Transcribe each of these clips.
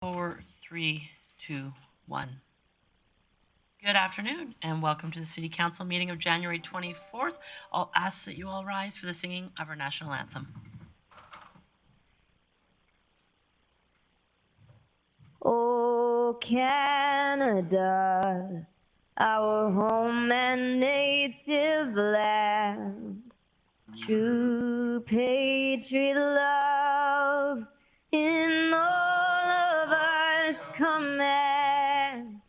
4, 3, 2, 1. Good afternoon and welcome to the City Council meeting of January 24th. I'll ask that you all rise for the singing of our national anthem. Oh, Canada, our home and native land, true patriot love in all of us command.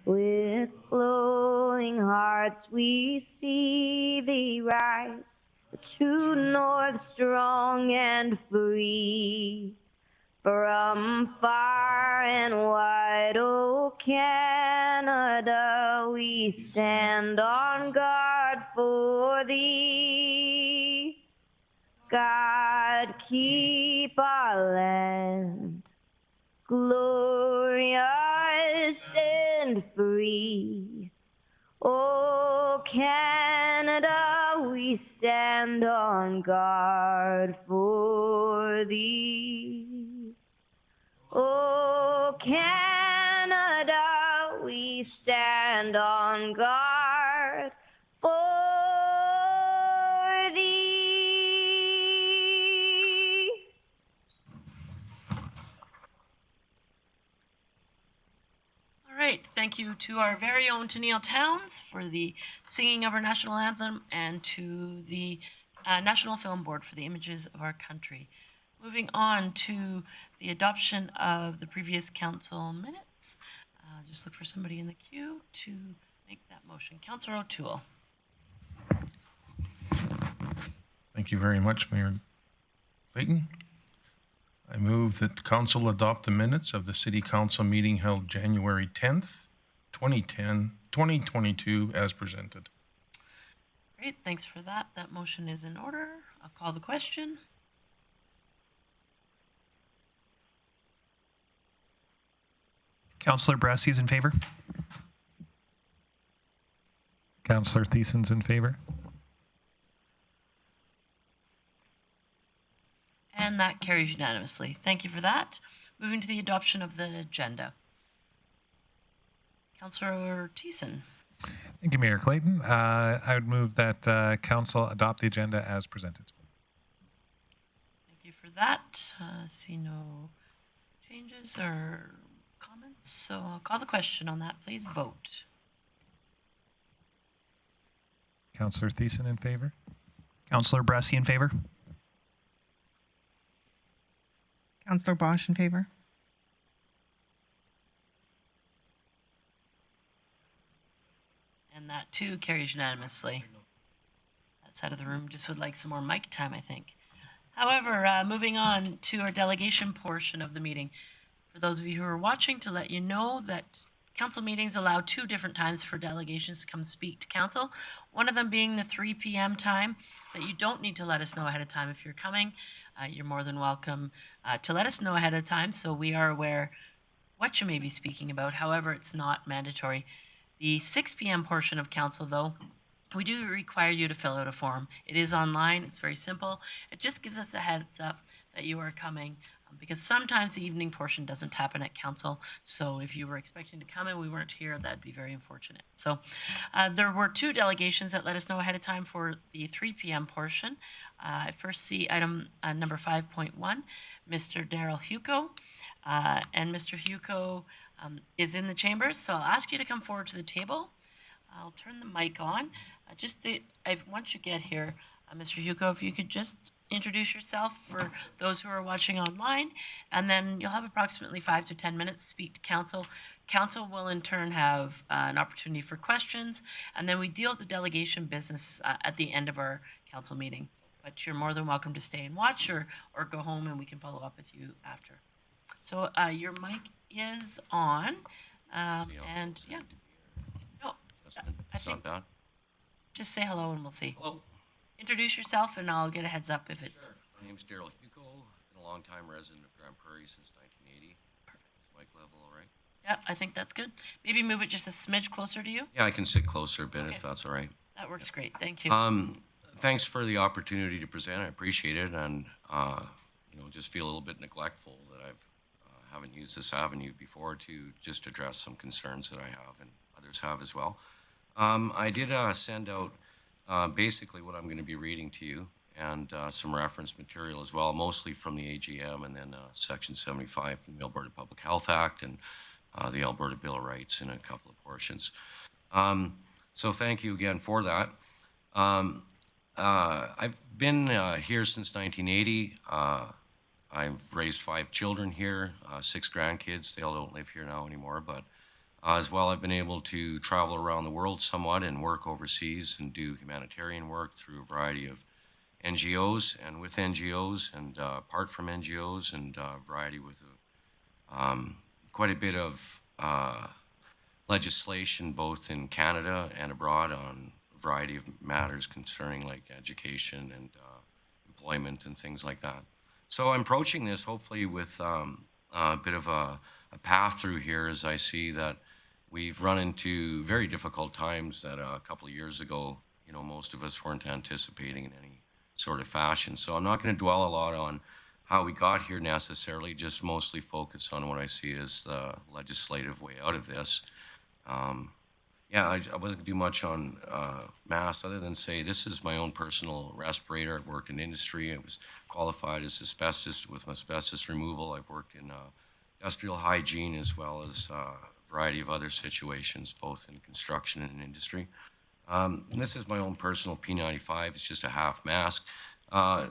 With glowing hearts we see thee rise, the true north strong and free. From far and wide, oh Canada, we stand on guard for thee. God, keep our land glorious and free. Oh Canada, we stand on guard for thee. Oh, Canada, we stand on guard for thee. All right, thank you to our very own Tennille Towns for the singing of our national anthem and to the National Film Board for the images of our country. Moving on to the adoption of the previous council minutes. Just look for somebody in the queue to make that motion. Councillor O'Toole. Thank you very much, Mayor Clayton. I move that the council adopt the minutes of the City Council meeting held January 10th, 2022 as presented. Great, thanks for that. That motion is in order. I'll call the question. Councillor Brassey is in favor. Councillor Thiessen's in favor. And that carries unanimously. Thank you for that. Moving to the adoption of the agenda. Councillor Thiessen. Thank you, Mayor Clayton. I would move that council adopt the agenda as presented. Thank you for that. See no changes or comments, so I'll call the question on that. Please vote. Councillor Thiessen in favor. Councillor Brassey in favor. Councillor Bosch in favor. And that too carries unanimously. That side of the room just would like some more mic time, I think. However, moving on to our delegation portion of the meeting. For those of you who are watching, to let you know that council meetings allow 2 different times for delegations to come speak to council. One of them being the 3 p.m. time that you don't need to let us know ahead of time if you're coming. You're more than welcome to let us know ahead of time so we are aware what you may be speaking about. However, it's not mandatory. The 6 p.m. portion of council, though, we do require you to fill out a form. It is online. It's very simple. It just gives us a heads up that you are coming because sometimes the evening portion doesn't happen at council. So if you were expecting to come and we weren't here, that'd be very unfortunate. So there were 2 delegations that let us know ahead of time for the 3 p.m. portion. I first see item number 5.1, Mr. Daryl Hugo. And Mr. Hugo is in the chambers, so I'll ask you to come forward to the table. I'll turn the mic on. Once you get here, Mr. Hugo, if you could just introduce yourself for those who are watching online, and then you'll have approximately 5 to 10 minutes to speak to council. Council will in turn have an opportunity for questions, and then we deal with the delegation business at the end of our council meeting. But you're more than welcome to stay and watch or go home and we can follow up with you after. So your mic is on, and yeah. No, I think not bad. Just say hello and we'll see. Hello. Introduce yourself and I'll get a heads up if it's... Sure. My name's Daryl Hugo. Been a long-time resident of Grande Prairie since 1980. Perfect. Is mic level all right? Yeah, I think that's good. Maybe move it just a smidge closer to you. Yeah, I can sit closer a bit Okay. if that's all right. That works great. Thank you. Thanks for the opportunity to present. I appreciate it, and just feel a little bit neglectful that I've haven't used this avenue before to just address some concerns that I have and others have as well. I did send out basically what I'm going to be reading to you and some reference material as well, mostly from the AGM and then Section 75 from the Alberta Public Health Act and the Alberta Bill of Rights in a couple of portions. So thank you again for that. I've been here since 1980. I've raised 5 children here, 6 grandkids. They all don't live here now anymore, but as well, I've been able to travel around the world somewhat and work overseas and do humanitarian work through a variety of NGOs and with NGOs and apart from NGOs and a variety with quite a bit of legislation both in Canada and abroad on a variety of matters concerning like education and employment and things like that. So I'm approaching this hopefully with a bit of a path through here as I see that we've run into very difficult times that a couple of years ago, you know, most of us weren't anticipating in any sort of fashion. So I'm not going to dwell a lot on how we got here necessarily, just mostly focus on what I see as the legislative way out of this. Yeah, I wasn't going to do much on masks other than say this is my own personal respirator. I've worked in industry. I was qualified as asbestos with asbestos removal. I've worked in industrial hygiene as well as a variety of other situations, both in construction and in industry. And this is my own personal P95. It's just a half mask.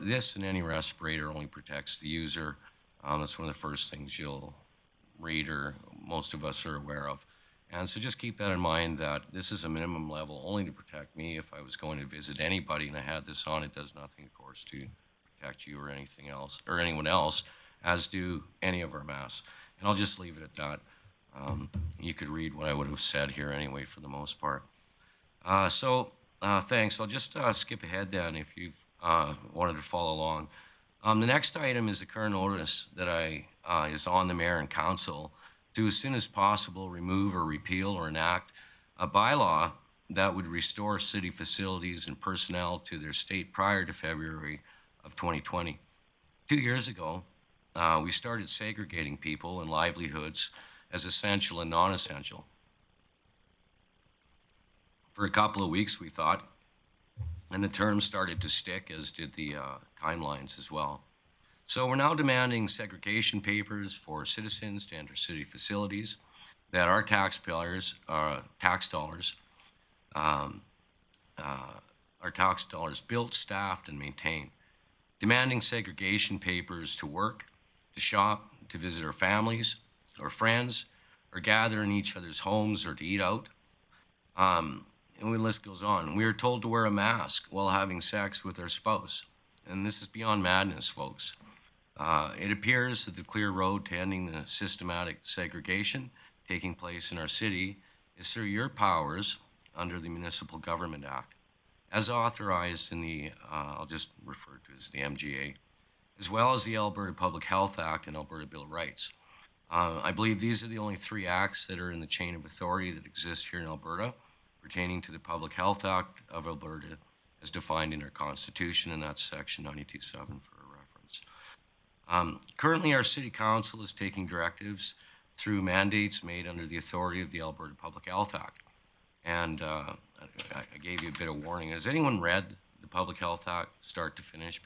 This and any respirator only protects the user. That's one of the first things you'll read or most of us are aware of. And so just keep that in mind that this is a minimum level only to protect me. If I was going to visit anybody and I had this on, it does nothing, of course, to protect you or anything else or anyone else, as do any of our masks. And I'll just leave it at that. You could read what I would have said here anyway for the most part. Thanks. I'll just skip ahead then if you've wanted to follow along. The next item is the current notice that is on the mayor and council to, as soon as possible, remove or repeal or enact a bylaw that would restore city facilities and personnel to their state prior to February of 2020. 2 years ago, we started segregating people and livelihoods as essential and non-essential. For a couple of weeks, we thought, and the terms started to stick, as did the timelines as well. So we're now demanding segregation papers for citizens to enter city facilities that our tax dollars built, staffed, and maintained. Demanding segregation papers to work, to shop, to visit our families or friends, or gather in each other's homes or to eat out. And the list goes on. We are told to wear a mask while having sex with our spouse. And this is beyond madness, folks. It appears that the clear road to ending the systematic segregation taking place in our city is through your powers under the Municipal Government Act, as authorized in the, I'll just refer to as the MGA, as well as the Alberta Public Health Act and Alberta Bill of Rights. I believe these are the only 3 acts that are in the chain of authority that exist here in Alberta pertaining to the Public Health Act of Alberta as defined in our Constitution, and that's Section 92.7 for a reference. Currently, our City Council is taking directives through mandates made under the authority of the Alberta Public Health Act. And I gave you a bit of warning. Has anyone read the Public Health Act start to finish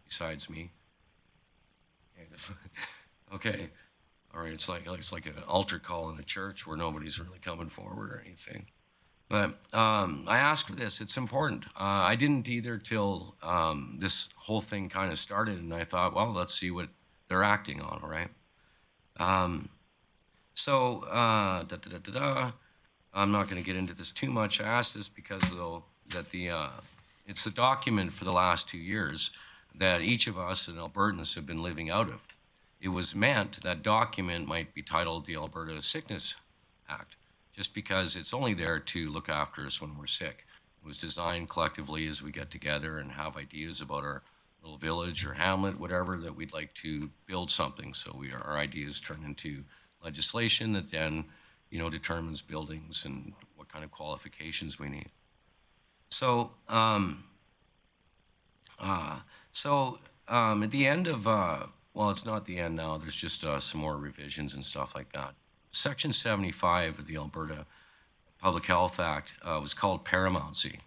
besides me? Okay. All right. It's like an altar call in a church where nobody's really coming forward or anything. But I asked for this. It's important. I didn't either till this whole thing kind of started, and I thought, well, let's see what they're acting on, all right? I'm not going to get into this too much. I asked this because, though, that it's the document for the last 2 years that each of us in Albertans have been living out of. It was meant that document might be titled the Alberta Sickness Act, just because it's only there to look after us when we're sick. It was designed collectively as we get together and have ideas about our little village or hamlet, whatever, that we'd like to build something. So our ideas turn into legislation that then, determines buildings and what kind of qualifications we need. So, at the end of well, it's not the end now. There's just some more revisions and stuff like that. Section 75 of the Alberta Public Health Act was called paramountcy,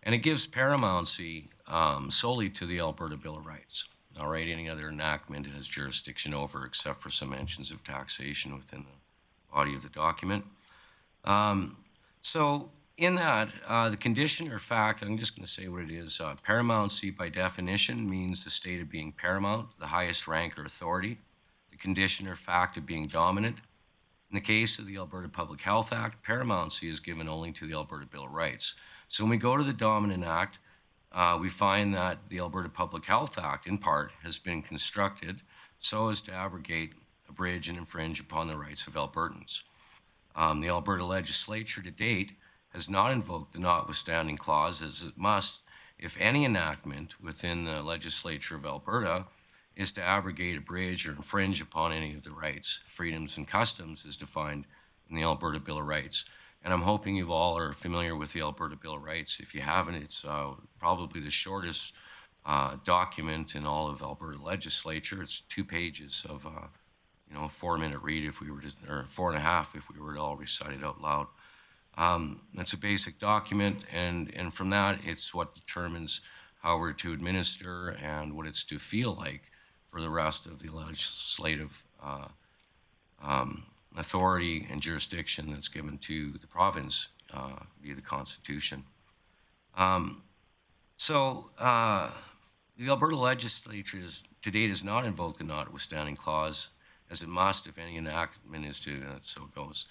and it gives paramountcy solely to the Alberta Bill of Rights. All right, any other enactment it has jurisdiction over, except for some mentions of taxation within the body of the document. So in that, the condition or fact, I'm just going to say what it is. Paramountcy, by definition, means the state of being paramount, the highest rank or authority, the condition or fact of being dominant. In the case of the Alberta Public Health Act, paramountcy is given only to the Alberta Bill of Rights. So when we go to the Dominant Act, we find that the Alberta Public Health Act, in part, has been constructed so as to abrogate, abridge, and infringe upon the rights of Albertans. The Alberta legislature to date has not invoked the notwithstanding clause, as it must if any enactment within the legislature of Alberta is to abrogate, abridge, or infringe upon any of the rights, freedoms, and customs as defined in the Alberta Bill of Rights. And I'm hoping you all are familiar with the Alberta Bill of Rights. If you haven't, it's probably the shortest document in all of Alberta legislature. It's 2 pages of, a 4-minute read if we were to, or 4.5 if we were to all recite it out loud. It's a basic document, and from that, it's what determines how we're to administer and what it's to feel like for the rest of the legislative authority and jurisdiction that's given to the province via the Constitution. The Alberta legislature to date has not invoked the notwithstanding clause, as it must if any enactment is to, and so it goes.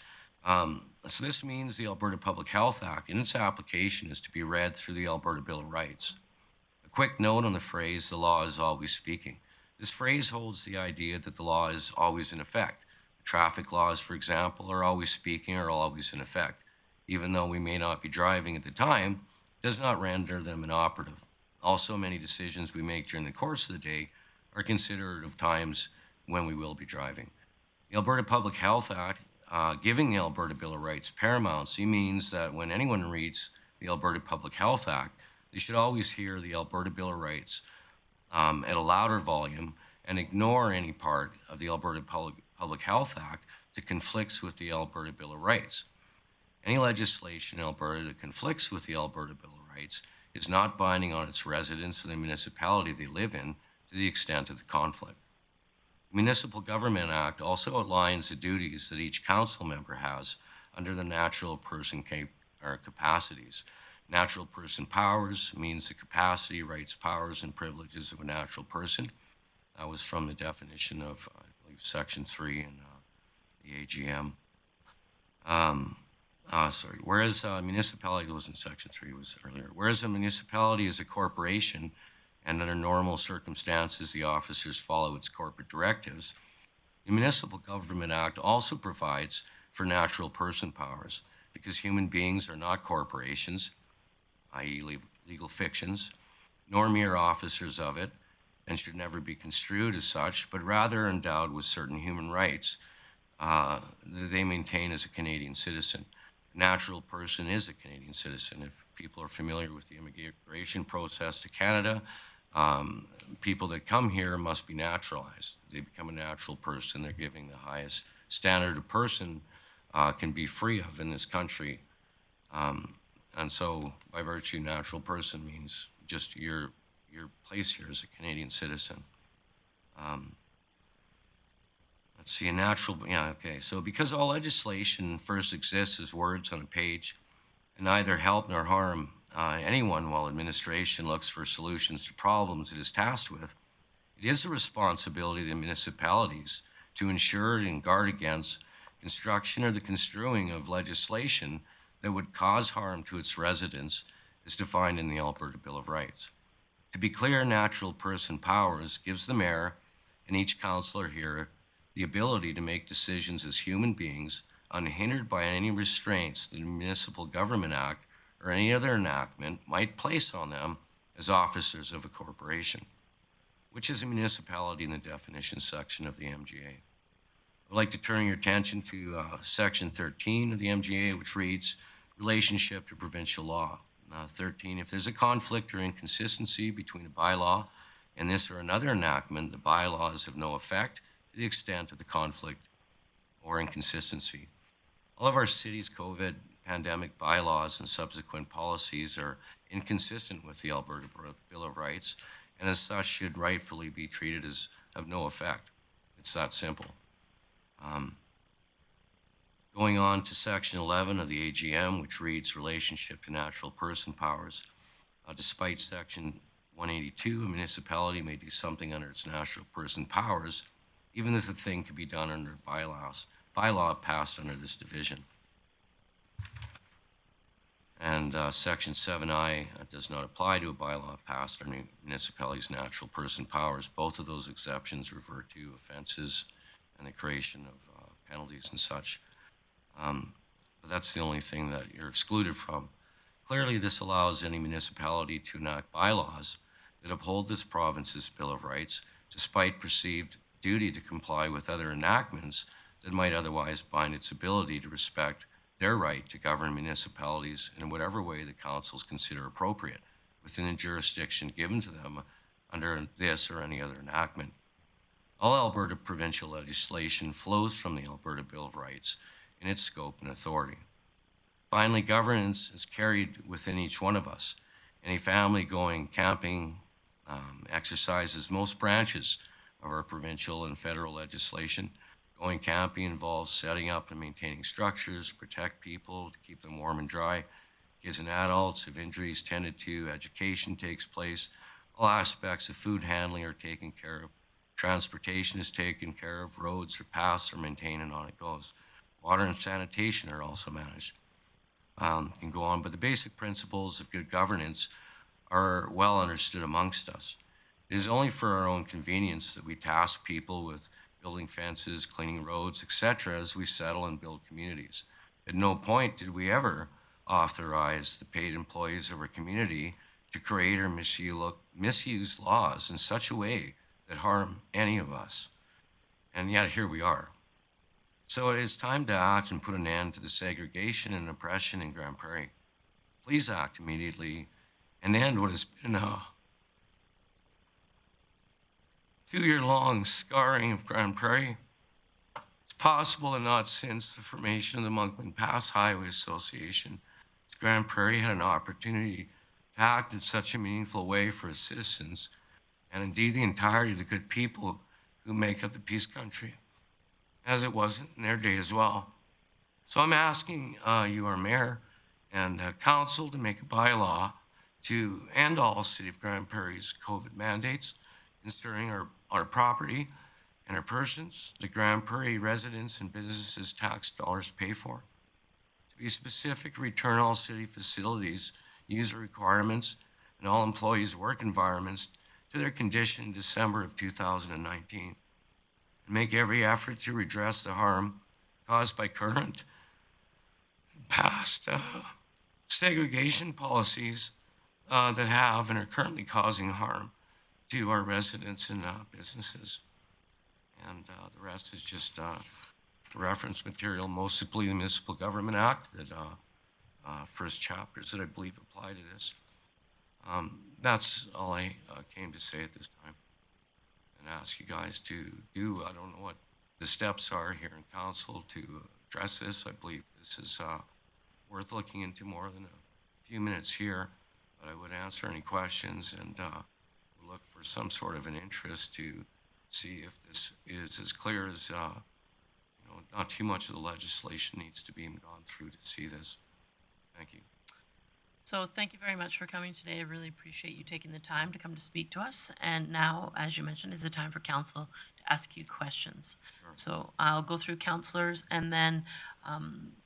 So this means the Alberta Public Health Act, in its application, is to be read through the Alberta Bill of Rights. A quick note on the phrase, the law is always speaking. This phrase holds the idea that the law is always in effect. The traffic laws, for example, are always speaking or always in effect. Even though we may not be driving at the time, it does not render them inoperative. Also, many decisions we make during the course of the day are considerate of times when we will be driving. The Alberta Public Health Act, giving the Alberta Bill of Rights paramountcy, means that when anyone reads the Alberta Public Health Act, they should always hear the Alberta Bill of Rights at a louder volume and ignore any part of the Alberta Public Health Act that conflicts with the Alberta Bill of Rights. Any legislation in Alberta that conflicts with the Alberta Bill of Rights is not binding on its residents or the municipality they live in to the extent of the conflict. The Municipal Government Act also outlines the duties that each council member has under the natural person capacities. Natural person powers means the capacity, rights, powers, and privileges of a natural person. That was from the definition of, I believe, Section 3 in the AGM. Whereas a municipality was in Section 3, was earlier. Whereas a municipality is a corporation, and under normal circumstances, the officers follow its corporate directives, the Municipal Government Act also provides for natural person powers, because human beings are not corporations, i.e. legal fictions, nor mere officers of it, and should never be construed as such, but rather endowed with certain human rights that they maintain as a Canadian citizen. A natural person is a Canadian citizen. If people are familiar with the immigration process to Canada, people that come here must be naturalized. They become a natural person. They're giving the highest standard a person can be free of in this country. And so, by virtue, natural person means just your place here as a Canadian citizen. Let's see, a natural, so because all legislation first exists as words on a page and neither help nor harm anyone while administration looks for solutions to problems it is tasked with, it is the responsibility of the municipalities to ensure and guard against construction or the construing of legislation that would cause harm to its residents as defined in the Alberta Bill of Rights. To be clear, natural person powers gives the mayor and each councillor here the ability to make decisions as human beings unhindered by any restraints the Municipal Government Act or any other enactment might place on them as officers of a corporation, which is a municipality in the definition section of the MGA. I'd like to turn your attention to Section 13 of the MGA, which reads, relationship to provincial law. 13, if there's a conflict or inconsistency between a bylaw in this or another enactment, the bylaw is of no effect to the extent of the conflict or inconsistency. All of our city's COVID pandemic bylaws and subsequent policies are inconsistent with the Alberta Bill of Rights, and as such should rightfully be treated as of no effect. It's that simple. Going on to section 11 of the AGM, which reads relationship to natural person powers. Despite section 182, a municipality may do something under its natural person powers, even if the thing could be done under bylaw passed under this division. And section 7I does not apply to a bylaw passed under municipality's natural person powers. Both of those exceptions refer to offenses and the creation of penalties and such. But that's the only thing that you're excluded from. Clearly, this allows any municipality to enact bylaws that uphold this province's Bill of Rights, despite perceived duty to comply with other enactments that might otherwise bind its ability to respect their right to govern municipalities in whatever way the councils consider appropriate within the jurisdiction given to them under this or any other enactment. All Alberta provincial legislation flows from the Alberta Bill of Rights in its scope and authority. Finally, governance is carried within each one of us. Any family going camping exercises most branches of our provincial and federal legislation. Going camping involves setting up and maintaining structures, protect people, to keep them warm and dry. Kids and adults, if injuries tended to, education takes place. All aspects of food handling are taken care of. Transportation is taken care of. Roads or paths are maintained, and on it goes. Water and sanitation are also managed. Can go on, but the basic principles of good governance are well understood amongst us. It is only for our own convenience that we task people with building fences, cleaning roads, etc., as we settle and build communities. At no point did we ever authorize the paid employees of our community to create or misuse laws in such a way that harm any of us. And yet here we are. So it is time to act and put an end to the segregation and oppression in Grande Prairie. Please act immediately and end what has been a 2-year-long scarring of Grande Prairie. It's possible that not since the formation of the Monkman Pass Highway Association has Grande Prairie had an opportunity to act in such a meaningful way for its citizens, and indeed the entirety of the good people who make up the Peace Country, as it was in their day as well. So I'm asking you, our mayor and council, to make a bylaw to end all City of Grande Prairie's COVID mandates concerning our property and our persons, the Grande Prairie residents and businesses tax dollars pay for. To be specific, return all city facilities, user requirements, and all employees' work environments to their condition in December of 2019. And make every effort to redress the harm caused by current and past segregation policies that have and are currently causing harm to our residents and businesses. And the rest is just reference material, mostly the Municipal Government Act, that first chapters that I believe apply to this. That's all I came to say at this time, and ask you guys to do. I don't know what the steps are here in council to address this. I believe this is worth looking into more than a few minutes here, but I would answer any questions and look for some sort of an interest to see if this is as clear as, not too much of the legislation needs to be gone through to see this. Thank you. So thank you very much for coming today. I really appreciate you taking the time to come to speak to us. And now, as you mentioned, is the time for council to ask you questions. Sure. So I'll go through councillors, and then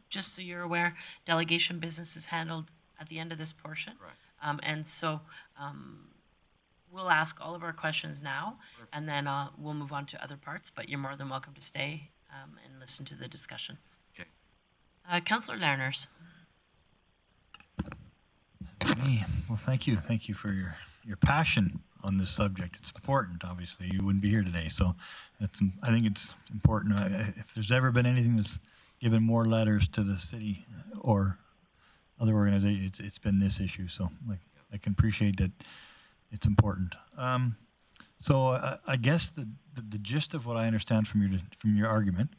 just so you're aware, delegation business is handled at the end of this portion. Right. And so we'll ask all of our questions now, Perfect. and then we'll move on to other parts, but you're more than welcome to stay and listen to the discussion. Okay. Councillor Lerners. Well, thank you. Thank you for your passion on this subject. It's important, obviously. You wouldn't be here today. So I think it's important. If there's ever been anything that's given more letters to the city or other organizations, it's been this issue. So I can appreciate that it's important. So I guess the gist of what I understand from your argument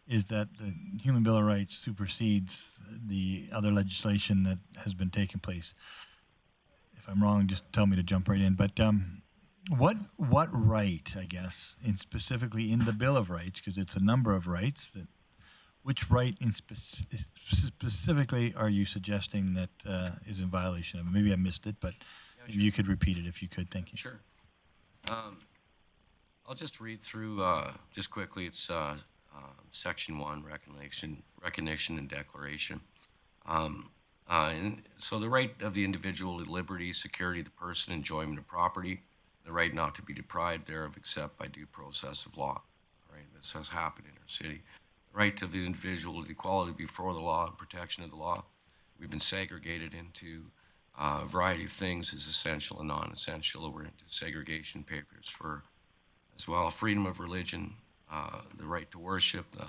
is that the Human Bill of Rights supersedes the other legislation that has been taking place. If I'm wrong, just tell me to jump right in. But what right, I guess, specifically in the Bill of Rights, because it's a number of rights, which right specifically are you suggesting that is in violation of? Maybe I missed it, but maybe you could repeat it if you could. Thank you. Sure. I'll just read through just quickly. It's Section 1, recognition and declaration. And so the right of the individual to liberty, security of the person, enjoyment of property, the right not to be deprived thereof except by due process of law. Right, this has happened in our city. The right of the individual to equality before the law and protection of the law. We've been segregated into a variety of things as essential and non-essential. We're into segregation papers for as well. Freedom of religion, the right to worship, the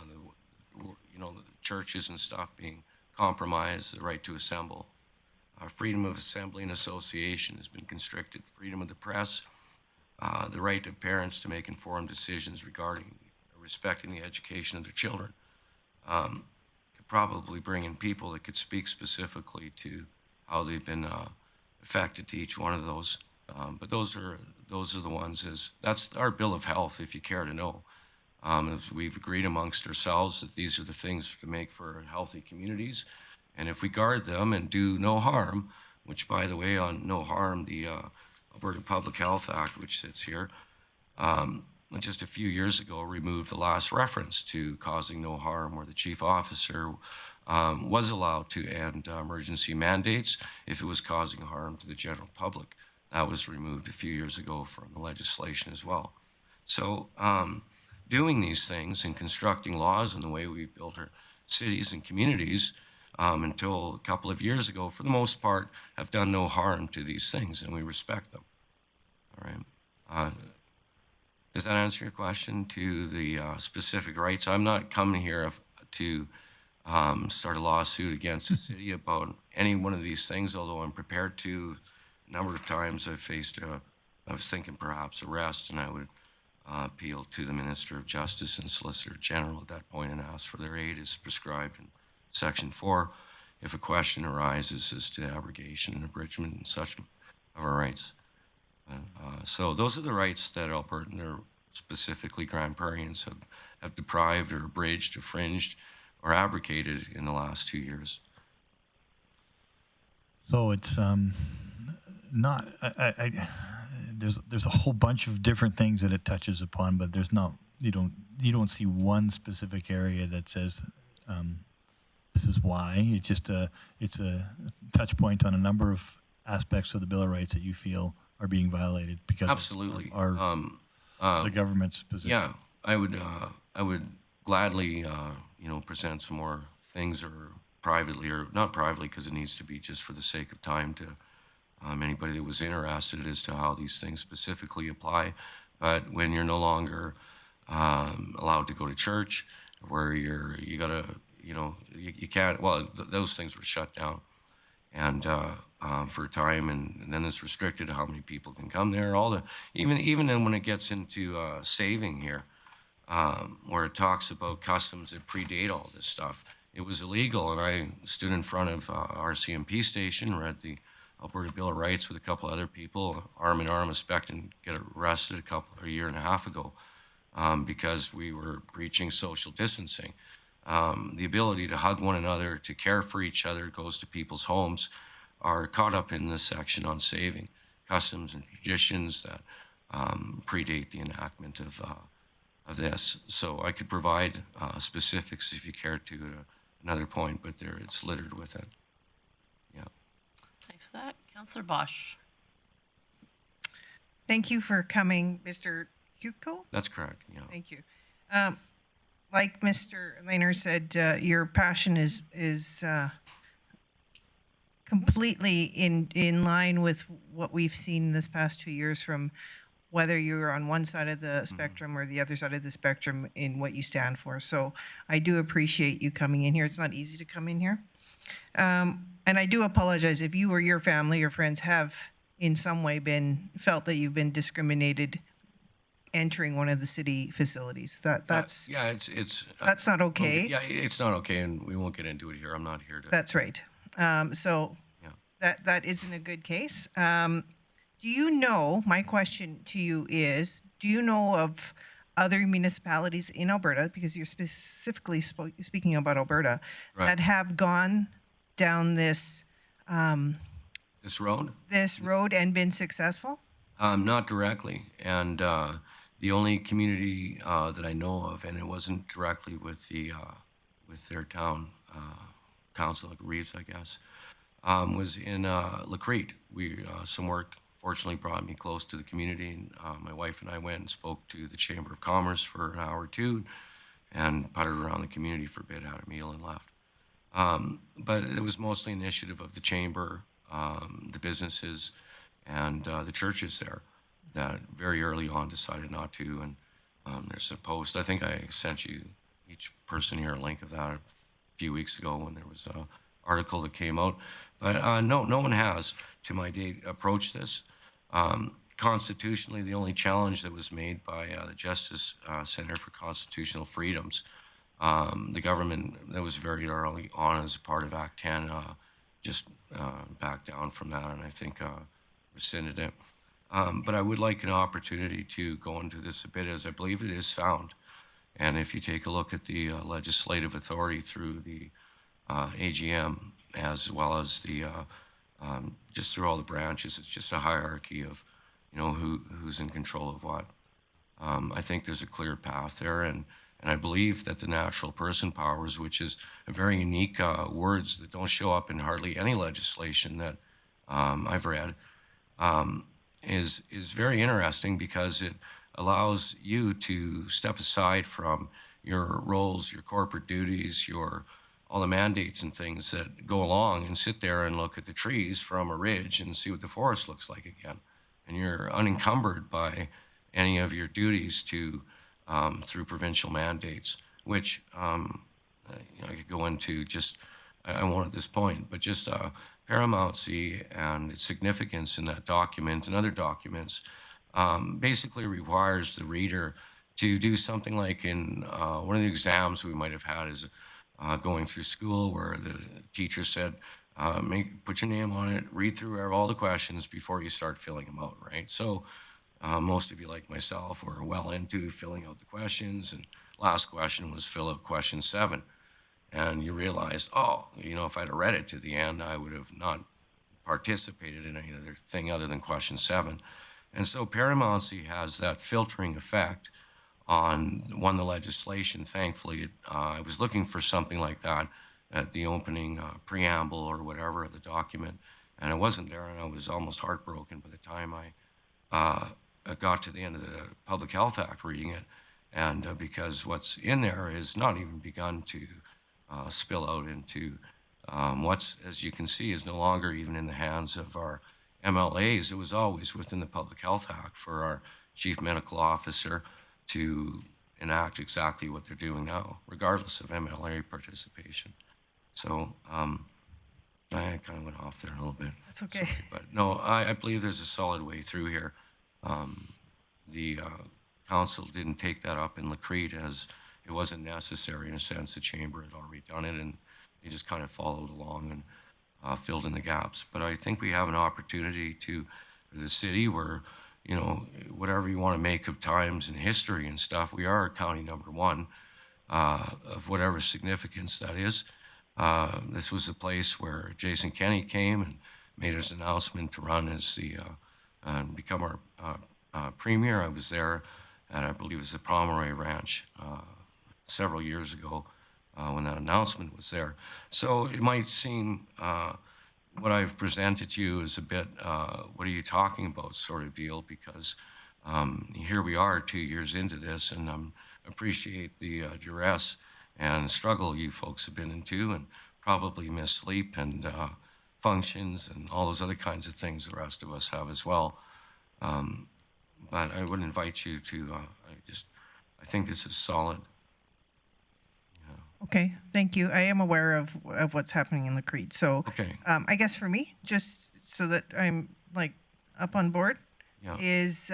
churches and stuff being compromised, the right to assemble. Freedom of assembly and association has been constricted. Freedom of the press, the right of parents to make informed decisions regarding respecting the education of their children. Could probably bring in people that could speak specifically to how they've been affected to each one of those. But those are the ones. That's our Bill of Health, if you care to know. As we've agreed amongst ourselves that these are the things to make for healthy communities, and if we guard them and do no harm, which, by the way, on no harm, the Alberta Public Health Act, which sits here, just a few years ago removed the last reference to causing no harm, where the chief officer was allowed to end emergency mandates if it was causing harm to the general public. That was removed a few years ago from the legislation as well. So doing these things and constructing laws in the way we've built our cities and communities until a couple of years ago, for the most part, have done no harm to these things, and we respect them. All right. Does that answer your question to the specific rights? I'm not coming here to start a lawsuit against the city about any one of these things, although I'm prepared to. A number of times I've faced, I was thinking perhaps arrest, and I would appeal to the Minister of Justice and Solicitor General at that point and ask for their aid as prescribed in Section 4 if a question arises as to abrogation and abridgment and such of our rights. So those are the rights that Albertans, or specifically Grande Prairians, have deprived or abridged, infringed, or abrogated in the last 2 years. So it's not. There's a whole bunch of different things that it touches upon, but there's not. You don't see one specific area that says this is why. It's just it's a touch point on a number of aspects of the Bill of Rights that you feel are being violated because Absolutely. of the government's position. Yeah, I would gladly present some more things, or privately, or not privately, because it needs to be just for the sake of time to anybody that was interested as to how these things specifically apply. But when you're no longer allowed to go to church, where you can't, those things were shut down, and for a time, and then it's restricted how many people can come there. Even when it gets into saving here, where it talks about customs that predate all this stuff, it was illegal, and I stood in front of Rcmp station, read the Alberta Bill of Rights with a couple other people, arm in arm, expecting to get arrested a year and a half ago, because we were breaching social distancing. The ability to hug one another, to care for each other, goes to people's homes, are caught up in this section on saving customs and traditions that predate the enactment of this. So I could provide specifics if you care to at another point, but it's littered with it. Yeah. Thanks for that. Councillor Bosch. Thank you for coming, Mr. Huko. That's correct. Yeah. Thank you. Like Mr. Lehner said, your passion is completely in line with what we've seen this past 2 years, from whether you're on one side of the spectrum or the other side of the spectrum in what you stand for. So I do appreciate you coming in here. It's not easy to come in here. And I do apologize if you or your family or friends have in some way felt that you've been discriminated entering one of the city facilities. That's yeah, it's that's not okay. yeah, it's not okay, and we won't get into it here. I'm not here to. That's right. So Yeah. that isn't a good case. Do you know, my question to you is, do you know of other municipalities in Alberta, because you're specifically speaking about Alberta, Right. that have gone down this This road? and been successful? Not directly, and the only community that I know of, and it wasn't directly with with their town council, like Reeves, I guess, was in Lacrete. Some work fortunately brought me close to the community, and my wife and I went and spoke to the Chamber of Commerce for an hour or two, and puttered around the community for a bit, had a meal, and left. But it was mostly initiative of the chamber, the businesses, and the churches there that very early on decided not to. And there's a post, I think I sent you, each person here, a link of that a few weeks ago when there was an article that came out. But no one has, to my date, approached this. Constitutionally, the only challenge that was made by the Justice Center for Constitutional Freedoms, the government that was very early on as a part of Act 10 just backed down from that, and I think rescinded it. But I would like an opportunity to go into this a bit, as I believe it is sound. And if you take a look at the legislative authority through the AGM, as well as the just through all the branches, it's just a hierarchy of, who's in control of what. I think there's a clear path there, and I believe that the natural person powers, which is a very unique words that don't show up in hardly any legislation that I've read, is very interesting because it allows you to step aside from your roles, your corporate duties, all the mandates and things that go along, and sit there and look at the trees from a ridge and see what the forest looks like again. And you're unencumbered by any of your duties to through provincial mandates, which I could go into I won't at this point, but just paramountcy and its significance in that document and other documents basically requires the reader to do something like in one of the exams we might have had is going through school, where the teacher said, put your name on it, read through all the questions before you start filling them out, right? So most of you, like myself, were well into filling out the questions, and last question was fill out question 7. And you realized, if I'd have read it to the end, I would have not participated in any other thing other than question 7. And so paramountcy has that filtering effect on the legislation. Thankfully, I was looking for something like that at the opening preamble or whatever of the document, and it wasn't there, and I was almost heartbroken by the time I got to the end of the Public Health Act reading it, and because what's in there is not even begun to spill out into what's, as you can see, is no longer even in the hands of our MLAs. It was always within the Public Health Act for our Chief Medical Officer to enact exactly what they're doing now, regardless of MLA participation. So I kind of went off there a little bit. That's okay. Sorry, but no, I believe there's a solid way through here. The council didn't take that up in Lacrete as it wasn't necessary. In a sense, the chamber had already done it, and they just kind of followed along and filled in the gaps. But I think we have an opportunity for the city where, whatever you want to make of times and history and stuff, we are county number 1 of whatever significance that is. This was the place where Jason Kenney came and made his announcement to run as become our premier. I was there at, I believe it was the Pomeroy Ranch several years ago when that announcement was there. So it might seem what I've presented to you is a bit, what are you talking about sort of deal, because here we are 2 years into this, and appreciate the duress and struggle you folks have been into, and probably miss sleep and functions and all those other kinds of things the rest of us have as well. But I would invite you to, I think this is solid. Okay, thank you. I am aware of what's happening in Lacrete. So Okay. I guess for me, just so that I'm up on board, Yeah. is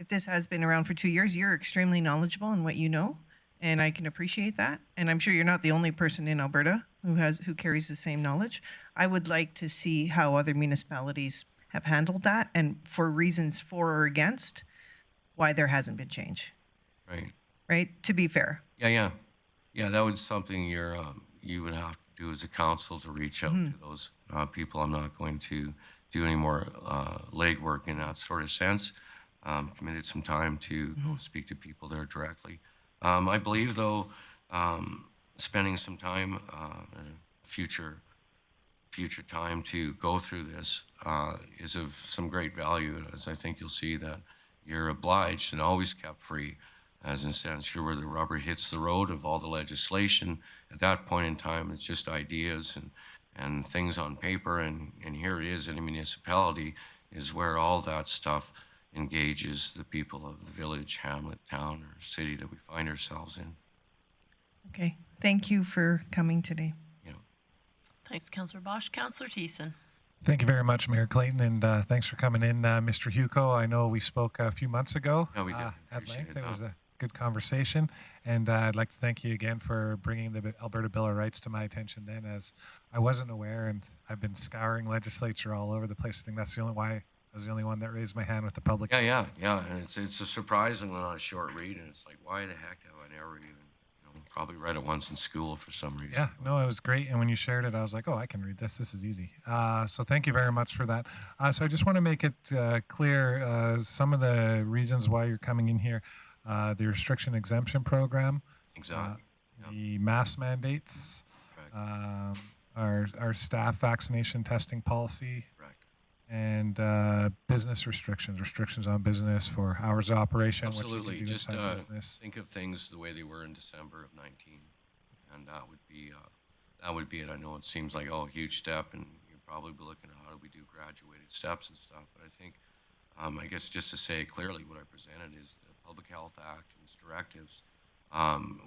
if this has been around for 2 years, you're extremely knowledgeable in what you know, and I can appreciate that. And I'm sure you're not the only person in Alberta who carries the same knowledge. I would like to see how other municipalities have handled that, and for reasons for or against, why there hasn't been change. Right. Right? To be fair. Yeah. That was something you would have to do as a council to reach out to those people. I'm not going to do any more legwork in that sort of sense. Committed some time to go speak to people there directly. I believe, though, spending some time, future time to go through this is of some great value, as I think you'll see that you're obliged and always kept free, as in a sense, here where the rubber hits the road of all the legislation. At that point in time, it's just ideas and things on paper, and here it is in a municipality is where all that stuff engages the people of the village, hamlet, town, or city that we find ourselves in. Okay. Thank you for coming today. Yeah. Thanks, Councillor Bosch. Councillor Thiessen. Thank you very much, Mayor Clayton, and thanks for coming in, Mr. Hugo. I know we spoke a few months ago. Yeah, we did. At Appreciated length. It was that. a good conversation, and I'd like to thank you again for bringing the Alberta Bill of Rights to my attention then, as I wasn't aware, and I've been scouring legislature all over the place. I think that's the only why I was the only one that raised my hand with the public. Yeah. And it's a surprisingly not a short read, and it's like, why the heck have I never even, probably read it once in school for some reason. Yeah, no, it was great. And when you shared it, I was like, oh, I can read this. This is easy. So thank you very much for that. So I just want to make it clear some of the reasons why you're coming in here. The restriction exemption program. Exactly. The mask mandates. Correct. Our staff vaccination testing policy. Correct. And business restrictions on business for hours of operation. Absolutely. What you can do Just inside business. think of things the way they were in December of 19, and that would be it. I know it seems like a huge step, and you're probably looking at how do we do graduated steps and stuff. But I think, I guess just to say clearly, what I presented is the Public Health Act and its directives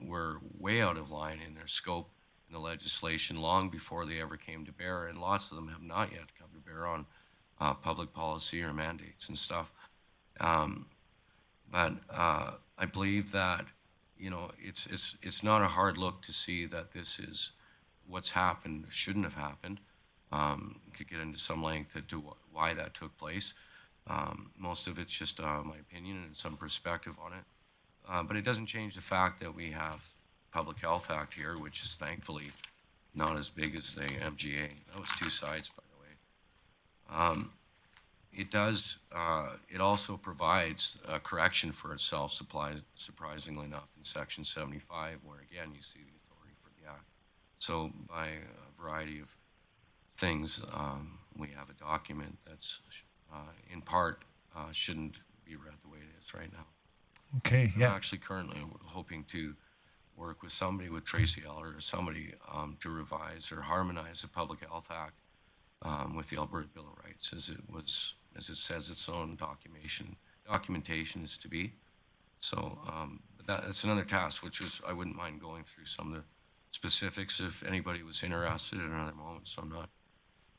were way out of line in their scope in the legislation long before they ever came to bear, and lots of them have not yet come to bear on public policy or mandates and stuff. But I believe that, it's not a hard look to see that this is what's happened, shouldn't have happened. Could get into some length as to why that took place. Most of it's just my opinion and some perspective on it. But it doesn't change the fact that we have Public Health Act here, which is thankfully not as big as the MGA. That was two sides, by the way. It also provides a correction for itself, surprisingly enough, in Section 75, where again you see the authority for the Act. So by a variety of things, we have a document that's in part shouldn't be read the way it is right now. Okay, I'm yeah. actually currently hoping to work with somebody, with Tracy Eller or somebody, to revise or harmonize the Public Health Act with the Alberta Bill of Rights, as it says its own documentation is to be. So but that's another task, which is I wouldn't mind going through some of the specifics if anybody was interested at another moment. So I'm not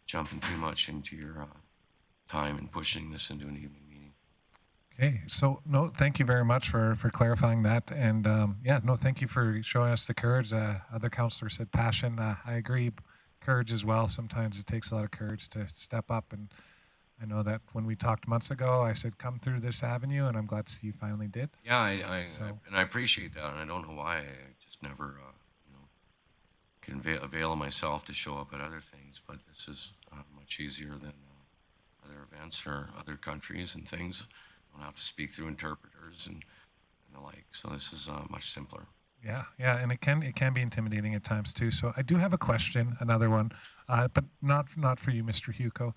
jumping too much into your time and pushing this into an evening meeting. Okay, so no, thank you very much for clarifying that, and thank you for showing us the courage. Other councillors said passion. I agree, courage as well. Sometimes it takes a lot of courage to step up, and I know that when we talked months ago, I said come through this avenue, and I'm glad to see you finally did. Yeah, I appreciate that, and I don't know why I just never can avail myself to show up at other things, but this is much easier than other events or other countries and things. Don't have to speak through interpreters and the like. So this is much simpler. Yeah, and it can be intimidating at times too. So I do have a question, another one, but not for you, Mr. Hugo.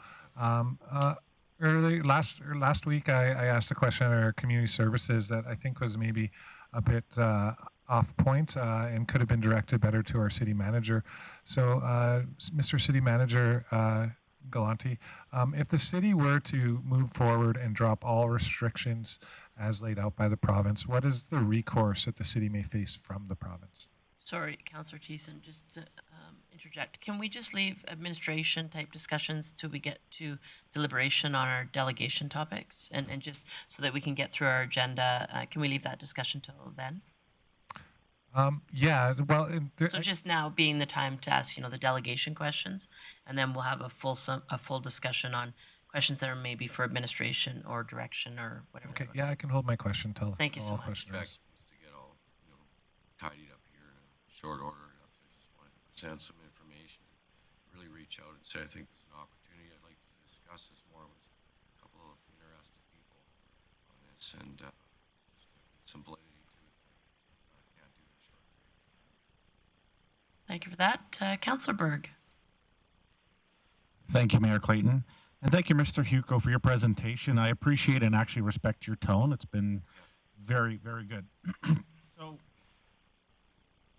Last week, I asked a question at our community services that I think was maybe a bit off point and could have been directed better to our city manager. So, Mr. City Manager Galante, if the city were to move forward and drop all restrictions as laid out by the province, what is the recourse that the city may face from the province? Sorry, Councillor Thiessen, just to interject. Can we just leave administration type discussions till we get to deliberation on our delegation topics, and just so that we can get through our agenda? Can we leave that discussion till then? Yeah, well, So just now being the time to ask, the delegation questions, and then we'll have a full discussion on questions that are maybe for administration or direction or whatever. okay, that looks yeah, I like. can hold my question till Thank you so all much. questioners. Expect us to get all tidied up here in a short order enough. I just wanted to present some information and really reach out and say I think there's an opportunity. I'd like to discuss this more with a couple of interested people on this and just get some validity to it. I can't do it in a short period of time. Thank you for that. Councillor Berg. Thank you, Mayor Clayton. And thank you, Mr. Hugo, for your presentation. I appreciate and actually respect your tone. It's been very, very good. So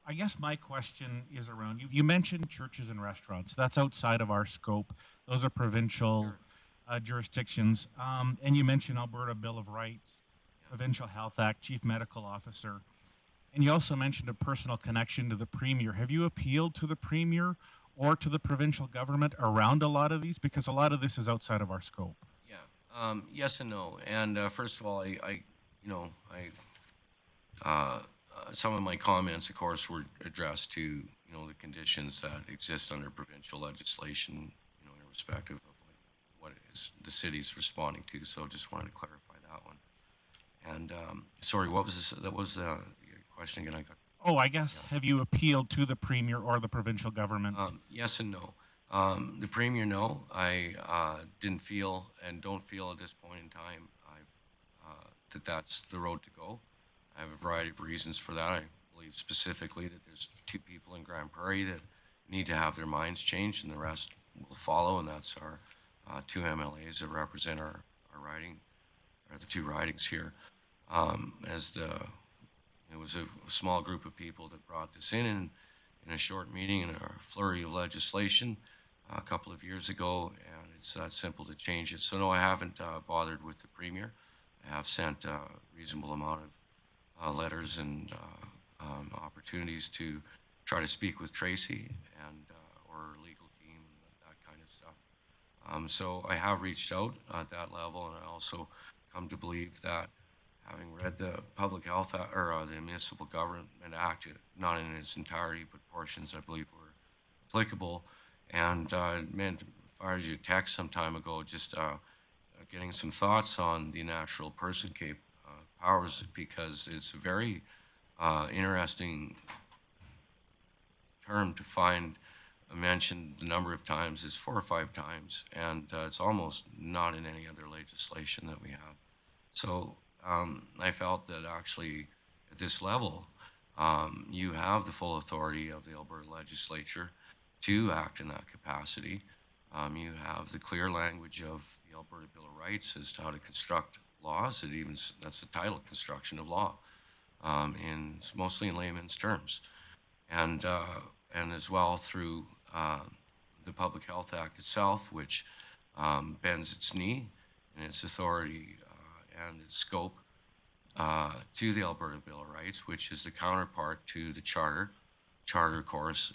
I guess my question is around, you mentioned churches and restaurants. That's outside of our scope. Those are provincial jurisdictions. And you mentioned Alberta Bill of Rights, Provincial Health Act, Chief Medical Officer. And you also mentioned a personal connection to the Premier. Have you appealed to the Premier or to the provincial government around a lot of these? Because a lot of this is outside of our scope. Yeah, yes and no. And first of all, some of my comments, of course, were addressed to the conditions that exist under provincial legislation, irrespective of what it is the city's responding to. So just wanted to clarify that one. And sorry, what was this? That was the question again. Oh, I guess, have you appealed to the Premier or the provincial government? Yes and no. The Premier, no. I didn't feel and don't feel at this point in time that that's the road to go. I have a variety of reasons for that. I believe specifically that there's 2 people in Grande Prairie that need to have their minds changed, and the rest will follow, and that's our 2 MLAs that represent our riding, or the 2 ridings here. It was a small group of people that brought this in a short meeting in a flurry of legislation a couple of years ago, and it's that simple to change it. So no, I haven't bothered with the Premier. I have sent a reasonable amount of letters and opportunities to try to speak with Tracy and or legal team and that kind of stuff. So I have reached out at that level, and I also come to believe that, having read the Public Health or the Municipal Government Act, not in its entirety, but portions I believe were applicable, and meant, if I you a text some time ago, just getting some thoughts on the natural person powers, because it's a very interesting term to find mentioned a number of times. It's 4 or 5 times, and it's almost not in any other legislation that we have. So I felt that actually at this level, you have the full authority of the Alberta legislature to act in that capacity. You have the clear language of the Alberta Bill of Rights as to how to construct laws. That's the title, construction of law, mostly in layman's terms, and as well through the Public Health Act itself, which bends its knee in its authority and its scope to the Alberta Bill of Rights, which is the counterpart to the Charter. Charter, of course,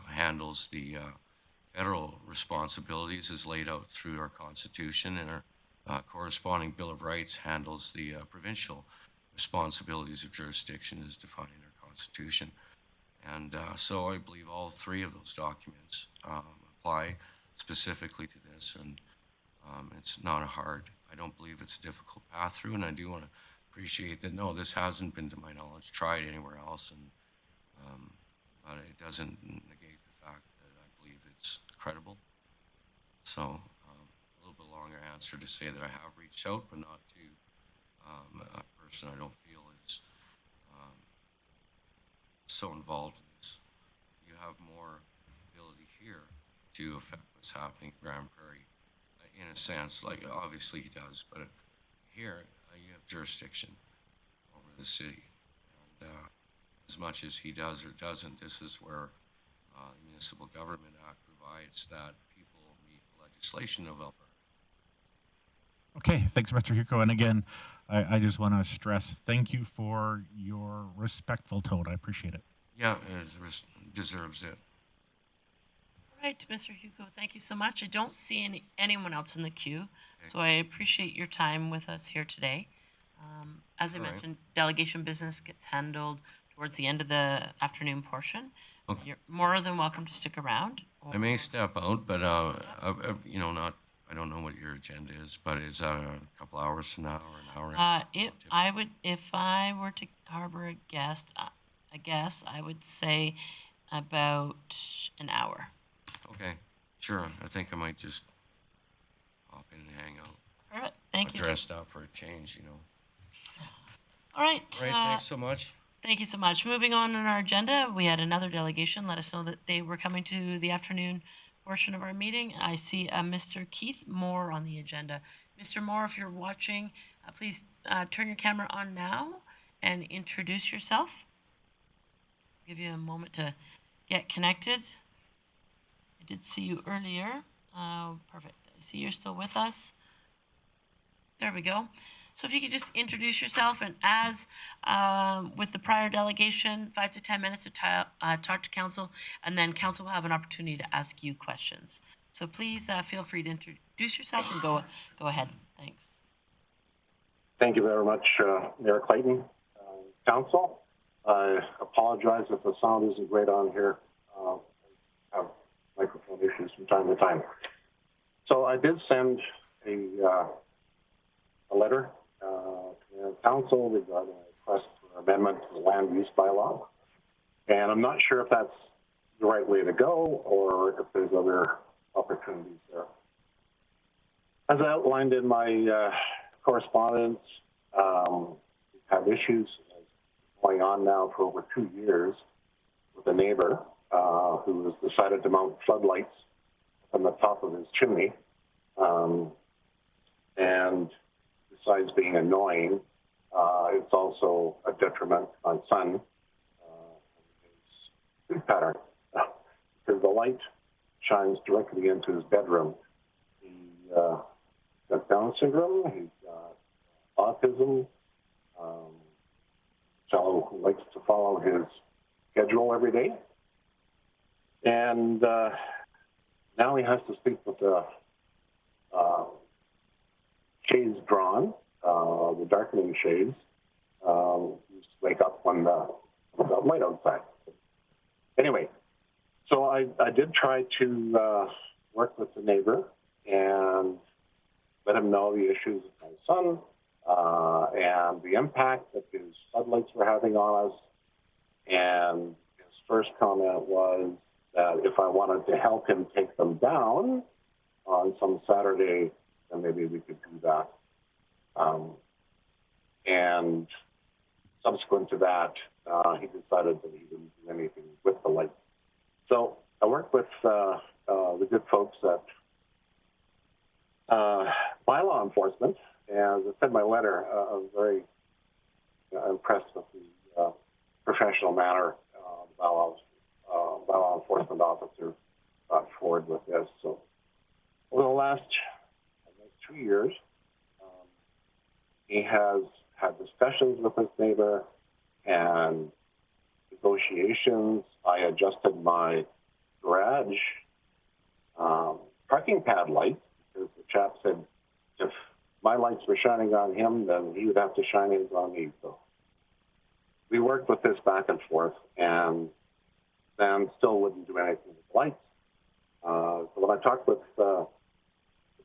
handles the federal responsibilities as laid out through our Constitution, and our corresponding Bill of Rights handles the provincial responsibilities of jurisdiction as defined in our Constitution. And so I believe all 3 of those documents apply specifically to this, and it's not I don't believe it's a difficult path through, and I do want to appreciate that, no, this hasn't been, to my knowledge, tried anywhere else, and but it doesn't negate the fact that I believe it's credible. So a little bit longer answer to say that I have reached out, but not to a person I don't feel is so involved in this. You have more ability here to affect what's happening in Grande Prairie, in a sense, like obviously he does, but here you have jurisdiction over the city. And as much as he does or doesn't, this is where the Municipal Government Act provides that people meet the legislation of Alberta. Okay, thanks, Mr. Hugo. And again, I just want to stress thank you for your respectful tone. I appreciate it. Yeah, it deserves it. All right, Mr. Hugo, thank you so much. I don't see anyone else in the queue, so I appreciate your time with us here today. As I All right. mentioned, delegation business gets handled towards the end of the afternoon portion. Okay. You're more than welcome to stick around. I may step out, but you know, not. I don't know what your agenda is, but is that a couple hours from now or an hour? If I were to harbor a guest, I would say about an hour. Okay, sure. I think I might just hop in and hang out. Perfect. Thank you. Dressed up for a change, you know. All right. All right. Thanks so much. Thank you so much. Moving on our agenda, we had another delegation let us know that they were coming to the afternoon portion of our meeting. I see Mr. Keith Moore on the agenda. Mr. Moore, if you're watching, please turn your camera on now and introduce yourself. I'll give you a moment to get connected. I did see you earlier. Perfect. I see you're still with us. There we go. So if you could just introduce yourself, and as with the prior delegation, 5 to 10 minutes to talk to council, and then council will have an opportunity to ask you questions. So please feel free to introduce yourself and go ahead. Thanks. Thank you very much, Mayor Clayton. Council, I apologize if the sound isn't great on here. I have microphone issues from time to time. So I did send a letter to the council regarding a request for amendment to the land use bylaw. And I'm not sure if that's the right way to go or if there's other opportunities there. As outlined in my correspondence, we've had issues going on now for over 2 years with a neighbor who has decided to mount floodlights on the top of his chimney. And besides being annoying, it's also a detriment to my son, his sleep pattern, because the light shines directly into his bedroom. He got Down syndrome, he's got autism, fellow who likes to follow his schedule every day. And now he has to sleep with the shades drawn, the darkening shades. He used to wake up when the light outside. Anyway, so I did try to work with the neighbor and let him know the issues with my son and the impact that his floodlights were having on us. And his first comment was that if I wanted to help him take them down on some Saturday, then maybe we could do that. And subsequent to that, he decided that he didn't do anything with the lights. So I worked with the good folks at Bylaw enforcement, and as I said in my letter, I was very impressed with the professional manner the Bylaw enforcement officer brought forward with this. So over the last 2 years, he has had discussions with his neighbor and negotiations. I adjusted my garage parking pad light because the chap said if my lights were shining on him, then he would have to shine his on me. So we worked with this back and forth, and then still wouldn't do anything with the lights. So when I talked with the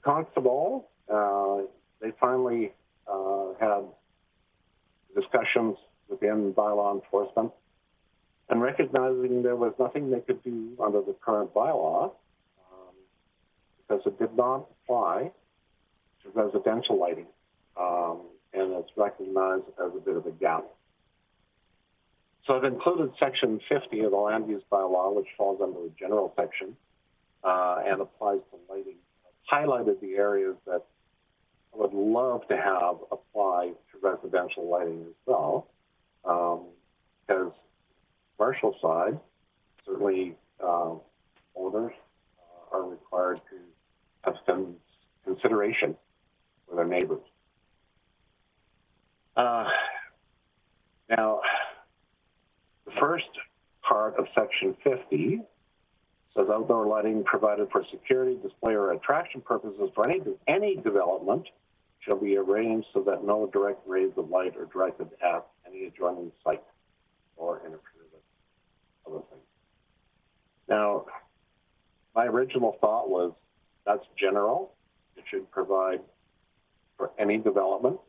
constable, they finally had discussions within bylaw enforcement and recognizing there was nothing they could do under the current bylaw because it did not apply to residential lighting, and it's recognized as a bit of a gap. So I've included Section 50 of the Land Use Bylaw, which falls under the general section and applies to lighting. I've highlighted the areas that I would love to have apply to residential lighting as well, because commercial side, certainly owners are required to have some consideration for their neighbors. Now, the first part of Section 50 says outdoor lighting provided for security, display, or attraction purposes for any development shall be arranged so that no direct rays of light are directed at any adjoining site or interfere with other things. Now, my original thought was that's general. It should provide for any development.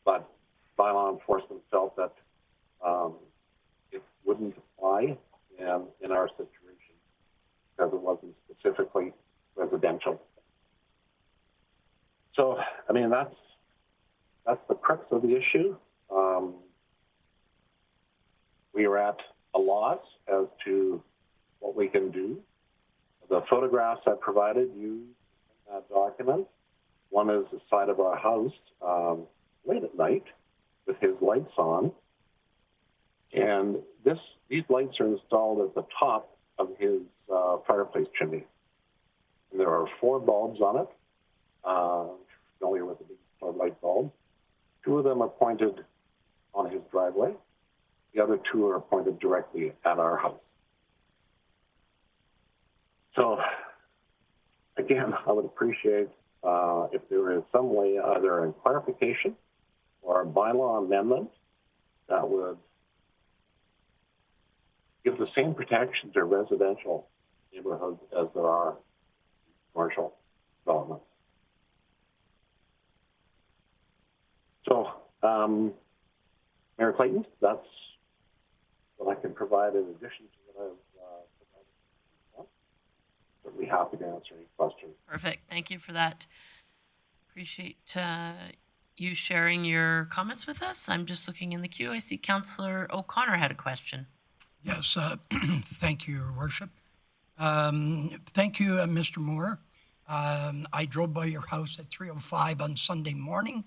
But bylaw enforcement felt that it wouldn't apply in our situation because it wasn't specifically residential. So, I mean, that's the crux of the issue. We are at a loss as to what we can do. The photographs I provided you in that document, one is the side of our house late at night with his lights on. And these lights are installed at the top of his fireplace chimney. And there are 4 bulbs on it. Familiar with the big floodlight bulb. 2 of them are pointed on his driveway. The other 2 are pointed directly at our house. So, again, I would appreciate if there is some way, either a clarification or a bylaw amendment that would give the same protection to residential neighborhoods as there are commercial developments. So, Mayor Clayton, that's what I can provide in addition to what I've provided. Certainly happy to answer any questions. Perfect. Thank you for that. Appreciate you sharing your comments with us. I'm just looking in the queue. I see Councillor O'Connor had a question. Yes, thank you, Your Worship. Thank you, Mr. Moore. I drove by your house at 3:05 on Sunday morning,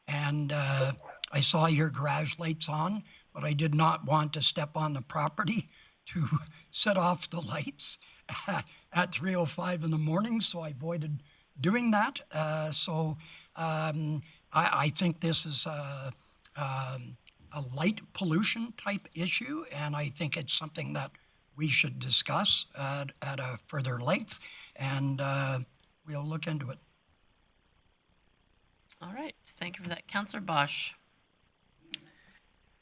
and I saw your garage lights on, but I did not want to step on the property to set off the lights at 3:05 in the morning, so I avoided doing that. I think this is a light pollution type issue, and I think it's something that we should discuss at a further length, and we'll look into it. All right. Thank you for that. Councillor Bosch.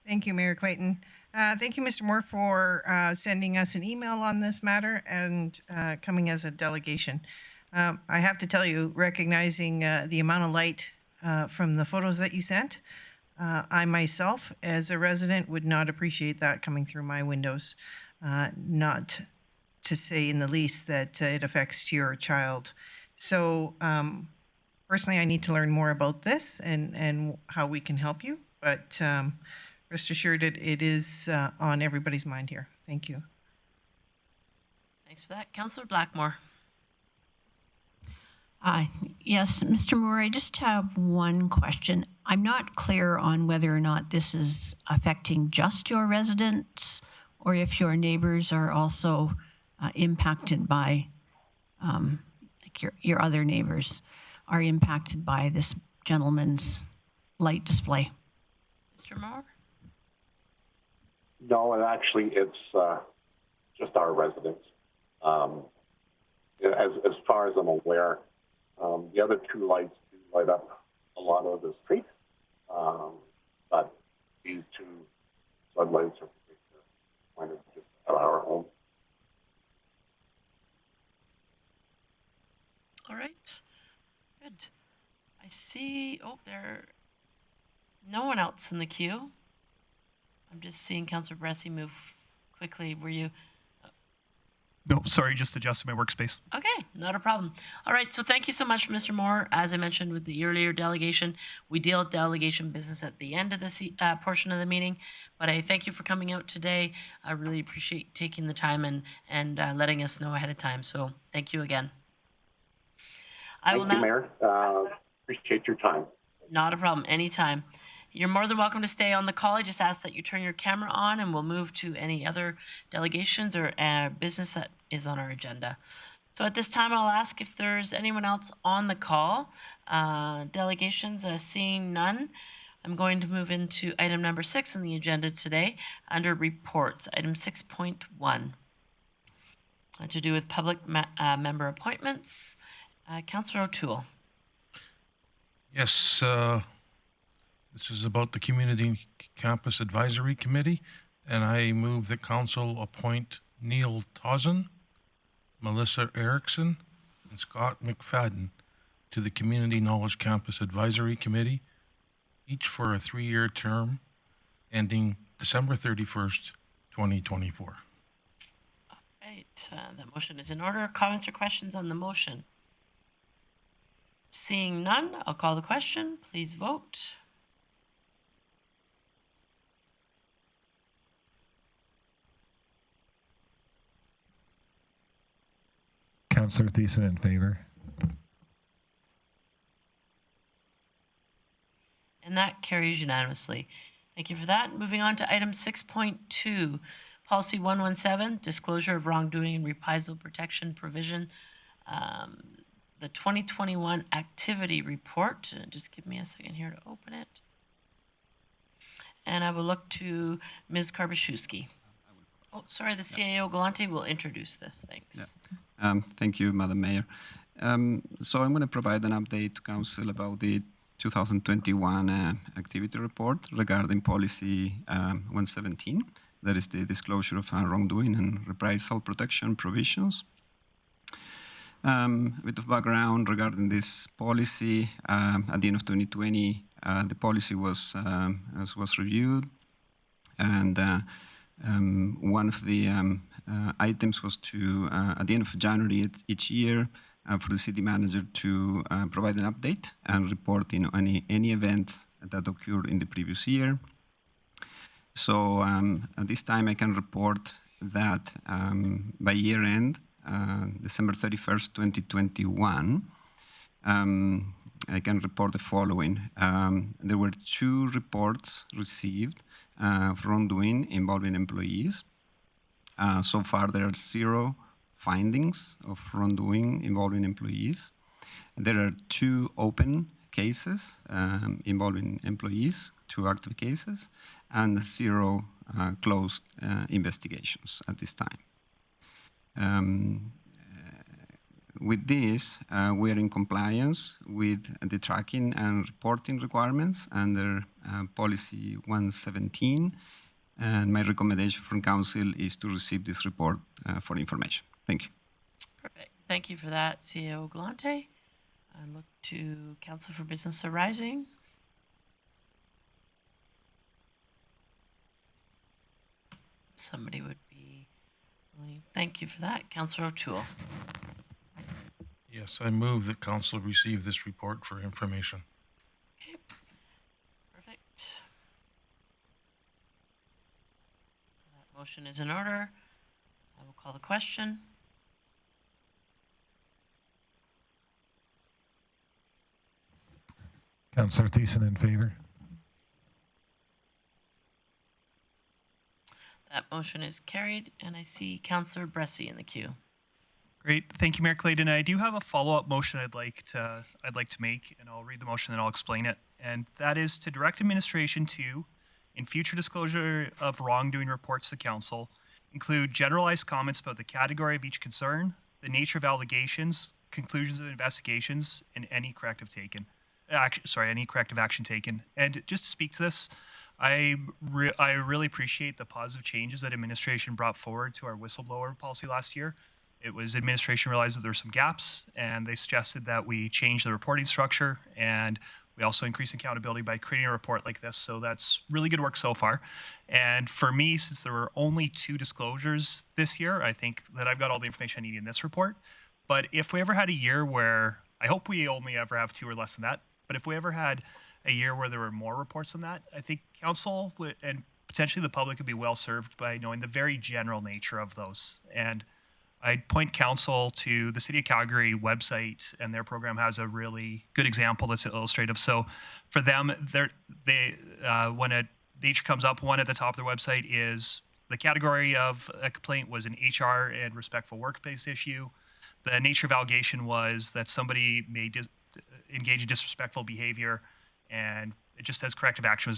Thank you, Mayor Clayton. Thank you, Mr. Moore, for sending us an email on this matter and coming as a delegation. I have to tell you, recognizing the amount of light from the photos that you sent, I myself, as a resident, would not appreciate that coming through my windows. Not to say in the least that it affects your child. So personally, I need to learn more about this and how we can help you. But rest assured, it is on everybody's mind here. Thank you. Thanks for that. Councillor Blackmore. Yes, Mr. Moore, I just have one question. I'm not clear on whether or not this is affecting just your residents or if your neighbors are also impacted by, like your other neighbors are impacted by this gentleman's light display. Mr. Moore? No, and actually it's just our residents. As far as I'm aware, the other 2 lights do light up a lot of the street, but these 2 floodlights are pointed just at our home. All right. Good. I see, no one else in the queue. I'm just seeing Councillor Bressie move quickly. Were you? No, sorry, just adjusted my workspace. Okay, not a problem. All right, so thank you so much, Mr. Moore. As I mentioned with the earlier delegation, we deal with delegation business at the end of this portion of the meeting, but I thank you for coming out today. I really appreciate taking the time and letting us know ahead of time, so thank you again. Thank you, Mayor. Appreciate your time. Not a problem, anytime. You're more than welcome to stay on the call. I just ask that you turn your camera on and we'll move to any other delegations or business that is on our agenda. So at this time, I'll ask if there's anyone else on the call. Delegations, seeing none. I'm going to move into item number 6 on the agenda today under reports, item 6.1. to do with public member appointments. Councillor O'Toole. Yes, this is about the Community Campus Advisory Committee, and I move that council appoint Neil Tausen, Melissa Erickson, and Scott McFadden to the Community Knowledge Campus Advisory Committee, each for a 3-year term ending December 31st, 2024. All right, the motion is in order. Comments or questions on the motion? Seeing none, I'll call the question. Please vote. Councillor Thiessen in favor. And that carries unanimously. Thank you for that. Moving on to item 6.2, Policy 117, Disclosure of Wrongdoing and Reprisal Protection Provision. The 2021 Activity Report. Just give me a second here to open it. And I will look to Ms. Karbaszewski. Oh, sorry, the CAO Galante will introduce this. Thanks. Yeah. Thank you, Madam Mayor. So I'm going to provide an update to Council about the 2021 activity report regarding policy 117. That is the disclosure of wrongdoing and reprisal protection provisions. A bit of background regarding this policy. At the end of 2020, the policy was reviewed, and one of the items was to, at the end of January each year, for the city manager to provide an update and report any events that occurred in the previous year. So at this time, I can report that by year end, December 31st, 2021, I can report the following. There were 2 reports received for wrongdoing involving employees. So far, there are 0 findings of wrongdoing involving employees. There are 2 open cases involving employees, 2 active cases, and 0 closed investigations at this time. With this, we are in compliance with the tracking and reporting requirements under Policy 117, and my recommendation from Council is to receive this report for information. Thank you. Perfect. Thank you for that, CAO Galante. I look to Council for Business Arising. Somebody would be willing. Thank you for that. Councillor O'Toole. Yes, I move that council receive this report for information. Okay. Perfect. That motion is in order. I will call the question. Councillor Thiessen in favor. That motion is carried, and I see Councillor Bressie in the queue. Great, thank you, Mayor Clayton. I do have a follow-up motion I'd like to make, and I'll read the motion and I'll explain it. And that is to direct administration to, in future disclosure of wrongdoing reports to council, include generalized comments about the category of each concern, the nature of allegations, conclusions of investigations, and any corrective action taken. And just to speak to this, I really appreciate the positive changes that administration brought forward to our whistleblower policy last year. It was administration realized that there were some gaps, and they suggested that we change the reporting structure, and we also increase accountability by creating a report like this. So that's really good work so far. And for me, since there were only 2 disclosures this year, I think that I've got all the information I need in this report. But if we ever had a year where, I hope we only ever have 2 or less than that, but if we ever had a year where there were more reports than that, I think council and potentially the public would be well served by knowing the very general nature of those. And I'd point council to the City of Calgary website, and their program has a really good example that's illustrative. So for them, when a nature comes up, one at the top of their website is the category of a complaint was an HR and respectful workplace issue. The nature of allegation was that somebody may engage in disrespectful behavior, and it just says corrective action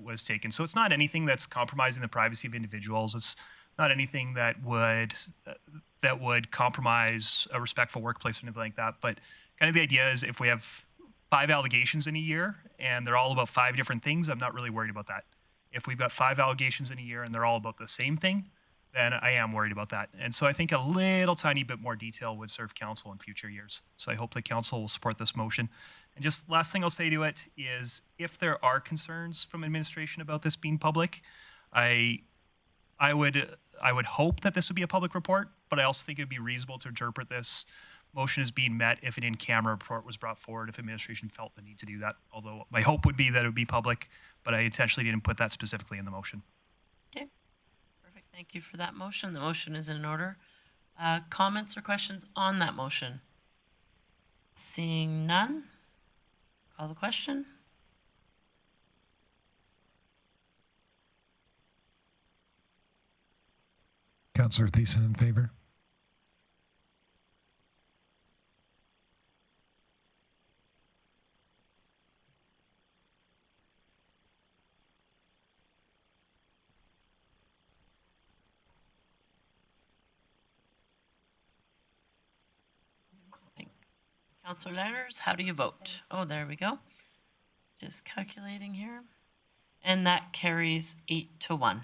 was taken. So it's not anything that's compromising the privacy of individuals. It's not anything that would compromise a respectful workplace or anything like that. But kind of the idea is if we have 5 allegations in a year and they're all about 5 different things, I'm not really worried about that. If we've got 5 allegations in a year and they're all about the same thing, then I am worried about that. And so I think a little tiny bit more detail would serve council in future years. So I hope that council will support this motion. And just last thing I'll say to it is if there are concerns from administration about this being public, I would hope that this would be a public report, but I also think it would be reasonable to interpret this motion as being met if an in-camera report was brought forward, if administration felt the need to do that. Although my hope would be that it would be public, but I intentionally didn't put that specifically in the motion. Okay, perfect. Thank you for that motion. The motion is in order. Comments or questions on that motion? Seeing none, call the question. Councillor Thiessen in favor. Councillor Lenners, how do you vote? Oh, there we go. Just calculating here. And that carries 8-1.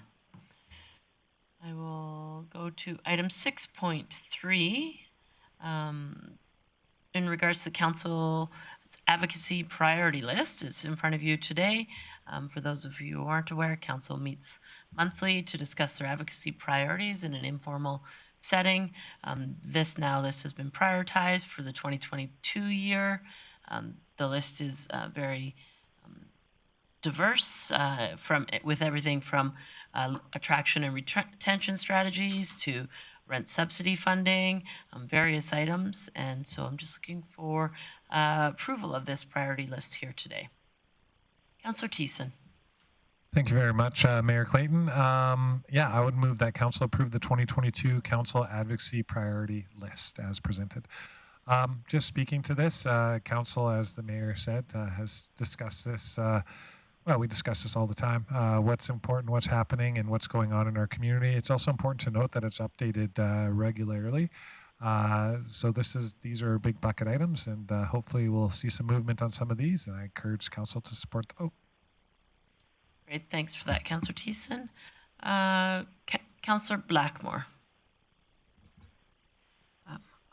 I will go to item 6.3. In regards to the council advocacy priority list, it's in front of you today. For those of you who aren't aware, council meets monthly to discuss their advocacy priorities in an informal setting. This list has been prioritized for the 2022 year. The list is very diverse, with everything from attraction and retention strategies to rent subsidy funding, various items. And so I'm just looking for approval of this priority list here today. Councillor Thiessen. Thank you very much, Mayor Clayton. Yeah, I would move that council approve the 2022 council advocacy priority list as presented. Just speaking to this, council, as the mayor said, has discussed this. Well, we discuss this all the time, what's important, what's happening, and what's going on in our community. It's also important to note that it's updated regularly. So these are big bucket items, and hopefully we'll see some movement on some of these, and I encourage council to support the vote. Great, thanks for that, Councillor Thiessen. Councillor Blackmore.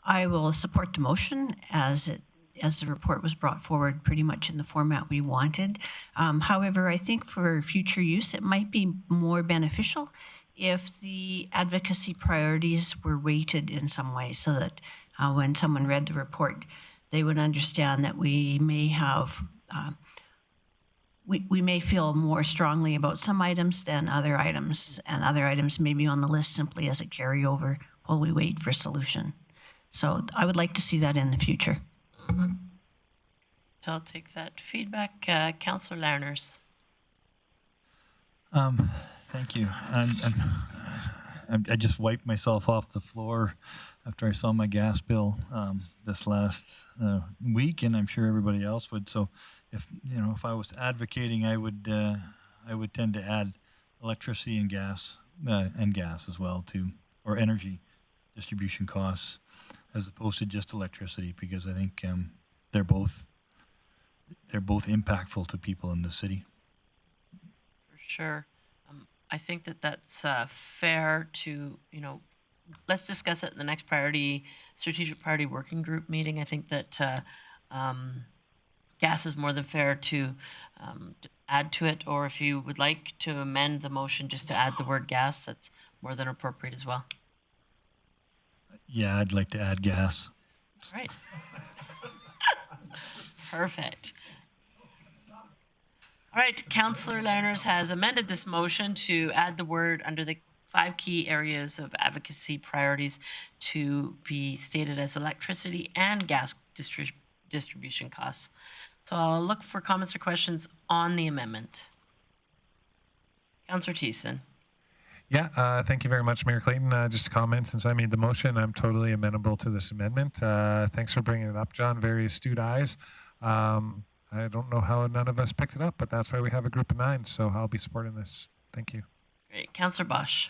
I will support the motion as the report was brought forward pretty much in the format we wanted. However, I think for future use, it might be more beneficial if the advocacy priorities were weighted in some way so that when someone read the report, they would understand that we may have we may feel more strongly about some items than other items, and other items may be on the list simply as a carryover while we wait for solution. So I would like to see that in the future. So I'll take that feedback. Councillor Lerners. Thank you. I just wiped myself off the floor after I saw my gas bill this last week, and I'm sure everybody else would. So, if I was advocating, I would tend to add electricity and gas as well too, or energy distribution costs, as opposed to just electricity, because I think they're both impactful to people in the city. For sure. I think that's fair to, let's discuss it in the next strategic priority working group meeting. I think that gas is more than fair to add to it, or if you would like to amend the motion just to add the word gas, that's more than appropriate as well. Yeah, I'd like to add gas. All right. Perfect. All right, Councillor Lerners has amended this motion to add the word under the 5 key areas of advocacy priorities to be stated as electricity and gas distribution costs. So I'll look for comments or questions on the amendment. Councillor Thiessen. Yeah, thank you very much, Mayor Clayton. Just a comment, since I made the motion, I'm totally amenable to this amendment. Thanks for bringing it up, John. Very astute eyes. I don't know how none of us picked it up, but that's why we have a group of 9, so I'll be supporting this. Thank you. Great. Councillor Bosch.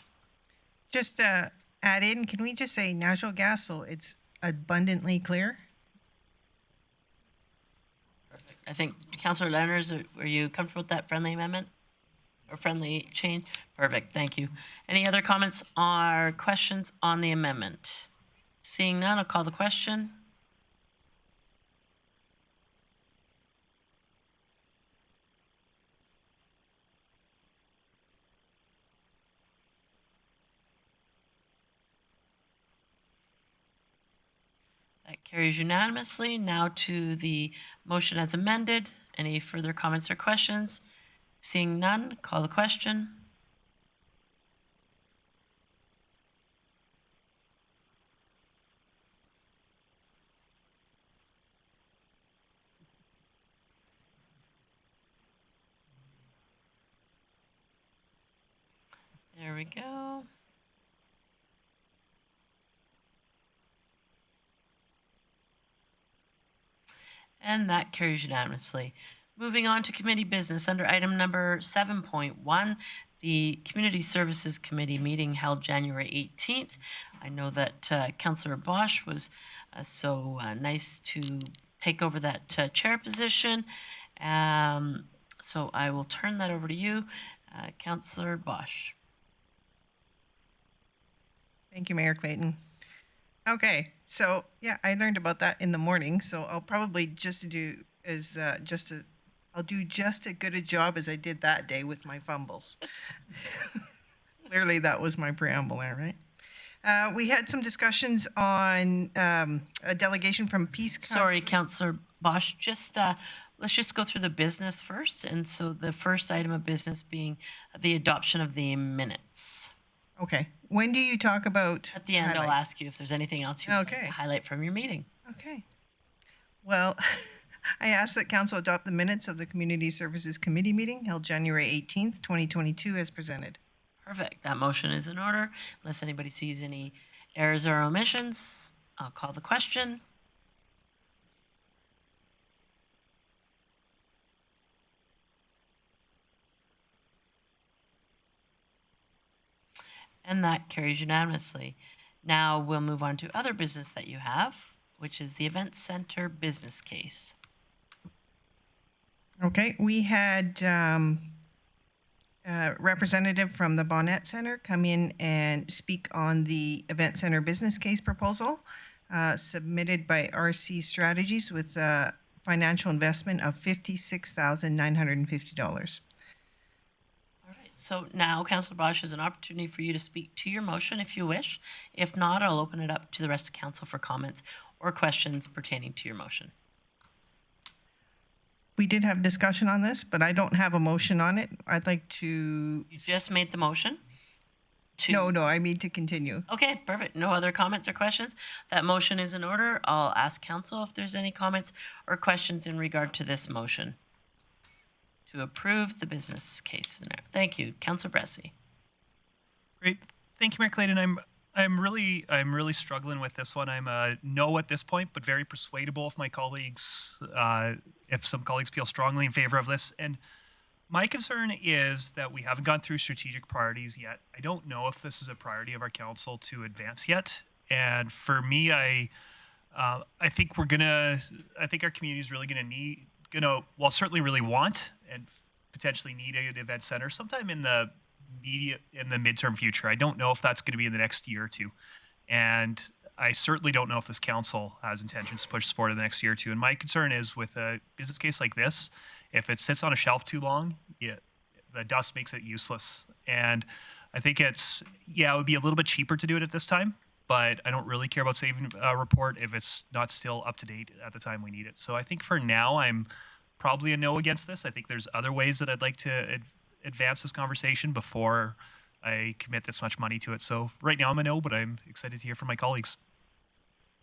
Just add in, can we just say natural gas so it's abundantly clear? I think, Councillor Leonard, are you comfortable with that friendly amendment? Or friendly change? Perfect, thank you. Any other comments or questions on the amendment? Seeing none, I'll call the question. That carries unanimously. Now to the motion as amended. Any further comments or questions? Seeing none, call the question. There we go. And that carries unanimously. Moving on to committee business under item number 7.1, the Community Services Committee meeting held January 18th. I know that Councillor Bosch was so nice to take over that chair position. So I will turn that over to you, Councillor Bosch. Thank you, Mayor Clayton. Okay, so yeah, I learned about that in the morning, so I'll probably just do as I'll do just as good a job as I did that day with my fumbles. Clearly, that was my preamble there, right? We had some discussions on a delegation from Peace. Sorry, Councillor Bosch. Just let's just go through the business first. And so the first item of business being the adoption of the minutes. Okay. When do you talk about At the end, highlights? I'll ask you if there's anything else you'd like to highlight from your meeting. Okay. Well, I ask that Council adopt the minutes of the Community Services Committee meeting held January 18th, 2022 as presented. Perfect. That motion is in order. Unless anybody sees any errors or omissions, I'll call the question. And that carries unanimously. Now we'll move on to other business that you have, which is the Event Center business case. Okay, we had a representative from the Bonnet Center come in and speak on the Event Center business case proposal submitted by RC Strategies with a financial investment of $56,950. So now, Councillor Bosch, is an opportunity for you to speak to your motion if you wish. If not, I'll open it up to the rest of council for comments or questions pertaining to your motion. We did have discussion on this, but I don't have a motion on it. I'd like to... You just made the motion? No, I mean to continue. Okay, perfect. No other comments or questions? That motion is in order. I'll ask council if there's any comments or questions in regard to this motion to approve the business case scenario. Thank you. Councillor Bressy. Great. Thank you, Mayor Clayton. I'm really struggling with this one. I'm a no at this point, but very persuadable if my colleagues, if some colleagues feel strongly in favor of this. And my concern is that we haven't gone through strategic priorities yet. I don't know if this is a priority of our council to advance yet. And for me, I think our community is really well, certainly really want and potentially need an event center sometime in the midterm future. I don't know if that's going to be in the next year or two. And I certainly don't know if this council has intentions to push this forward in the next year or two. And my concern is with a business case like this, if it sits on a shelf too long, the dust makes it useless. And I think it would be a little bit cheaper to do it at this time, but I don't really care about saving a report if it's not still up to date at the time we need it. So I think for now, I'm probably a no against this. I think there's other ways that I'd like to advance this conversation before I commit this much money to it. So right now I'm a no, but I'm excited to hear from my colleagues.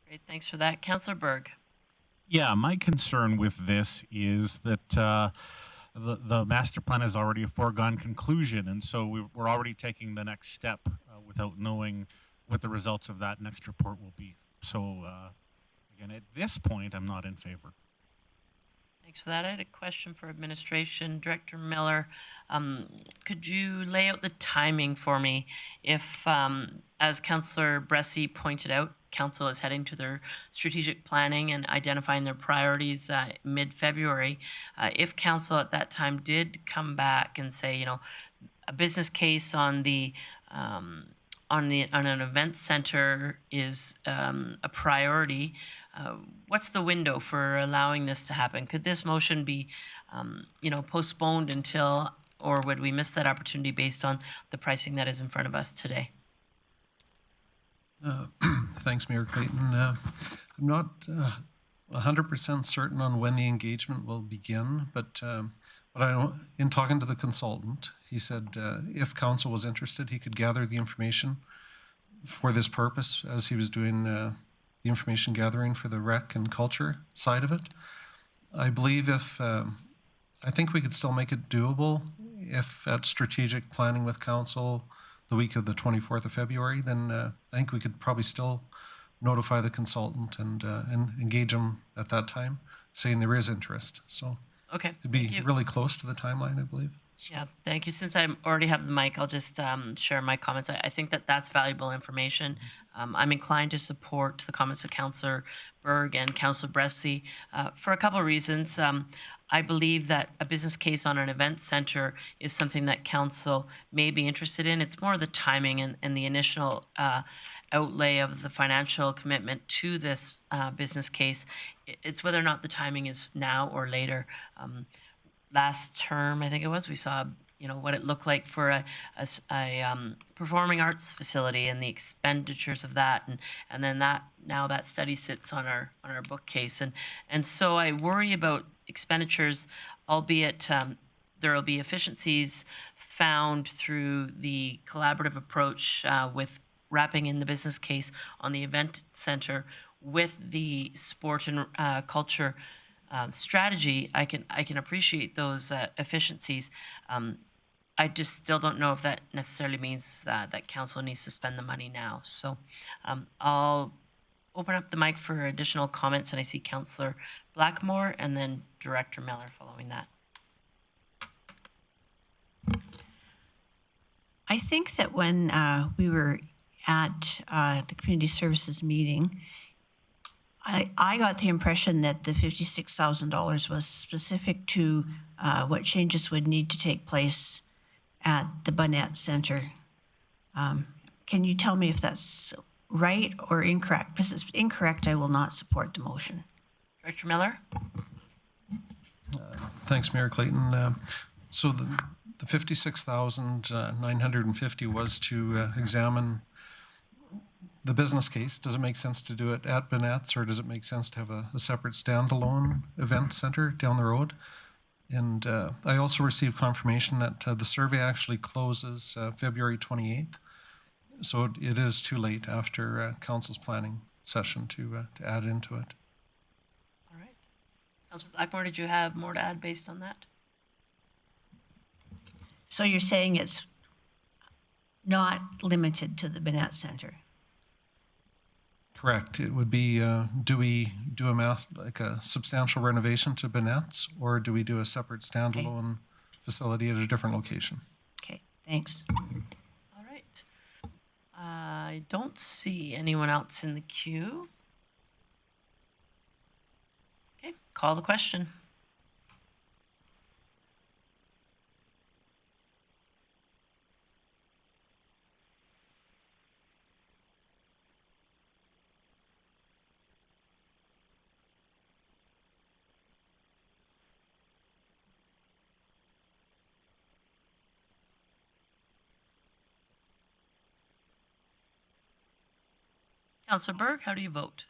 Great, thanks for that. Councillor Berg. Yeah, my concern with this is that the master plan is already a foregone conclusion, and so we're already taking the next step without knowing what the results of that next report will be. So again, at this point, I'm not in favor. Thanks for that. I had a question for administration. Director Miller, could you lay out the timing for me if, as Councillor Bressie pointed out, Council is heading to their strategic planning and identifying their priorities mid-February. If Council at that time did come back and say, you know, a business case on an event center is a priority, what's the window for allowing this to happen? Could this motion be, you know, postponed until, or would we miss that opportunity based on the pricing that is in front of us today? Thanks, Mayor Clayton. I'm not 100% certain on when the engagement will begin, but I know, in talking to the consultant, he said if council was interested, he could gather the information for this purpose as he was doing the information gathering for the rec and culture side of it. I believe I think we could still make it doable if at strategic planning with council the week of the 24th of February, then I think we could probably still notify the consultant and engage them at that time, saying there is interest. So okay, it'd be really close to the timeline, I believe. So. Yeah, thank you. Since I already have the mic, I'll just share my comments. I think that that's valuable information. I'm inclined to support the comments of Councillor Berg and Councillor Bressie for a couple of reasons. I believe that a business case on an event center is something that council may be interested in. It's more the timing and the initial outlay of the financial commitment to this business case. It's whether or not the timing is now or later. Last term, I think it was, we saw, you know, what it looked like for a performing arts facility and the expenditures of that, and then that study sits on our bookcase, and so I worry about expenditures, albeit there will be efficiencies found through the collaborative approach with wrapping in the business case on the event center with the sport and culture strategy. I can appreciate those efficiencies. I just still don't know if that necessarily means that council needs to spend the money now. So I'll open up the mic for additional comments, and I see Councillor Blackmore and then Director Miller following that. I think that when we were at the community services meeting, I got the impression that the $56,000 was specific to what changes would need to take place at the Bonnet Center. Can you tell me if that's right or incorrect? Because if it's incorrect, I will not support the motion. Director Miller? Thanks, Mayor Clayton. So the 56,950 was to examine the business case. Does it make sense to do it at Bonnett's, or does it make sense to have a separate standalone event center down the road? And I also received confirmation that the survey actually closes February 28th. So it is too late after council's planning session to add into it. All right. Councillor Blackmore, did you have more to add based on that? So you're saying it's not limited to the Bonnet Center? Correct. It would be, do we do like a substantial renovation to Bonnett's, or do we do a separate standalone facility at a different location? Okay, thanks. All right. I don't see anyone else in the queue. Okay, call the question. Councillor Berg, how do you vote?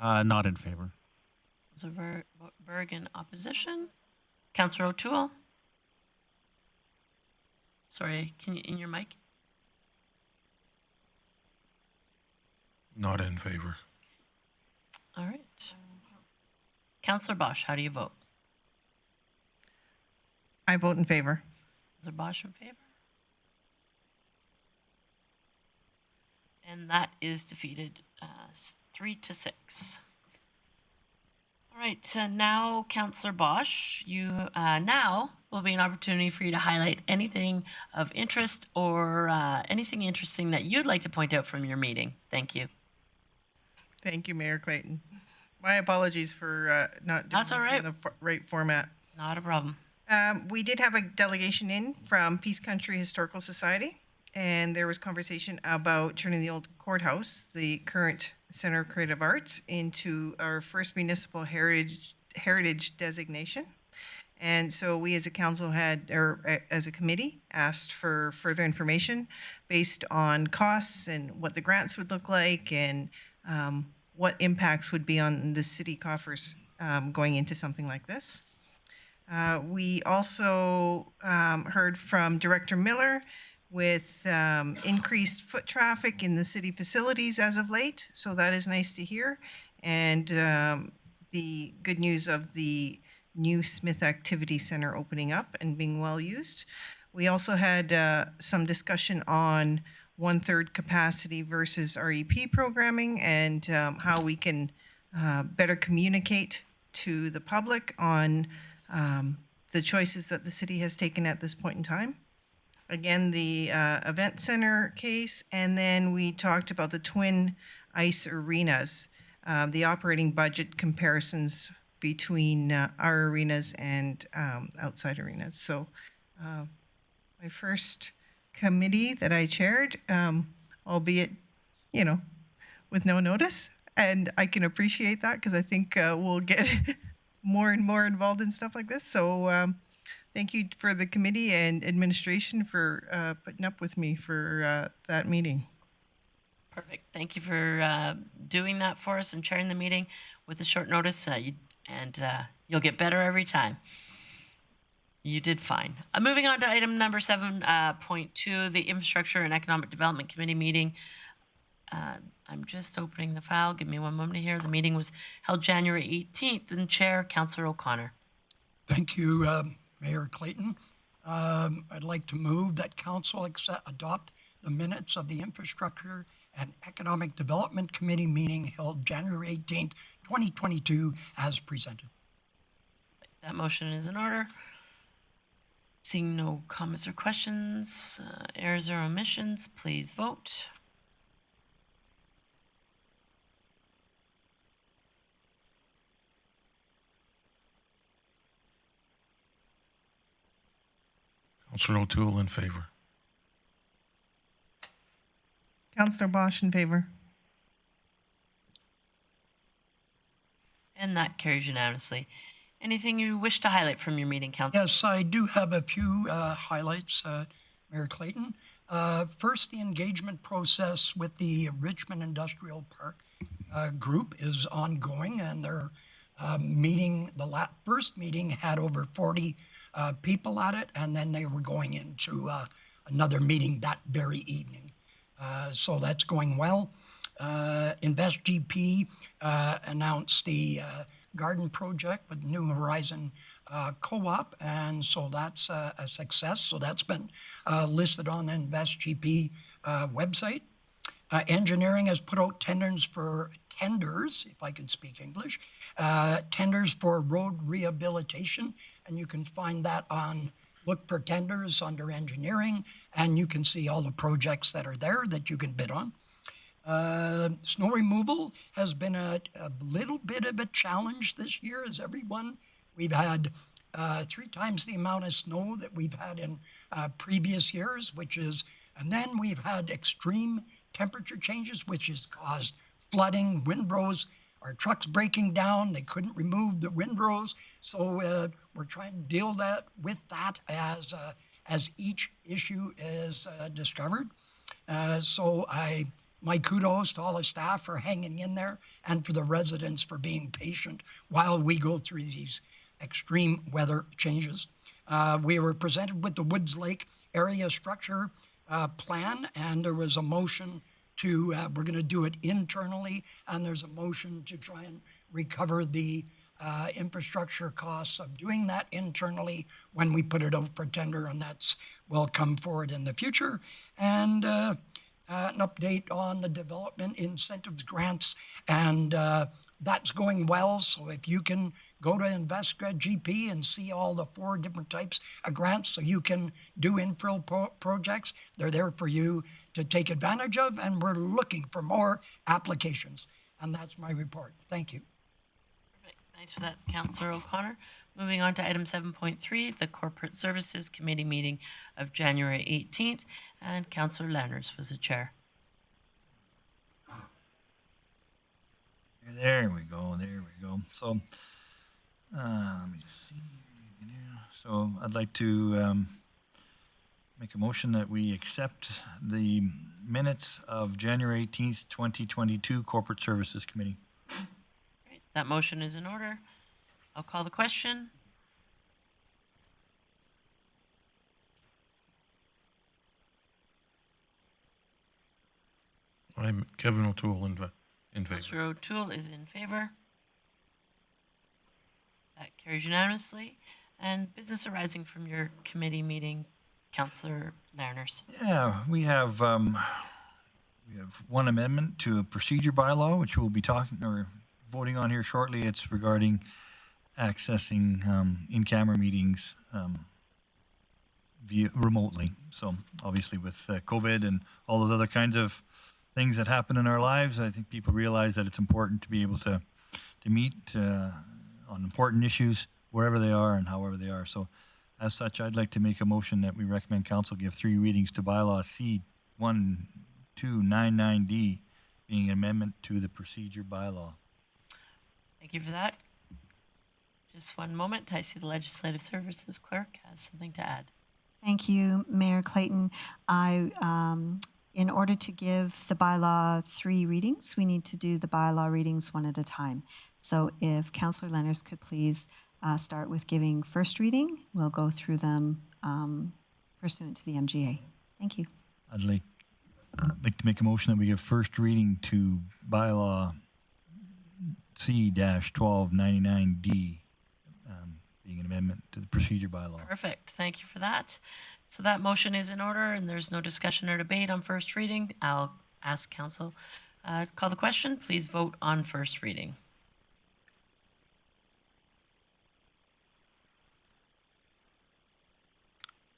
Not in favor. Councillor Berg in opposition. Councillor O'Toole? Sorry, can you in your mic? Not in favor. All right. Councillor Bosch, how do you vote? I vote in favor. Councillor Bosch in favor? And that is defeated 3-6. All right, now, Councillor Bosch, you now will be an opportunity for you to highlight anything of interest or anything interesting that you'd like to point out from your meeting. Thank you. Thank you, Mayor Clayton. My apologies for not doing That's all this right. in the right format. Not a problem. We did have a delegation in from Peace Country Historical Society, and there was conversation about turning the old courthouse, the current Center of Creative Arts, into our first municipal heritage designation. And so we as a council had, or as a committee, asked for further information based on costs and what the grants would look like and what impacts would be on the city coffers going into something like this. We also heard from Director Miller with increased foot traffic in the city facilities as of late, so that is nice to hear. And the good news of the new Smith Activity Center opening up and being well used. We also had some discussion on 1/3 capacity versus REP programming and how we can better communicate to the public on the choices that the city has taken at this point in time. Again, the event center case, and then we talked about the twin ice arenas, the operating budget comparisons between our arenas and outside arenas. So my first committee that I chaired, albeit, you know, with no notice, and I can appreciate that because I think we'll get more and more involved in stuff like this. So thank you for the committee and administration for putting up with me for that meeting. Perfect. Thank you for doing that for us and chairing the meeting with the short notice. You'll get better every time. You did fine. Moving on to item number 7.2, the Infrastructure and Economic Development Committee meeting. I'm just opening the file. Give me one moment here. The meeting was held January 18th, and Chair, Councillor O'Connor. Thank you, Mayor Clayton. I'd like to move that Council adopt the minutes of the Infrastructure and Economic Development Committee meeting held January 18th, 2022, as presented. That motion is in order. Seeing no comments or questions, errors or omissions, please vote. Councillor O'Toole in favor. Councillor Bosch in favor. And that carries unanimously. Anything you wish to highlight from your meeting, Councillor? Yes, I do have a few highlights, Mayor Clayton. First, the engagement process with the Richmond Industrial Park group is ongoing, and their meeting, the first meeting had over 40 people at it, and then they were going into another meeting that very evening. So that's going well. InvestGP announced the garden project with New Horizon Co-op, and so that's a success. So that's been listed on the InvestGP website. Engineering has put out tenders, if I can speak English, tenders for road rehabilitation, and you can find that on look for tenders under engineering, and you can see all the projects that are there that you can bid on. Snow removal has been a little bit of a challenge this year, as everyone. We've had 3 times the amount of snow that we've had in previous years, and then we've had extreme temperature changes, which has caused flooding, windrows, our trucks breaking down. They couldn't remove the windrows, so we're trying to deal with that as each issue is discovered. My kudos to all the staff for hanging in there and for the residents for being patient while we go through these extreme weather changes. We were presented with the Woods Lake area structure plan, and there was a motion to, we're going to do it internally, and there's a motion to try and recover the infrastructure costs of doing that internally when we put it out for tender, and will come forward in the future. And an update on the development incentives grants, and that's going well. So if you can go to InvestGP and see all the 4 different types of grants so you can do infill projects, they're there for you to take advantage of, and we're looking for more applications. And that's my report. Thank you. Perfect. Thanks for that, Councillor O'Connor. Moving on to item 7.3, the Corporate Services Committee meeting of January 18th, and Councillor Lanners was the chair. There we go. There we go. So, let me see. So, I'd like to make a motion that we accept the minutes of January 18th, 2022 Corporate Services Committee. Great. That motion is in order. I'll call the question. I'm Kevin O'Toole in favor. Councillor O'Toole is in favor. That carries unanimously. And business arising from your committee meeting, Councillor Lanners. Yeah, we have one amendment to a procedure bylaw, which we'll be talking or voting on here shortly. It's regarding accessing in-camera meetings via remotely. So obviously with COVID and all those other kinds of things that happen in our lives, I think people realize that it's important to be able to meet on important issues wherever they are and however they are. So as such, I'd like to make a motion that we recommend council give 3 readings to bylaw C1299D, being an amendment to the procedure bylaw. Thank you for that. Just one moment. I see the Legislative Services Clerk has something to add. Thank you, Mayor Clayton. In order to give the bylaw 3 readings, we need to do the bylaw readings one at a time. So if Councillor Lanners could please start with giving first reading, we'll go through them pursuant to the MGA. Thank you. I'd like to make a motion that we give first reading to bylaw C-1299D, being an amendment to the procedure bylaw. Perfect. Thank you for that. So that motion is in order, and there's no discussion or debate on first reading. I'll ask council to call the question. Please vote on first reading.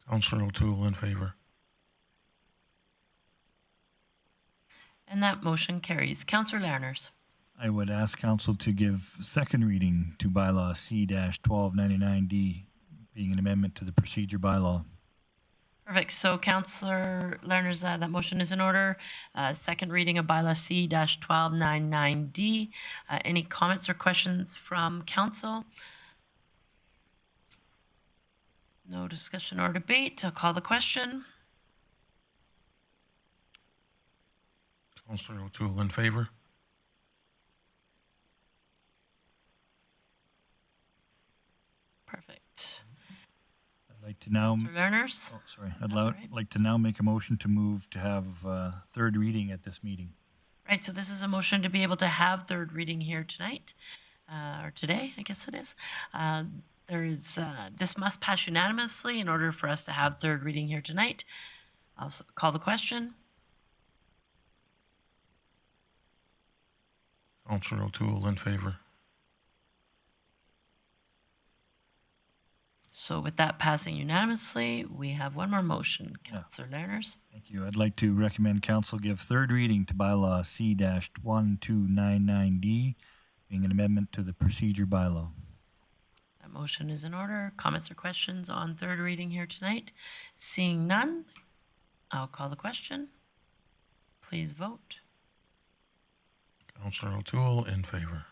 Councillor O'Toole in favor. And that motion carries. Councillor Lanners. I would ask council to give second reading to bylaw C-1299D, being an amendment to the procedure bylaw. Perfect. So Councillor Lanners, that motion is in order. Second reading of bylaw C-1299D. Any comments or questions from council? No discussion or debate. I'll call the question. Councillor O'Toole in favor. Perfect. I'd like to now. Councillor Lanners. Oh, sorry. I'd like to now make a motion to move to have third reading at this meeting. Right. So this is a motion to be able to have third reading here tonight, or today, I guess it is. This must pass unanimously in order for us to have third reading here tonight. I'll call the question. Councillor O'Toole in favor. So with that passing unanimously, we have one more motion. Councillor Lanners. Thank you. I'd like to recommend council give third reading to bylaw C-1299D, being an amendment to the procedure bylaw. That motion is in order. Comments or questions on third reading here tonight? Seeing none, I'll call the question. Please vote. Councillor O'Toole in favor.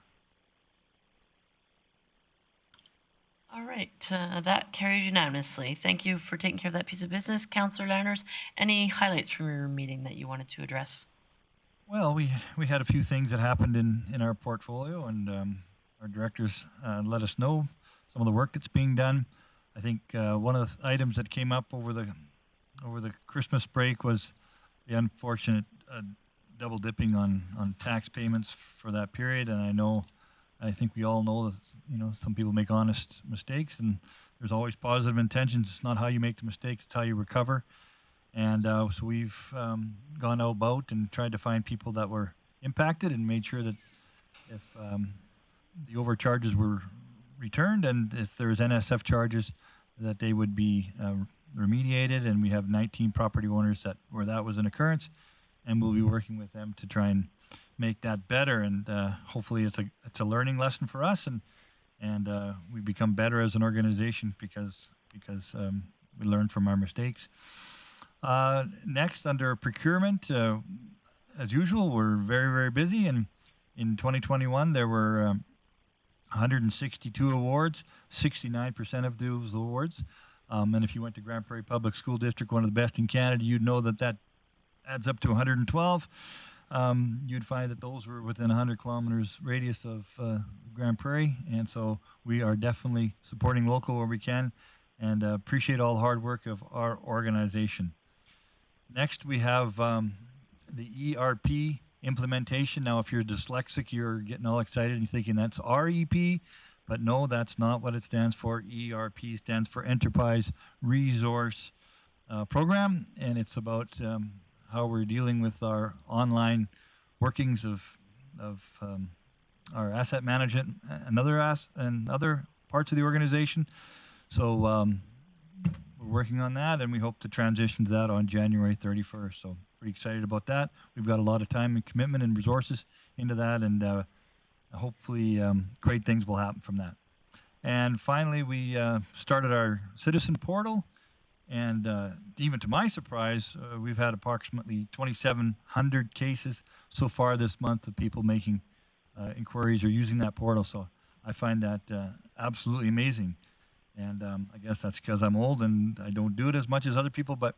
All right, that carries unanimously. Thank you for taking care of that piece of business. Councillor Lanners, any highlights from your meeting that you wanted to address? Well, we had a few things that happened in our portfolio, and our directors let us know some of the work that's being done. I think one of the items that came up over the Christmas break was the unfortunate double dipping on tax payments for that period, and I think we all know that some people make honest mistakes, and there's always positive intentions. It's not how you make the mistakes; it's how you recover. And so we've gone about and tried to find people that were impacted and made sure that if the overcharges were returned and if there was NSF charges, that they would be remediated. And we have 19 property owners where that was an occurrence, and we'll be working with them to try and make that better. And hopefully it's a learning lesson for us, and we become better as an organization because we learn from our mistakes. Next, under procurement, as usual, we're very, very busy. And in 2021, there were 162 awards, 69% of those awards. And if you went to Grande Prairie Public School District, one of the best in Canada, you'd know that adds up to 112. You'd find that those were within 100 kilometers radius of Grande Prairie. And so we are definitely supporting local where we can, and appreciate all the hard work of our organization. Next, we have the ERP implementation. Now, if you're dyslexic, you're getting all excited and you're thinking that's REP, but no, that's not what it stands for. ERP stands for Enterprise Resource Program, and it's about how we're dealing with our online workings of our asset management and other parts of the organization. So we're working on that, and we hope to transition to that on January 31st. So pretty excited about that. We've got a lot of time and commitment and resources into that, and hopefully great things will happen from that. And finally, we started our citizen portal, and even to my surprise, we've had approximately 2,700 cases so far this month of people making inquiries or using that portal. So I find that absolutely amazing. And I guess that's because I'm old and I don't do it as much as other people, but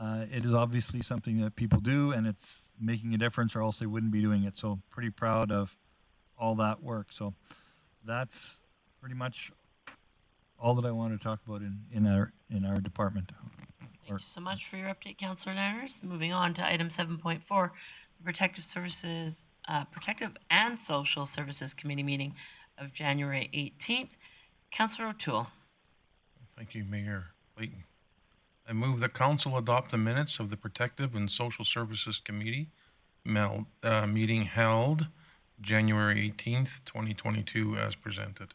it is obviously something that people do, and it's making a difference, or else they wouldn't be doing it. So pretty proud of all that work. So that's pretty much all that I want to talk about in our department. Thanks so much for your update, Councillor Nanners. Moving on to item 7.4, the Protective and Social Services Committee meeting of January 18th. Councillor O'Toole. Thank you, Mayor Clayton. I move that Council adopt the minutes of the Protective and Social Services Committee meeting held January 18th, 2022 as presented.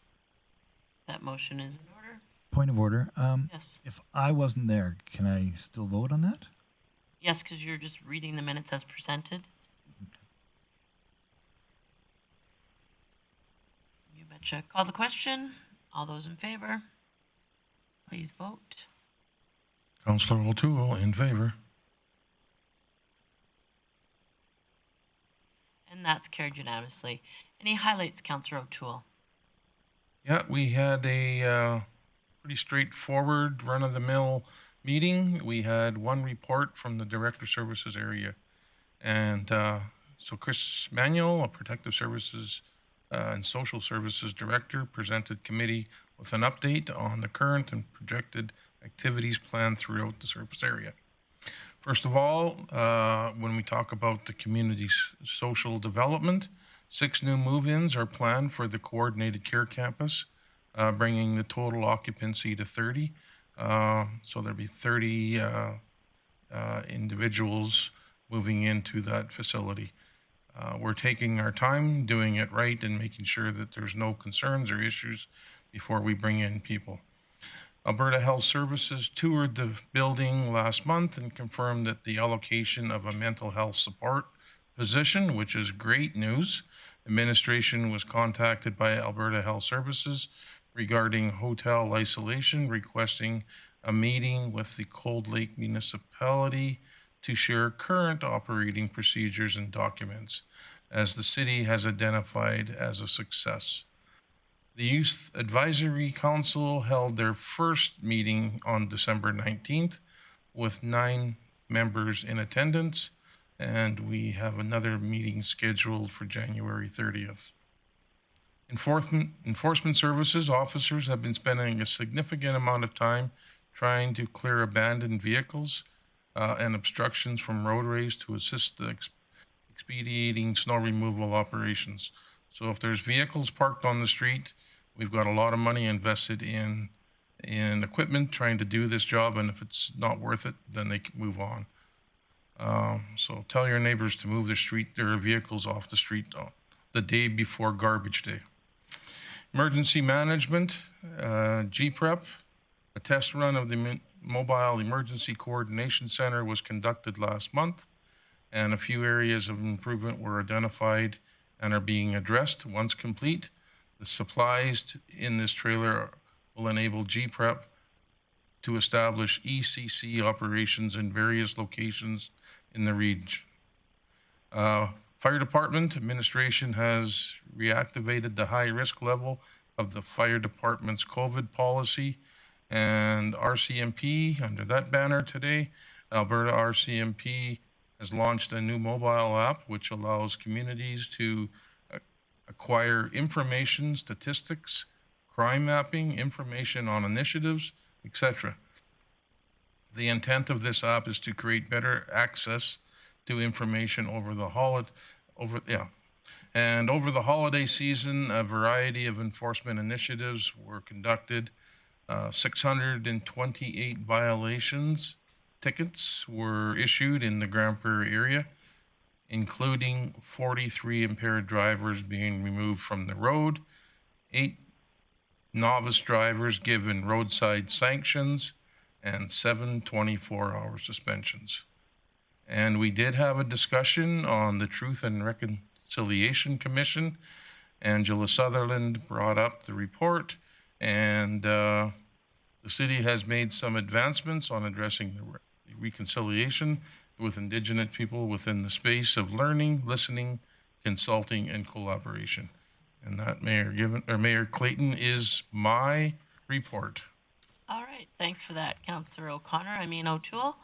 That motion is in order. Point of order. Yes. If I wasn't there, can I still vote on that? Yes, because you're just reading the minutes as presented. You betcha. Call the question. All those in favor, please vote. Councillor O'Toole in favor. And that's carried unanimously. Any highlights, Councillor O'Toole? Yeah, we had a pretty straightforward run-of-the-mill meeting. We had one report from the Director Services area. And so Chris Manuel, a Protective Services and Social Services Director, presented committee with an update on the current and projected activities planned throughout the service area. First of all, when we talk about the community's social development, 6 new move-ins are planned for the coordinated care campus, bringing the total occupancy to 30. So there'll be 30 individuals moving into that facility. We're taking our time, doing it right, and making sure that there's no concerns or issues before we bring in people. Alberta Health Services toured the building last month and confirmed that the allocation of a mental health support position, which is great news. Administration was contacted by Alberta Health Services regarding hotel isolation, requesting a meeting with the Cold Lake municipality to share current operating procedures and documents, as the city has identified as a success. The Youth Advisory Council held their first meeting on December 19th with 9 members in attendance, and we have another meeting scheduled for January 30th. Enforcement services officers have been spending a significant amount of time trying to clear abandoned vehicles and obstructions from roadways to assist the expediting snow removal operations. So if there's vehicles parked on the street, we've got a lot of money invested in in equipment trying to do this job, and if it's not worth it, then they can move on. So tell your neighbors to move their vehicles off the street the day before garbage day. Emergency management, GPREP, a test run of the Mobile Emergency Coordination Center was conducted last month, and a few areas of improvement were identified and are being addressed. Once complete, the supplies in this trailer will enable GPREP to establish ECC operations in various locations in the region. Fire Department administration has reactivated the high risk level of the fire department's COVID policy, and Rcmp, under that banner today, Alberta Rcmp has launched a new mobile app which allows communities to acquire information, statistics, crime mapping, information on initiatives, etc. The intent of this app is to create better access to information over the holiday season. A variety of enforcement initiatives were conducted. 628 tickets were issued in the Grande Prairie area, including 43 impaired drivers being removed from the road, 8 novice drivers given roadside sanctions, and 7 24-hour suspensions. And we did have a discussion on the Truth and Reconciliation Commission. Angela Sutherland brought up the report, and the city has made some advancements on addressing the reconciliation with Indigenous people within the space of learning, listening, consulting, and collaboration. And that, Mayor Clayton, is my report. All right, thanks for that, Councillor O'Toole.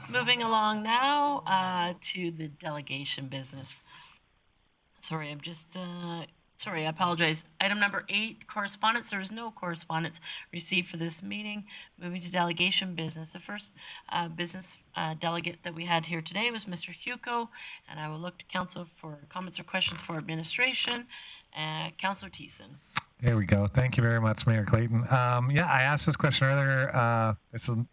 Moving along now to the delegation business. Sorry, I apologize. Item number 8, correspondence. There is no correspondence received for this meeting. Moving to delegation business. The first business delegate that we had here today was Mr. Hugo, and I will look to council for comments or questions for administration. Councillor Thiessen. There we go. Thank you very much, Mayor Clayton. Yeah, I asked this question earlier. So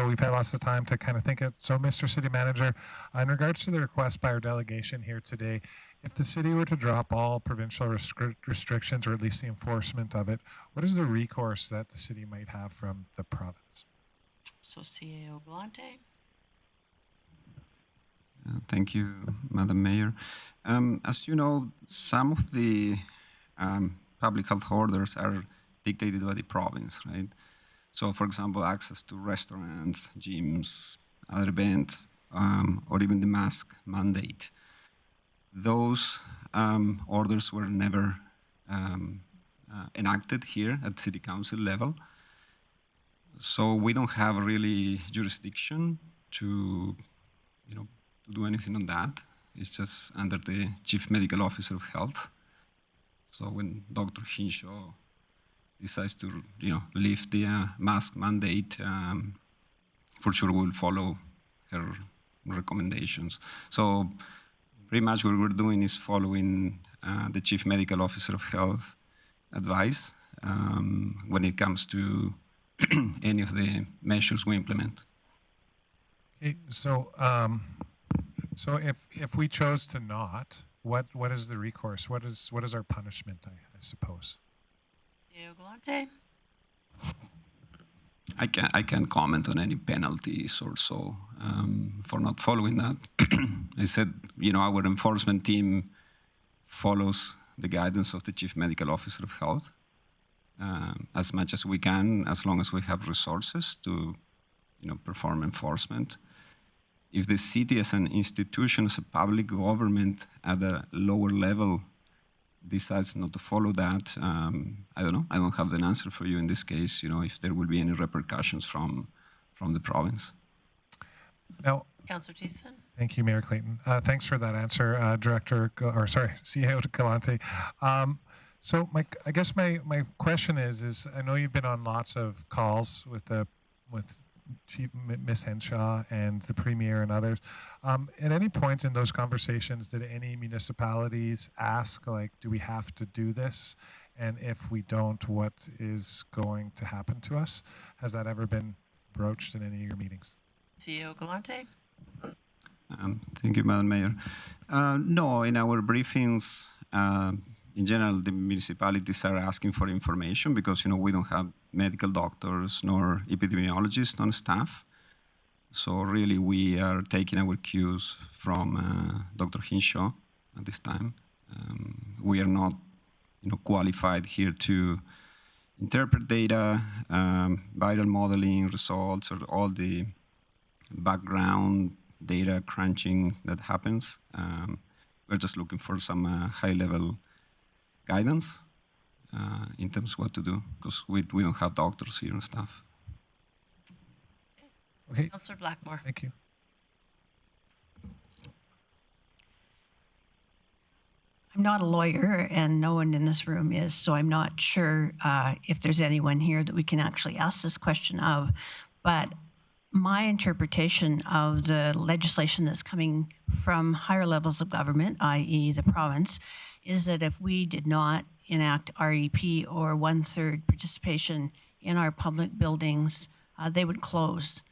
we've had lots of time to kind of think it. So, Mr. City Manager, in regards to the request by our delegation here today, if the city were to drop all provincial restrictions, or at least the enforcement of it, what is the recourse that the city might have from the province? So, CAO Galante. Thank you, Madam Mayor. As you know, some of the public health orders are dictated by the province, right? So, for example, access to restaurants, gyms, other events, or even the mask mandate. Those orders were never enacted here at City Council level. So we don't have really jurisdiction to, to do anything on that. It's just under the Chief Medical Officer of Health. So when Dr. Hinshaw decides to, lift the mask mandate, for sure we'll follow her recommendations. So pretty much what we're doing is following the Chief Medical Officer of Health advice when it comes to any of the measures we implement. Okay, so if we chose to not, what is the recourse? What is our punishment? I suppose. CAO Galante. I can't comment on any penalties or so for not following that. I said, our enforcement team follows the guidance of the Chief Medical Officer of Health as much as we can, as long as we have resources to, perform enforcement. If the city as an institution, as a public government at a lower level decides not to follow that, I don't know. I don't have an answer for you in this case, if there will be any repercussions from the province. Now, Councillor Thiessen. Thank you, Mayor Clayton. Thanks for that answer, CAO Galante. So I guess my question is I know you've been on lots of calls with Chief Ms. Henshaw and the Premier and others. At any point in those conversations, did any municipalities ask, do we have to do this? And if we don't, what is going to happen to us? Has that ever been broached in any of your meetings? CEO Galante? Thank you, Madam Mayor. No, in our briefings, in general, the municipalities are asking for information because, we don't have medical doctors nor epidemiologists on staff. So really, we are taking our cues from Dr. Hinshaw at this time. We are not, qualified here to interpret data, viral modeling results, or all the background data crunching that happens. We're just looking for some high-level guidance in terms of what to do, because we don't have doctors here and stuff. Okay. Councillor Blackmore. Thank you. I'm not a lawyer, and no one in this room is, so I'm not sure if there's anyone here that we can actually ask this question of. But my interpretation of the legislation that's coming from higher levels of government, i.e. the province, is that if we did not enact REP or 1/3 participation in our public buildings, they would close.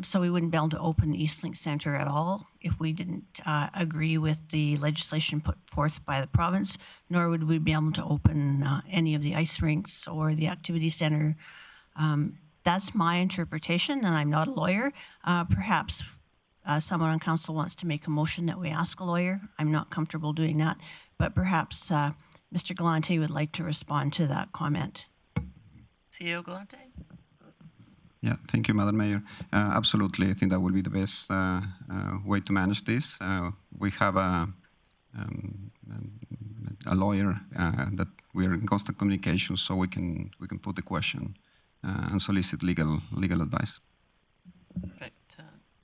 So we wouldn't be able to open the Eastlink Centre at all if we didn't agree with the legislation put forth by the province, nor would we be able to open any of the ice rinks or the activity centre. That's my interpretation, and I'm not a lawyer. Perhaps someone on council wants to make a motion that we ask a lawyer. I'm not comfortable doing that, but perhaps Mr. Galante would like to respond to that comment. CEO Galante? Yeah, thank you, Madam Mayor. Absolutely, I think that will be the best way to manage this. We have a lawyer that we are in constant communication, so we can put the question and solicit legal advice. Perfect.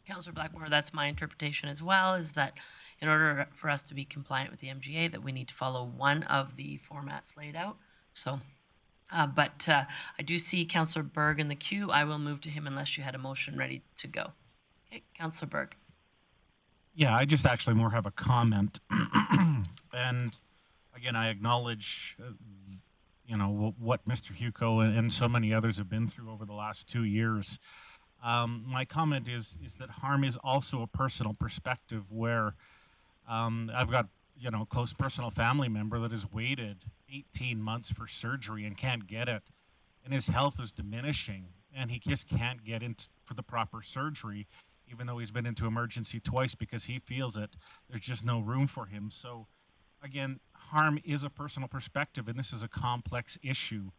Councillor Blackmore, that's my interpretation as well, is that in order for us to be compliant with the MGA, that we need to follow one of the formats laid out. So, but I do see Councillor Berg in the queue. I will move to him unless you had a motion ready to go. Okay, Councillor Berg. Yeah, I just actually more have a comment. And again, I acknowledge, what Mr. Hugo and so many others have been through over the last 2 years. My comment is that harm is also a personal perspective where I've got, close personal family member that has waited 18 months for surgery and can't get it. And his health is diminishing and he just can't get in for the proper surgery, even though he's been into emergency twice because he feels it. There's just no room for him. So again, harm is a personal perspective, and this is a complex issue.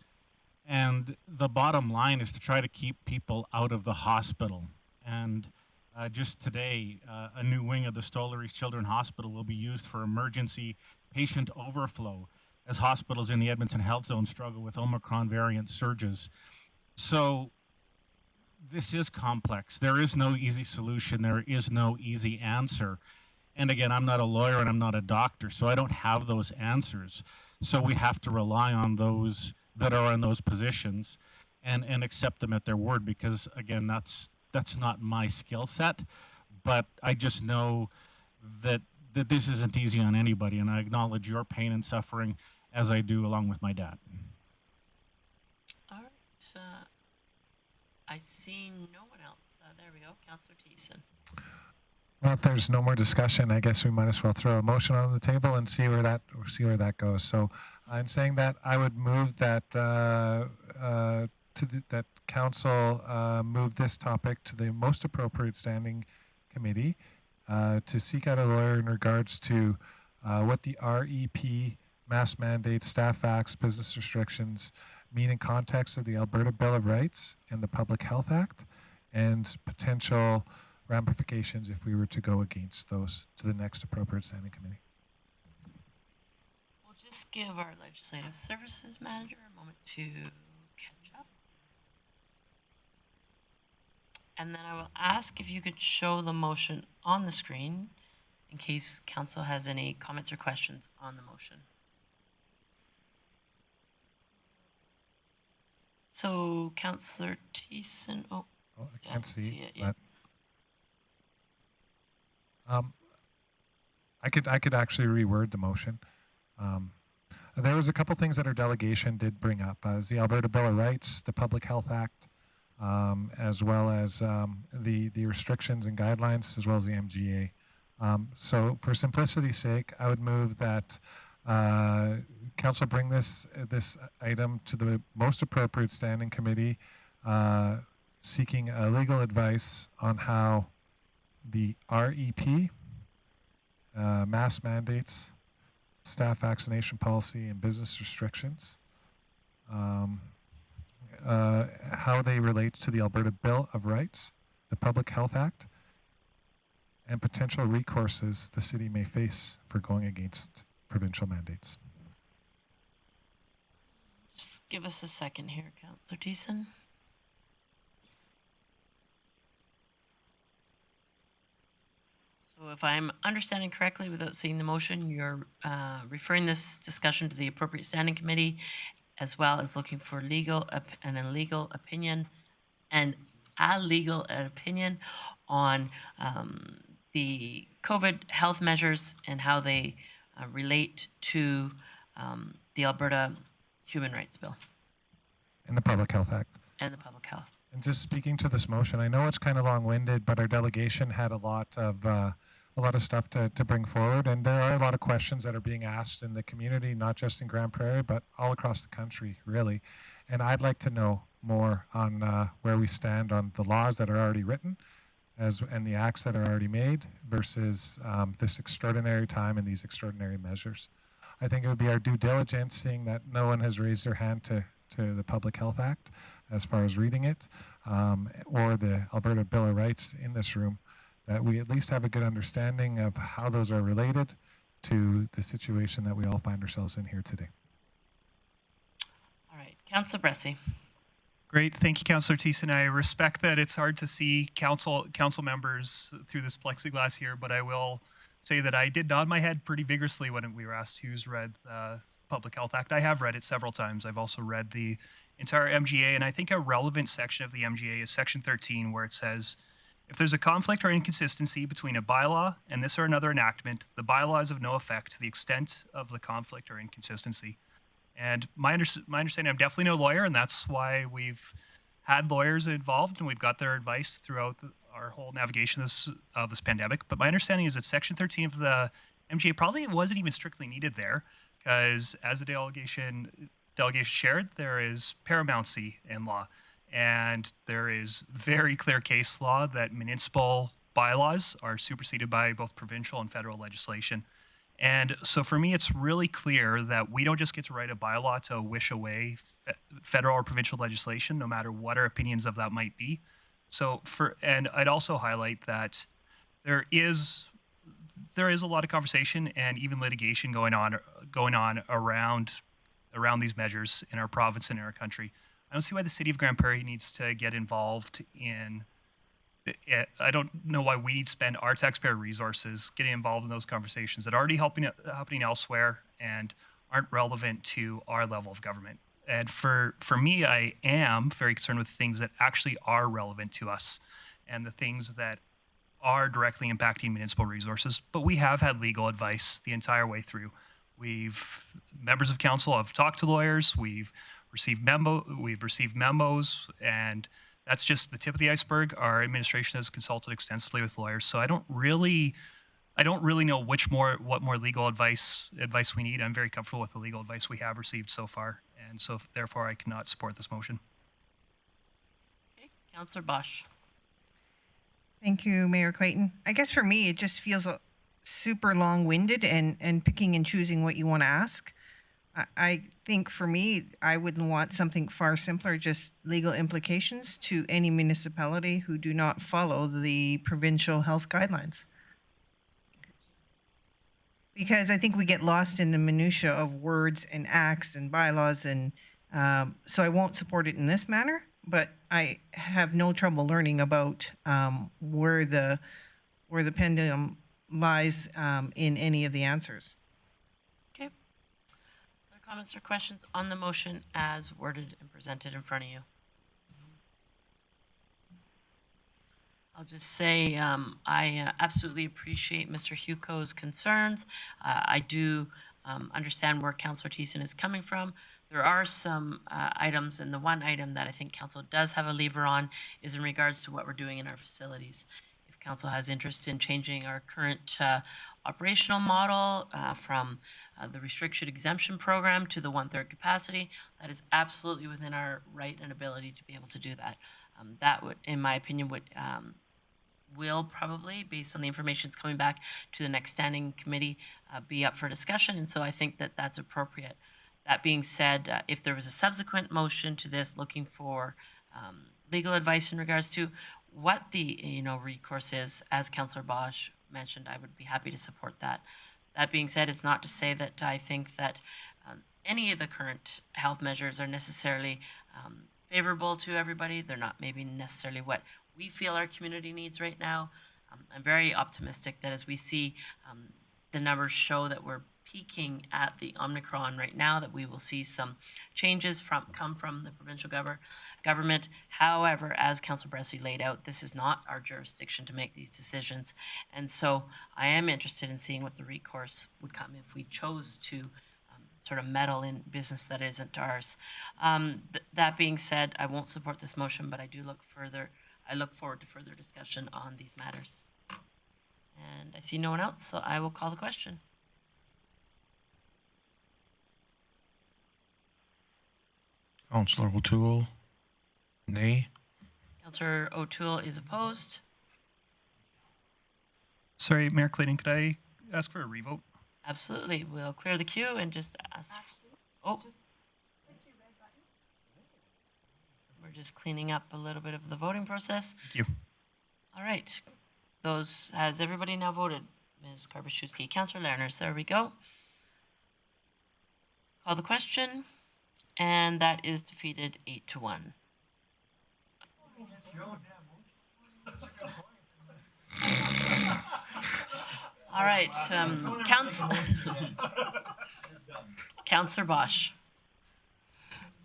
And the bottom line is to try to keep people out of the hospital. And just today, a new wing of the Stollery's Children's Hospital will be used for emergency patient overflow as hospitals in the Edmonton Health Zone struggle with Omicron variant surges. So this is complex. There is no easy solution. There is no easy answer. And again, I'm not a lawyer and I'm not a doctor, so I don't have those answers. So we have to rely on those that are in those positions and accept them at their word, because again, that's not my skill set. But I just know that this isn't easy on anybody, and I acknowledge your pain and suffering as I do along with my dad. All right. I see no one else. There we go. Councillor Thiessen. Well, if there's no more discussion, I guess we might as well throw a motion on the table and see where that goes. So, in saying that, I would move that that council move this topic to the most appropriate standing committee to seek out a lawyer in regards to what the REP, mass mandates, staff acts, business restrictions mean in context of the Alberta Bill of Rights and the Public Health Act, and potential ramifications if we were to go against those to the next appropriate standing committee. We'll just give our Legislative Services Manager a moment to catch up. And then I will ask if you could show the motion on the screen in case Council has any comments or questions on the motion. So, Councillor Thiessen, I can't see it yet. I could actually reword the motion. there was a couple things that our delegation did bring up, as the Alberta Bill of Rights, the Public Health Act, as well as the restrictions and guidelines, as well as the MGA. So for simplicity's sake, I would move that Council bring this item to the most appropriate standing committee, seeking legal advice on how the REP, mask mandates, staff vaccination policy, and business restrictions, how they relate to the Alberta Bill of Rights, the Public Health Act, and potential recourses the city may face for going against provincial mandates. Just give us a second here, Councillor Thiessen. So if I'm understanding correctly, without seeing the motion, you're referring this discussion to the appropriate standing committee, as well as looking for a legal opinion on the COVID health measures and how they relate to the Alberta Human Rights Bill. And the Public Health Act. And the Public Health. And just speaking to this motion, I know it's kind of long-winded, but our delegation had a lot of stuff to bring forward, and there are a lot of questions that are being asked in the community, not just in Grande Prairie, but all across the country, really. And I'd like to know more on where we stand on the laws that are already written, and the acts that are already made, versus this extraordinary time and these extraordinary measures. I think it would be our due diligence, seeing that no one has raised their hand to the Public Health Act as far as reading it, or the Alberta Bill of Rights in this room, that we at least have a good understanding of how those are related to the situation that we all find ourselves in here today. All right, Councillor Bressy. Great, thank you, Councillor Thiessen. I respect that it's hard to see council members through this plexiglass here, but I will say that I did nod my head pretty vigorously when we were asked who's read the Public Health Act. I have read it several times. I've also read the entire MGA, and I think a relevant section of the MGA is Section 13, where it says, if there's a conflict or inconsistency between a bylaw and this or another enactment, the bylaw is of no effect to the extent of the conflict or inconsistency. And my understanding, I'm definitely no lawyer, and that's why we've had lawyers involved, and we've got their advice throughout our whole navigation of this pandemic. But my understanding is that Section 13 of the MGA probably wasn't even strictly needed there, because as the delegation shared, there is paramountcy in law. And there is very clear case law that municipal bylaws are superseded by both provincial and federal legislation. And so for me, it's really clear that we don't just get to write a bylaw to wish away federal or provincial legislation, no matter what our opinions of that might be. And I'd also highlight that there is a lot of conversation and even litigation going on around these measures in our province and in our country. I don't see why the city of Grande Prairie needs to get involved in. I don't know why we need to spend our taxpayer resources getting involved in those conversations that are already happening elsewhere and aren't relevant to our level of government. And for me, I am very concerned with things that actually are relevant to us and the things that are directly impacting municipal resources. But we have had legal advice the entire way through. Members of council have talked to lawyers. We've received memos, and that's just the tip of the iceberg. Our administration has consulted extensively with lawyers, so I don't really know what more legal advice we need. I'm very comfortable with the legal advice we have received so far, and so therefore I cannot support this motion. Okay, Councillor Bosch. Thank you, Mayor Clayton. I guess for me, it just feels super long-winded and picking and choosing what you want to ask. I think for me, I wouldn't want something far simpler, just legal implications to any municipality who do not follow the provincial health guidelines. Because I think we get lost in the minutia of words and acts and bylaws, and so I won't support it in this manner, but I have no trouble learning about where the pendulum lies in any of the answers. Okay. Other comments or questions on the motion as worded and presented in front of you? I'll just say I absolutely appreciate Mr. Huco's concerns. I do understand where Councillor Thiessen is coming from. There are some items, and the one item that I think Council does have a lever on is in regards to what we're doing in our facilities. If Council has interest in changing our current operational model from the restriction exemption program to the 1/3 capacity, that is absolutely within our right and ability to be able to do that. That would, in my opinion, will probably, based on the information that's coming back to the next standing committee, be up for discussion. And so I think that that's appropriate. That being said, if there was a subsequent motion to this looking for legal advice in regards to what the recourse is, as Councillor Bosch mentioned, I would be happy to support that. That being said, it's not to say that I think that any of the current health measures are necessarily favorable to everybody. They're not maybe necessarily what we feel our community needs right now. I'm very optimistic that as we see the numbers show that we're peaking at the Omicron right now, that we will see some changes come from the provincial government. However, as Councillor Bressy laid out, this is not our jurisdiction to make these decisions. And so I am interested in seeing what the recourse would come if we chose to sort of meddle in business that isn't ours. That being said, I won't support this motion, but I look forward to further discussion on these matters. And I see no one else, so I will call the question. Councillor O'Toole, nay. Councillor O'Toole is opposed. Sorry, Mayor Clayton, could I ask for a revote? Absolutely. We'll clear the queue and just ask. Oh. We're just cleaning up a little bit of the voting process. Thank you. All right. Has everybody now voted? Ms. Karpaszewski, Councillor Lerners, there we go. Call the question, and that is defeated 8-1. All right, Councillor Bosch.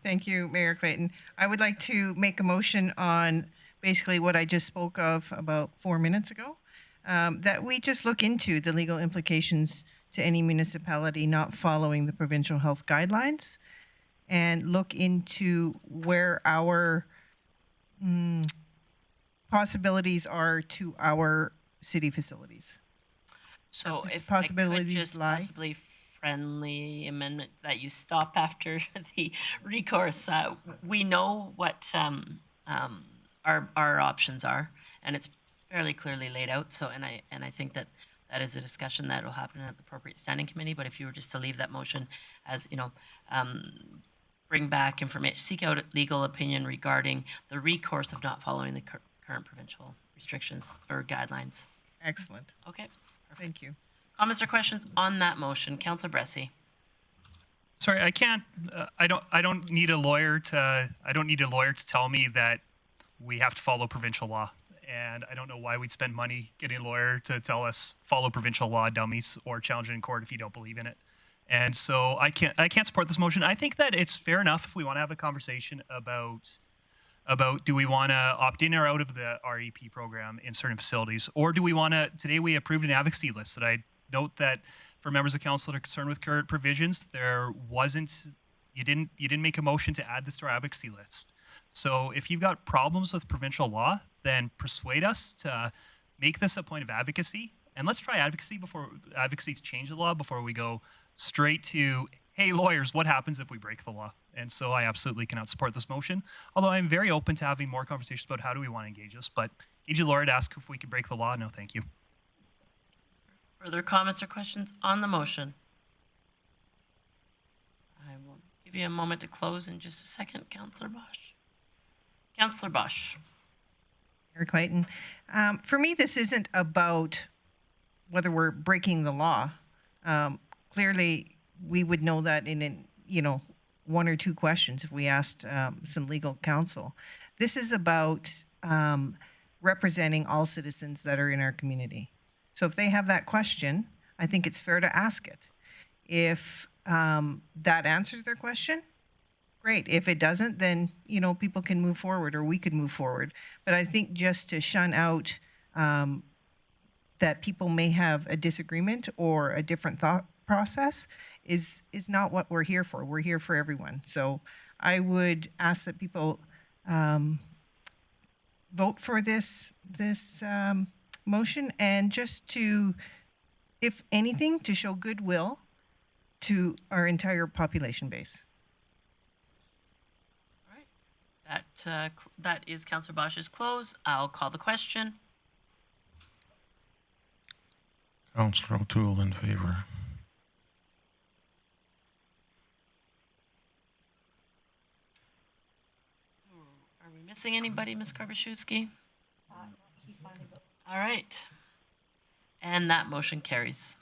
Thank you, Mayor Clayton. I would like to make a motion on basically what I just spoke of about 4 minutes ago, that we just look into the legal implications to any municipality not following the provincial health guidelines and look into where our possibilities are to our city facilities. So If if possibilities I could just lie. possibly friendly amendment that you stop after the recourse. We know what our options are, and it's fairly clearly laid out. So, and I think that is a discussion that will happen at the appropriate standing committee. But if you were just to leave that motion as bring back information, seek out legal opinion regarding the recourse of not following the current provincial restrictions or guidelines. Excellent. Okay. Thank you. Comments or questions on that motion? Councillor Bressy. Sorry, I can't. I don't need a lawyer to. I don't need a lawyer to tell me that we have to follow provincial law. And I don't know why we'd spend money getting a lawyer to tell us follow provincial law, dummies, or challenge it in court if you don't believe in it. And so I can't support this motion. I think that it's fair enough if we want to have a conversation about do we want to opt in or out of the Rcmp program in certain facilities, or do we want to? Today we approved an advocacy list that I note that for members of council that are concerned with current provisions, there wasn't. You didn't make a motion to add this to our advocacy list. So if you've got problems with provincial law, then persuade us to make this a point of advocacy, and let's try advocacy to change the law before we go straight to, hey, lawyers, what happens if we break the law? And so I absolutely cannot support this motion, although I'm very open to having more conversations about how do we want to engage this. But engage a lawyer to ask if we can break the law. No, thank you. Further comments or questions on the motion? I will give you a moment to close in just a second, Councillor Bosch. Councillor Bosch. Mayor Clayton, for me, this isn't about whether we're breaking the law. Clearly, we would know that in one or two questions if we asked some legal counsel. This is about representing all citizens that are in our community. So if they have that question, I think it's fair to ask it. If that answers their question, great. If it doesn't, then people can move forward, or we could move forward. But I think just to shun out that people may have a disagreement or a different thought process is not what we're here for. We're here for everyone. So I would ask that people vote for this motion, and just to, if anything, to show goodwill to our entire population base. That is Councillor Bosch's close. I'll call the question. Councillor O'Toole in favor. Are we missing anybody, Ms. Karbaschewski? All right. And that motion carries.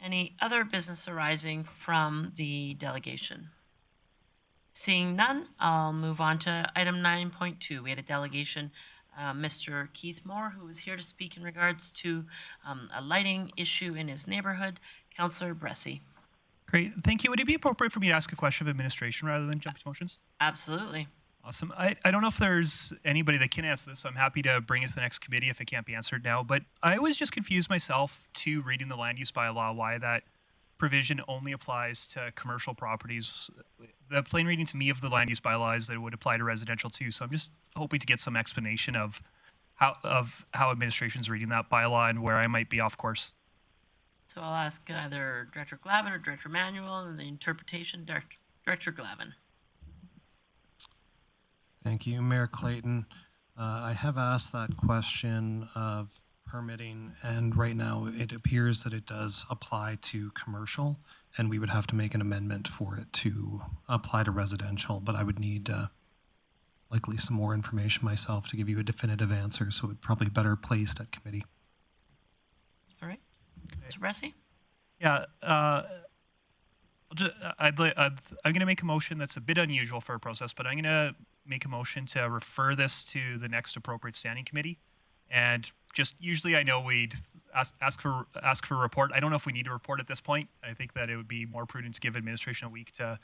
Any other business arising from the delegation? Seeing none, I'll move on to item 9.2. We had a delegation, Mr. Keith Moore, who was here to speak in regards to a lighting issue in his neighborhood. Councillor Bressie. Great. Thank you. Would it be appropriate for me to ask a question of administration rather than jump to motions? Absolutely. Awesome. I don't know if there's anybody that can answer this, so I'm happy to bring it to the next committee if it can't be answered now. But I was just confused myself to reading the land use bylaw, why that provision only applies to commercial properties. The plain reading to me of the land use bylaw is that it would apply to residential too. So I'm just hoping to get some explanation of how administration's reading that bylaw and where I might be off course. So I'll ask either Director Glavin or Director Manuel, and the interpretation, Director Glavin. Thank you, Mayor Clayton. I have asked that question of permitting, and right now it appears that it does apply to commercial, and we would have to make an amendment for it to apply to residential, but I would need likely some more information myself to give you a definitive answer, so it's probably better placed at committee. All right. Mr. Bressie? Yeah. I'm going to make a motion that's a bit unusual for a process, but I'm going to make a motion to refer this to the next appropriate standing committee. And just usually I know we'd ask for a report. I don't know if we need a report at this point. I think that it would be more prudent to give administration a week to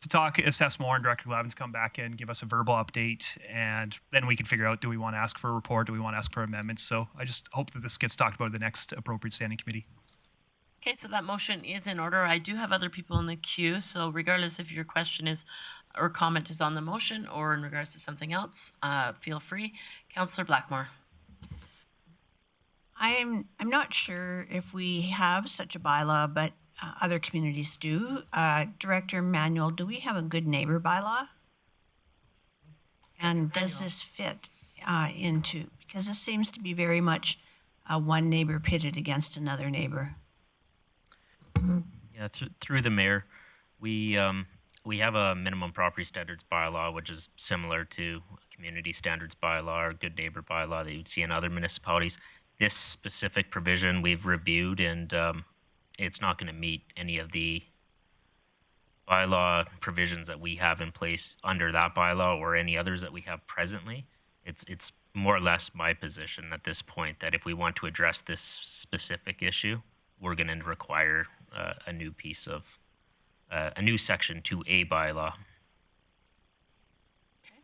talk, assess more, and Director Glavin to come back and give us a verbal update. And then we can figure out, do we want to ask for a report? Do we want to ask for amendments? So I just hope that this gets talked about at the next appropriate standing committee. Okay, so that motion is in order. I do have other people in the queue, so regardless if your question is or comment is on the motion or in regards to something else, feel free. Councillor Blackmore. I'm not sure if we have such a bylaw, but other communities do. Director Manuel, do we have a good neighbor bylaw? And does this fit into, because this seems to be very much one neighbor pitted against another neighbor. Yeah, through the mayor, we have a minimum property standards bylaw, which is similar to community standards bylaw or good neighbor bylaw that you'd see in other municipalities. This specific provision we've reviewed, and it's not going to meet any of the bylaw provisions that we have in place under that bylaw or any others that we have presently. It's more or less my position at this point that if we want to address this specific issue, we're going to require a new piece of a new section to a bylaw. Okay,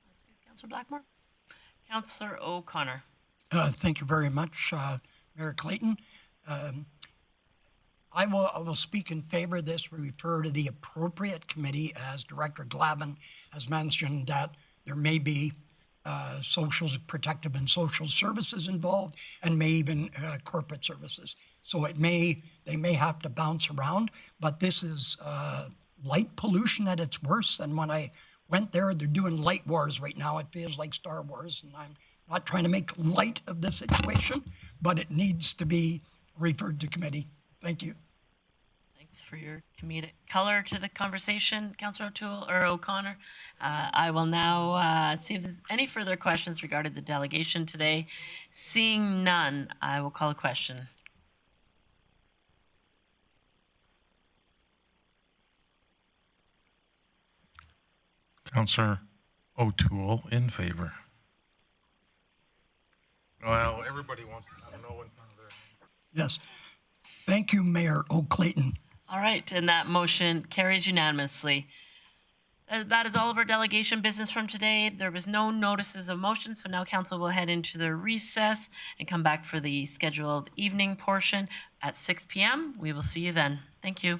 that's good. Councillor Blackmore. Councillor O'Connor. Thank you very much, Mayor Clayton. I will speak in favor of this. We refer to the appropriate committee, as Director Glavin has mentioned, that there may be social protective and social services involved, and may even corporate services. So they may have to bounce around, but this is light pollution at its worst. And when I went there, they're doing light wars right now. It feels like Star Wars, and I'm not trying to make light of the situation, but it needs to be referred to committee. Thank you. Thanks for your comedic color to the conversation, Councillor O'Toole or O'Connor. I will now see if there's any further questions regarding the delegation today. Seeing none, I will call a question. Councillor O'Toole in favor. Well, everybody wants to know in front of their... Yes. Thank you, Mayor O'Clayton. All right, and that motion carries unanimously. That is all of our delegation business from today. There was no notices of motion, so now council will head into the recess and come back for the scheduled evening portion at 6 p.m. We will see you then. Thank you.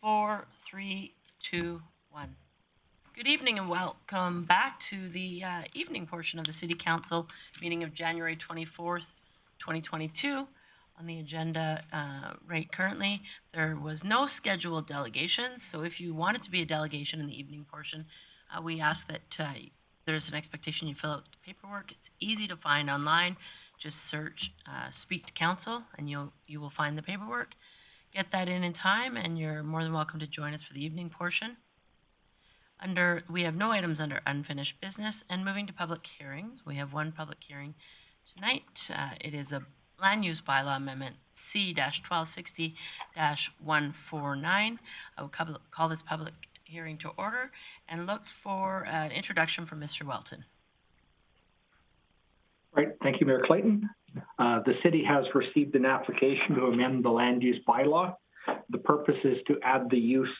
4, 3, 2, 1. Good evening and welcome back to the evening portion of the City Council meeting of January 24th, 2022. On the agenda right currently, there was no scheduled delegations, so if you wanted to be a delegation in the evening portion, we ask that there's an expectation you fill out the paperwork. It's easy to find online. Just search Speak to Council and you will find the paperwork. Get that in time and you're more than welcome to join us for the evening portion. We have no items under unfinished business, and moving to public hearings, we have one public hearing tonight. It is a Land Use Bylaw Amendment C-1260-149. I will call this public hearing to order and look for an introduction from Mr. Welton. Right, thank you, Mayor Clayton. The city has received an application to amend the land use bylaw. The purpose is to add the use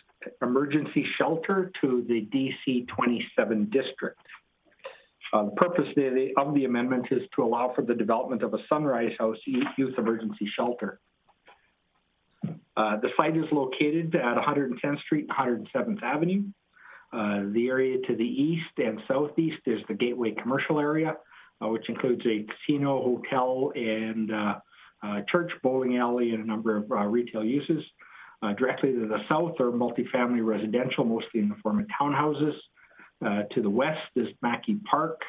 emergency shelter to the DC 27 district. The purpose of the amendment is to allow for the development of a Sunrise House youth emergency shelter. The site is located at 110th Street and 107th Avenue. The area to the east and southeast is the Gateway commercial area, which includes a casino, hotel, and church, bowling alley, and a number of retail uses. Directly to the south are multifamily residential, mostly in the form of townhouses. To the west is Mackey Park.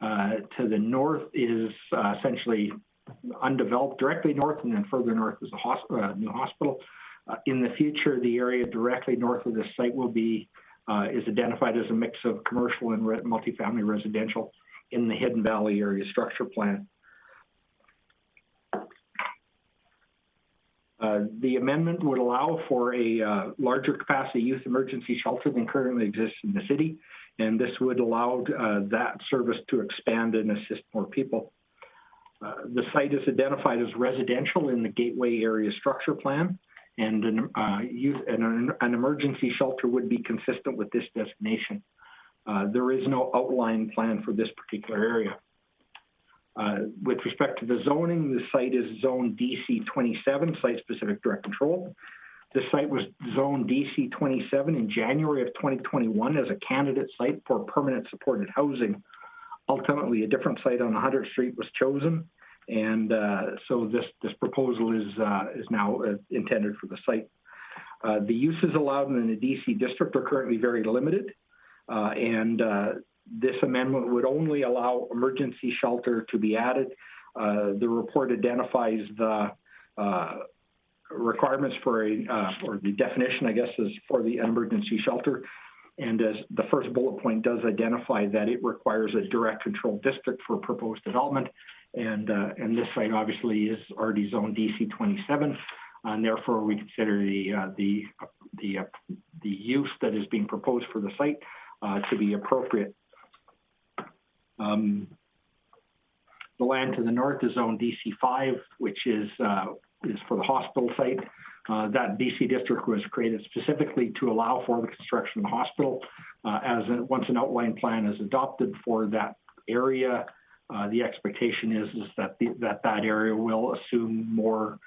To the north is essentially undeveloped. Directly north and then further north is a new hospital. In the future, the area directly north of this site will be is identified as a mix of commercial and multifamily residential in the Hidden Valley area structure plan. The amendment would allow for a larger capacity youth emergency shelter than currently exists in the city, and this would allow that service to expand and assist more people. The site is identified as residential in the Gateway area structure plan, and an emergency shelter would be consistent with this designation. There is no outline plan for this particular area. With respect to the zoning, the site is zoned DC 27, site-specific direct control. The site was zoned DC 27 in January of 2021 as a candidate site for permanent supported housing. Ultimately, a different site on 100th Street was chosen, and so this proposal is now intended for the site. The uses allowed in the DC district are currently very limited, and this amendment would only allow emergency shelter to be added. The report identifies the requirements for or the definition, I guess, is for the emergency shelter. And as the first bullet point does identify that it requires a direct control district for proposed development. And this site obviously is already zoned DC 27. And therefore we consider the use that is being proposed for the site to be appropriate. The land to the north is zoned DC 5, which is for the hospital site. That DC district was created specifically to allow for the construction of the hospital. Once an outline plan is adopted for that area, the expectation is that that area will assume more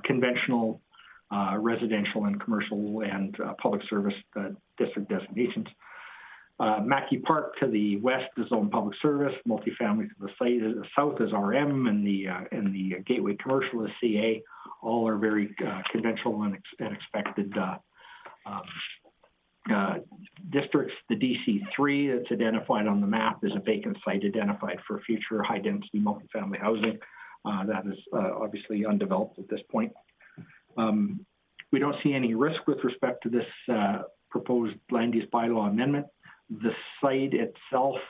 conventional residential and commercial and public service district designations. Mackey Park to the west is zoned public service, multifamily to the south is RM, and the Gateway commercial is CA. All are very conventional and expected districts. The DC3 that's identified on the map is a vacant site identified for future high-density multifamily housing. That is obviously undeveloped at this point. We don't see any risk with respect to this proposed land use bylaw amendment. The site itself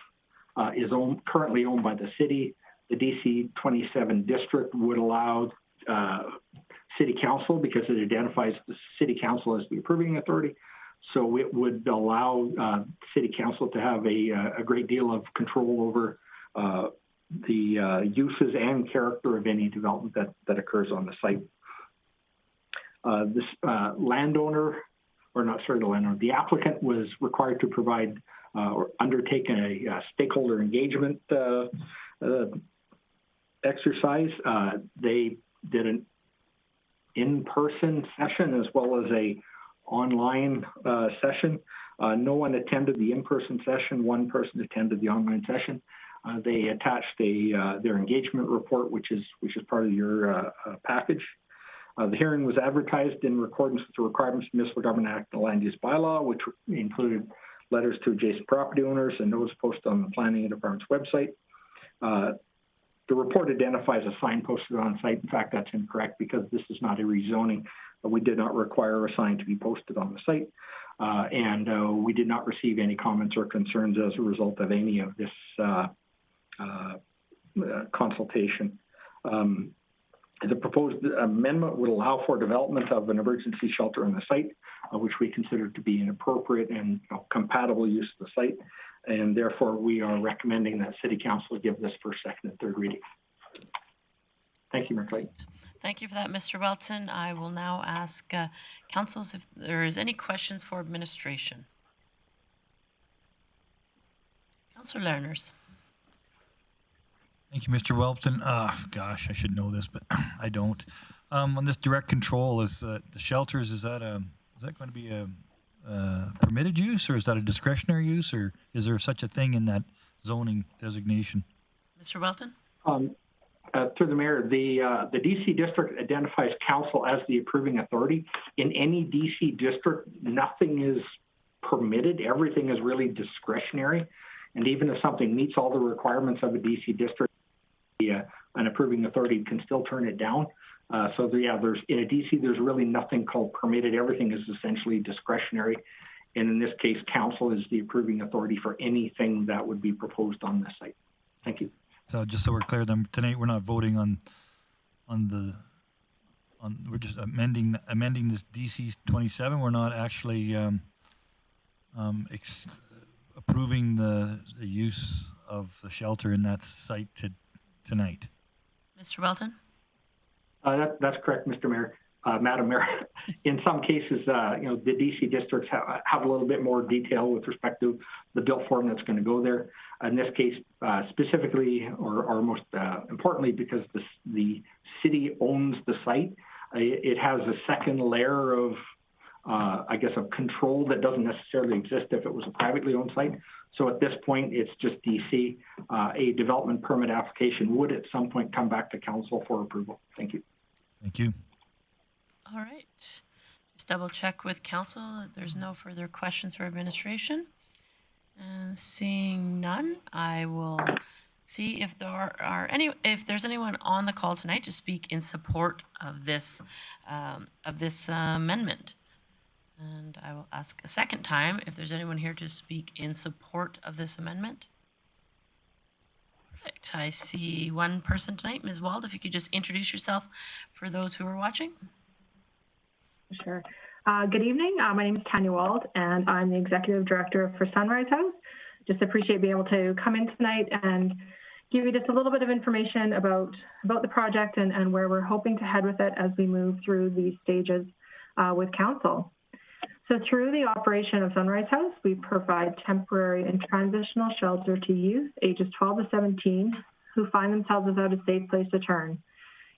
is currently owned by the city. The DC 27 district would allow city council, because it identifies the city council as the approving authority. So it would allow city council to have a great deal of control over the uses and character of any development that occurs on the site. This the applicant was required to provide or undertake a stakeholder engagement exercise. They did an in-person session as well as a online session. No one attended the in-person session. One person attended the online session. They attached their engagement report, which is part of your package. The hearing was advertised in accordance with the requirements of the Municipal Government Act and the Land Use Bylaw, which included letters to adjacent property owners and notice posted on the Planning and Department's website. The report identifies a sign posted on site. In fact, that's incorrect because this is not a rezoning. We did not require a sign to be posted on the site. And we did not receive any comments or concerns as a result of any of this consultation. The proposed amendment would allow for development of an emergency shelter on the site, which we consider to be an appropriate and compatible use of the site. And therefore, we are recommending that City Council give this first, second, and third reading. Thank you, Mayor Clayton. Thank you for that, Mr. Welton. I will now ask councils if there is any questions for administration. Councillor Lerners. Thank you, Mr. Welton. Gosh, I should know this, but I don't. On this direct control, is the shelters, is that going to be a permitted use, or is that a discretionary use, or is there such a thing in that zoning designation? Mr. Welton? Through the mayor, the DC district identifies council as the approving authority. In any DC district, nothing is permitted. Everything is really discretionary. And even if something meets all the requirements of a DC district, an approving authority can still turn it down. There's in a DC, there's really nothing called permitted. Everything is essentially discretionary. And in this case, council is the approving authority for anything that would be proposed on this site. Thank you. So just so we're clear, then tonight we're not voting on we're just amending this DC 27. We're not actually approving the use of the shelter in that site tonight. Mr. Welton? That's correct, Mr. Mayor. Madam Mayor, in some cases, the DC districts have a little bit more detail with respect to the built form that's going to go there. In this case, specifically, or most importantly, because the city owns the site, it has a second layer of, of control that doesn't necessarily exist if it was a privately owned site. So at this point, it's just DC. A development permit application would at some point come back to council for approval. Thank you. Thank you. All right. Just double check with council that there's no further questions for administration. And seeing none, I will see if if there's anyone on the call tonight to speak in support of this amendment. And I will ask a second time if there's anyone here to speak in support of this amendment. Perfect. I see one person tonight. Ms. Wald, if you could just introduce yourself for those who are watching. Sure. Good evening. My name is Tanya Wald, and I'm the Executive Director for Sunrise House. Just appreciate being able to come in tonight and give you just a little bit of information about the project and where we're hoping to head with it as we move through these stages with council. So through the operation of Sunrise House, we provide temporary and transitional shelter to youth ages 12 to 17 who find themselves without a safe place to turn.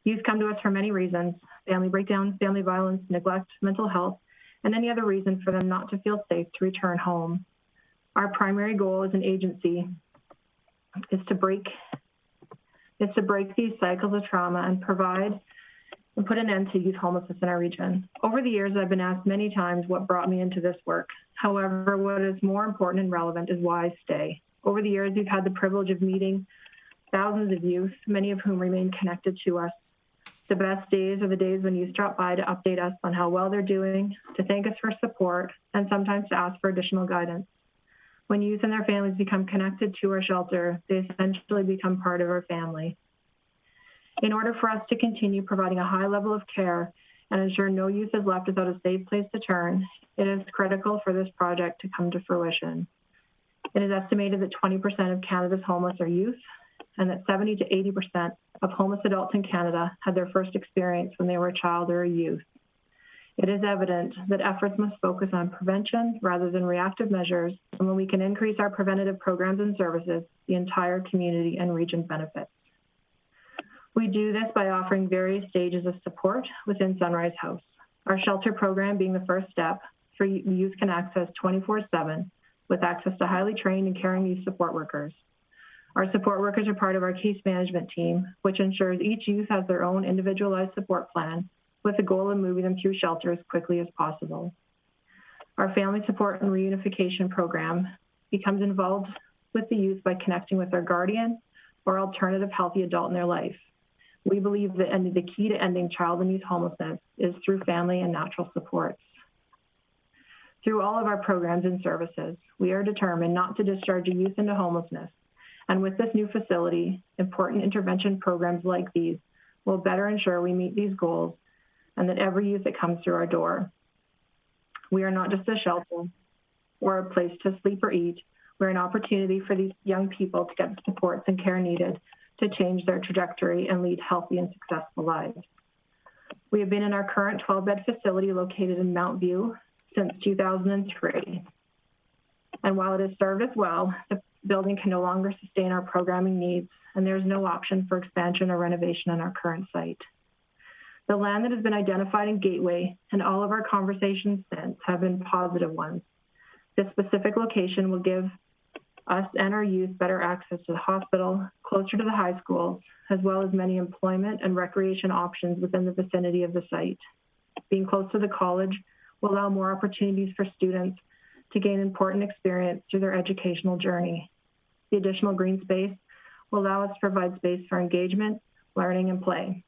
Youth come to us for many reasons: family breakdowns, family violence, neglect, mental health, and any other reason for them not to feel safe to return home. Our primary goal as an agency is to break these cycles of trauma and provide and put an end to youth homelessness in our region. Over the years, I've been asked many times what brought me into this work. However, what is more important and relevant is why I stay. Over the years, we've had the privilege of meeting thousands of youth, many of whom remain connected to us. The best days are the days when youth drop by to update us on how well they're doing, to thank us for support, and sometimes to ask for additional guidance. When youth and their families become connected to our shelter, they essentially become part of our family. In order for us to continue providing a high level of care and ensure no youth is left without a safe place to turn, it is critical for this project to come to fruition. It is estimated that 20% of Canada's homeless are youth, and that 70 to 80% of homeless adults in Canada had their first experience when they were a child or a youth. It is evident that efforts must focus on prevention rather than reactive measures, and when we can increase our preventative programs and services, the entire community and region benefits. We do this by offering various stages of support within Sunrise House. Our shelter program being the first step, for youth can access 24/7 with access to highly trained and caring youth support workers. Our support workers are part of our case management team, which ensures each youth has their own individualized support plan with the goal of moving them through shelter as quickly as possible. Our family support and reunification program becomes involved with the youth by connecting with their guardian or alternative healthy adult in their life. We believe that the key to ending child and youth homelessness is through family and natural supports. Through all of our programs and services, we are determined not to discharge a youth into homelessness. And with this new facility, important intervention programs like these will better ensure we meet these goals and that every youth that comes through our door. We are not just a shelter or a place to sleep or eat. We're an opportunity for these young people to get the supports and care needed to change their trajectory and lead healthy and successful lives. We have been in our current 12-bed facility located in Mount View since 2003. And while it has served us well, the building can no longer sustain our programming needs, and there's no option for expansion or renovation on our current site. The land that has been identified in Gateway and all of our conversations since have been positive ones. This specific location will give us and our youth better access to the hospital, closer to the high schools, as well as many employment and recreation options within the vicinity of the site. Being close to the college will allow more opportunities for students to gain important experience through their educational journey. The additional green space will allow us to provide space for engagement, learning, and play.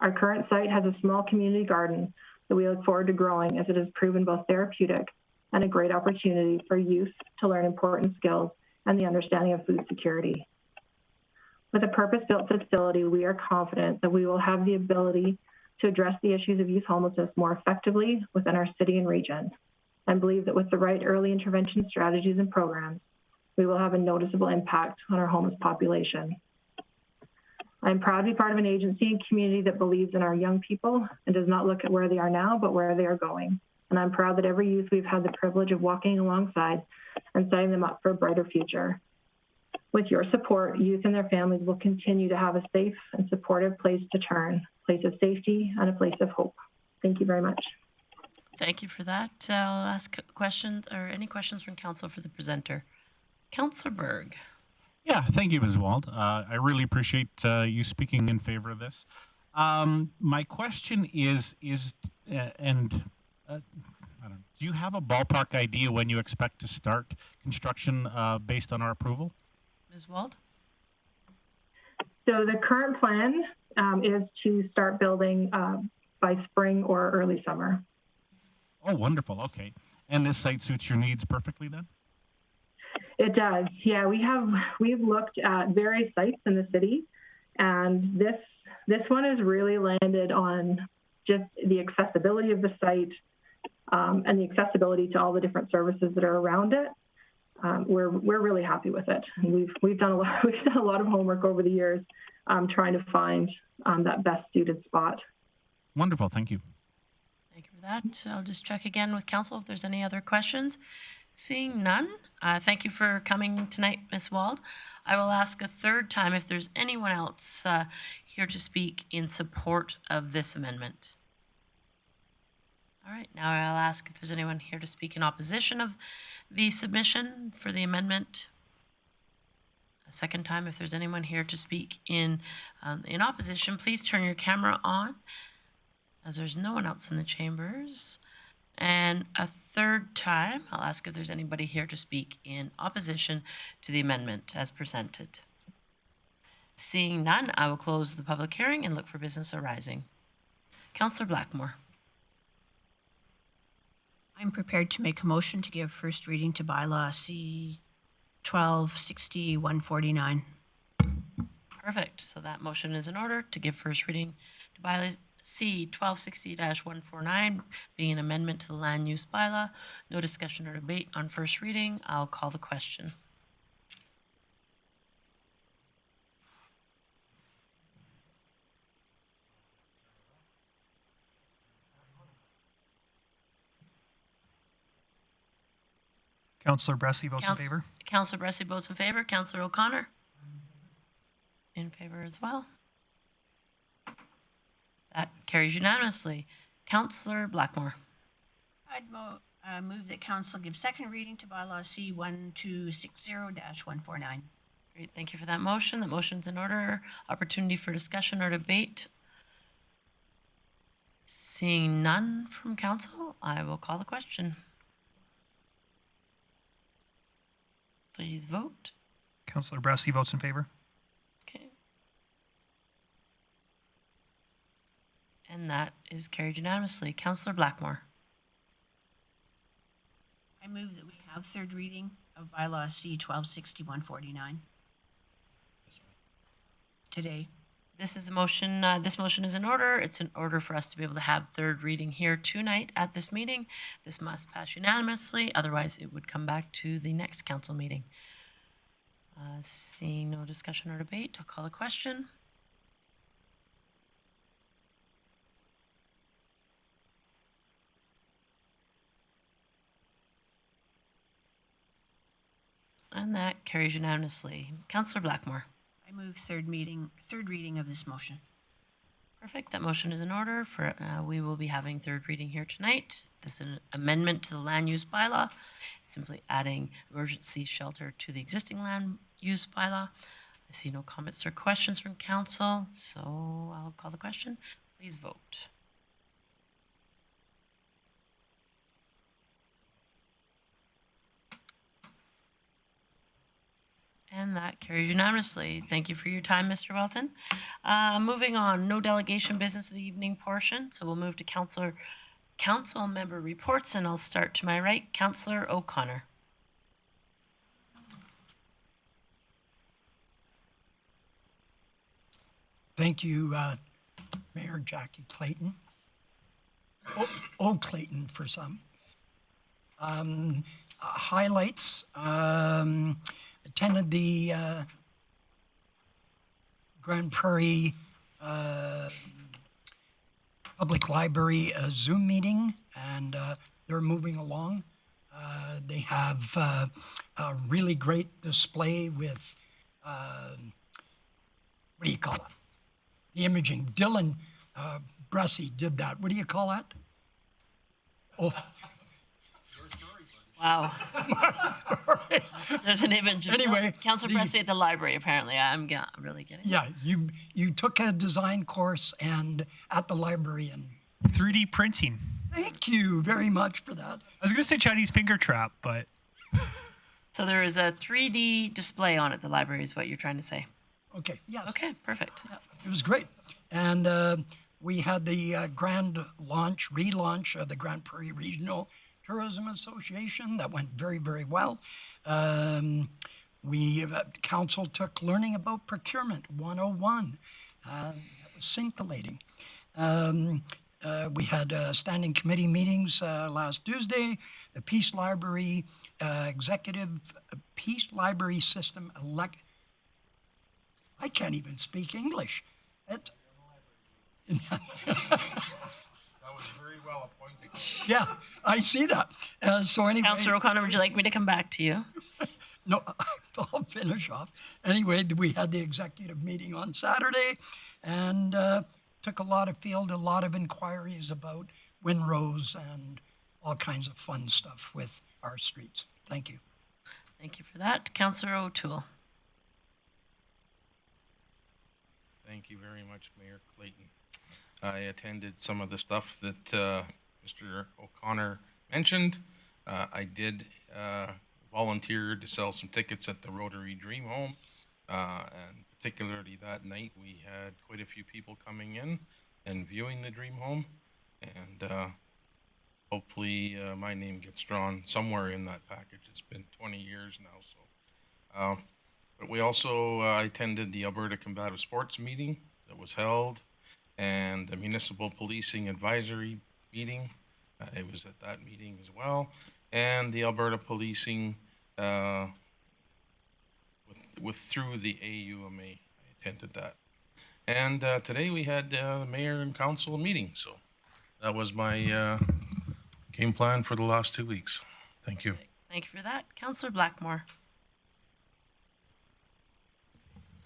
Our current site has a small community garden that we look forward to growing as it has proven both therapeutic and a great opportunity for youth to learn important skills and the understanding of food security. With a purpose-built facility, we are confident that we will have the ability to address the issues of youth homelessness more effectively within our city and region, and believe that with the right early intervention strategies and programs, we will have a noticeable impact on our homeless population. I'm proud to be part of an agency and community that believes in our young people and does not look at where they are now, but where they are going. And I'm proud that every youth we've had the privilege of walking alongside and setting them up for a brighter future. With your support, youth and their families will continue to have a safe and supportive place to turn, a place of safety and a place of hope. Thank you very much. Thank you for that. I'll ask questions or any questions from council for the presenter. Councillor Berg. Yeah, thank you, Ms. Wald. I really appreciate you speaking in favor of this. My question is I don't know, do you have a ballpark idea when you expect to start construction based on our approval? Ms. Wald? So the current plan is to start building by spring or early summer. Oh, wonderful. Okay. And this site suits your needs perfectly then? It does. Yeah, we've looked at various sites in the city, and this one has really landed on just the accessibility of the site and the accessibility to all the different services that are around it. We're really happy with it. And we've done a lot of homework over the years trying to find that best suited spot. Wonderful. Thank you. Thank you for that. I'll just check again with council if there's any other questions. Seeing none, thank you for coming tonight, Ms. Wald. I will ask a third time if there's anyone else here to speak in support of this amendment. All right, now I'll ask if there's anyone here to speak in opposition of the submission for the amendment. A second time, if there's anyone here to speak in opposition, please turn your camera on, as there's no one else in the chambers. And a third time, I'll ask if there's anybody here to speak in opposition to the amendment as presented. Seeing none, I will close the public hearing and look for business arising. Councillor Blackmore. I'm prepared to make a motion to give first reading to Bylaw C-1260-149. Perfect. So that motion is in order to give first reading to Bylaw C-1260-149, being an amendment to the land use bylaw. No discussion or debate on first reading. I'll call the question. Councillor Bressy votes in favor. Councillor Bressy votes in favor. Councillor O'Connor? In favor as well. That carries unanimously. Councillor Blackmore. Move that council give second reading to bylaw C 1260-149. Great, thank you for that motion. The motion's in order. Opportunity for discussion or debate. Seeing none from council, I will call the question. Please vote. Councillor Bressy votes in favor. Okay. And that is carried unanimously. Councillor Blackmore. I move that we have third reading of bylaw C 1260-149 today. This is a motion. This motion is in order. It's in order for us to be able to have third reading here tonight at this meeting. This must pass unanimously. Otherwise, it would come back to the next council meeting. Seeing no discussion or debate, I'll call a question. And that carries unanimously. Councillor Blackmore. I move third reading of this motion. Perfect. That motion is in order. We will be having third reading here tonight. This is an amendment to the land use bylaw, simply adding emergency shelter to the existing land use bylaw. I see no comments or questions from council, so I'll call the question. Please vote. And that carries unanimously. Thank you for your time, Mr. Welton. Moving on, no delegation business of the evening portion, so we'll move to council member reports, and I'll start to my right, Councillor O'Connor. Thank you, Mayor Jackie Clayton. Clayton for some. Highlights. Attended the Grande Prairie Public Library Zoom meeting, and they're moving along. They have a really great display with, what do you call it? The imaging. Dylan Bressy did that. What do you call that? Oh. Wow. There's an image. Anyway, Councillor Bressy at the library, apparently. I'm really getting it. Yeah, you took a design course and at the library and 3D printing. Thank you very much for that. I was going to say Chinese finger trap, but. So there is a 3D display on at the library is what you're trying to say. Okay, yeah. Okay, perfect. Yeah, it was great. And we had the grand relaunch of the Grande Prairie Regional Tourism Association. That went very, very well. Council took Learning About Procurement 101. That was scintillating. We had standing committee meetings last Tuesday. The Peace Library Executive Peace Library System I can't even speak English. That was very well appointed. Yeah, I see that. So anyway, Councillor O'Connor, would you like me to come back to you? No, I'll finish off. Anyway, we had the executive meeting on Saturday, and took a lot of inquiries about windrows and all kinds of fun stuff with our streets. Thank you. Thank you for that. Councillor O'Toole. Thank you very much, Mayor Clayton. I attended some of the stuff that Mr. O'Connor mentioned. I did volunteer to sell some tickets at the Rotary Dream Home, and particularly that night we had quite a few people coming in and viewing the Dream Home, and hopefully my name gets drawn somewhere in that package. It's been 20 years now, so. But we also attended the Alberta Combative Sports meeting that was held, and the Municipal Policing Advisory meeting. It was at that meeting as well, and the Alberta Policing through the AUMA. I attended that, and today we had the mayor and council meeting. So that was my game plan for the last 2 weeks. Thank you. Thank you for that, Councillor Blackmore.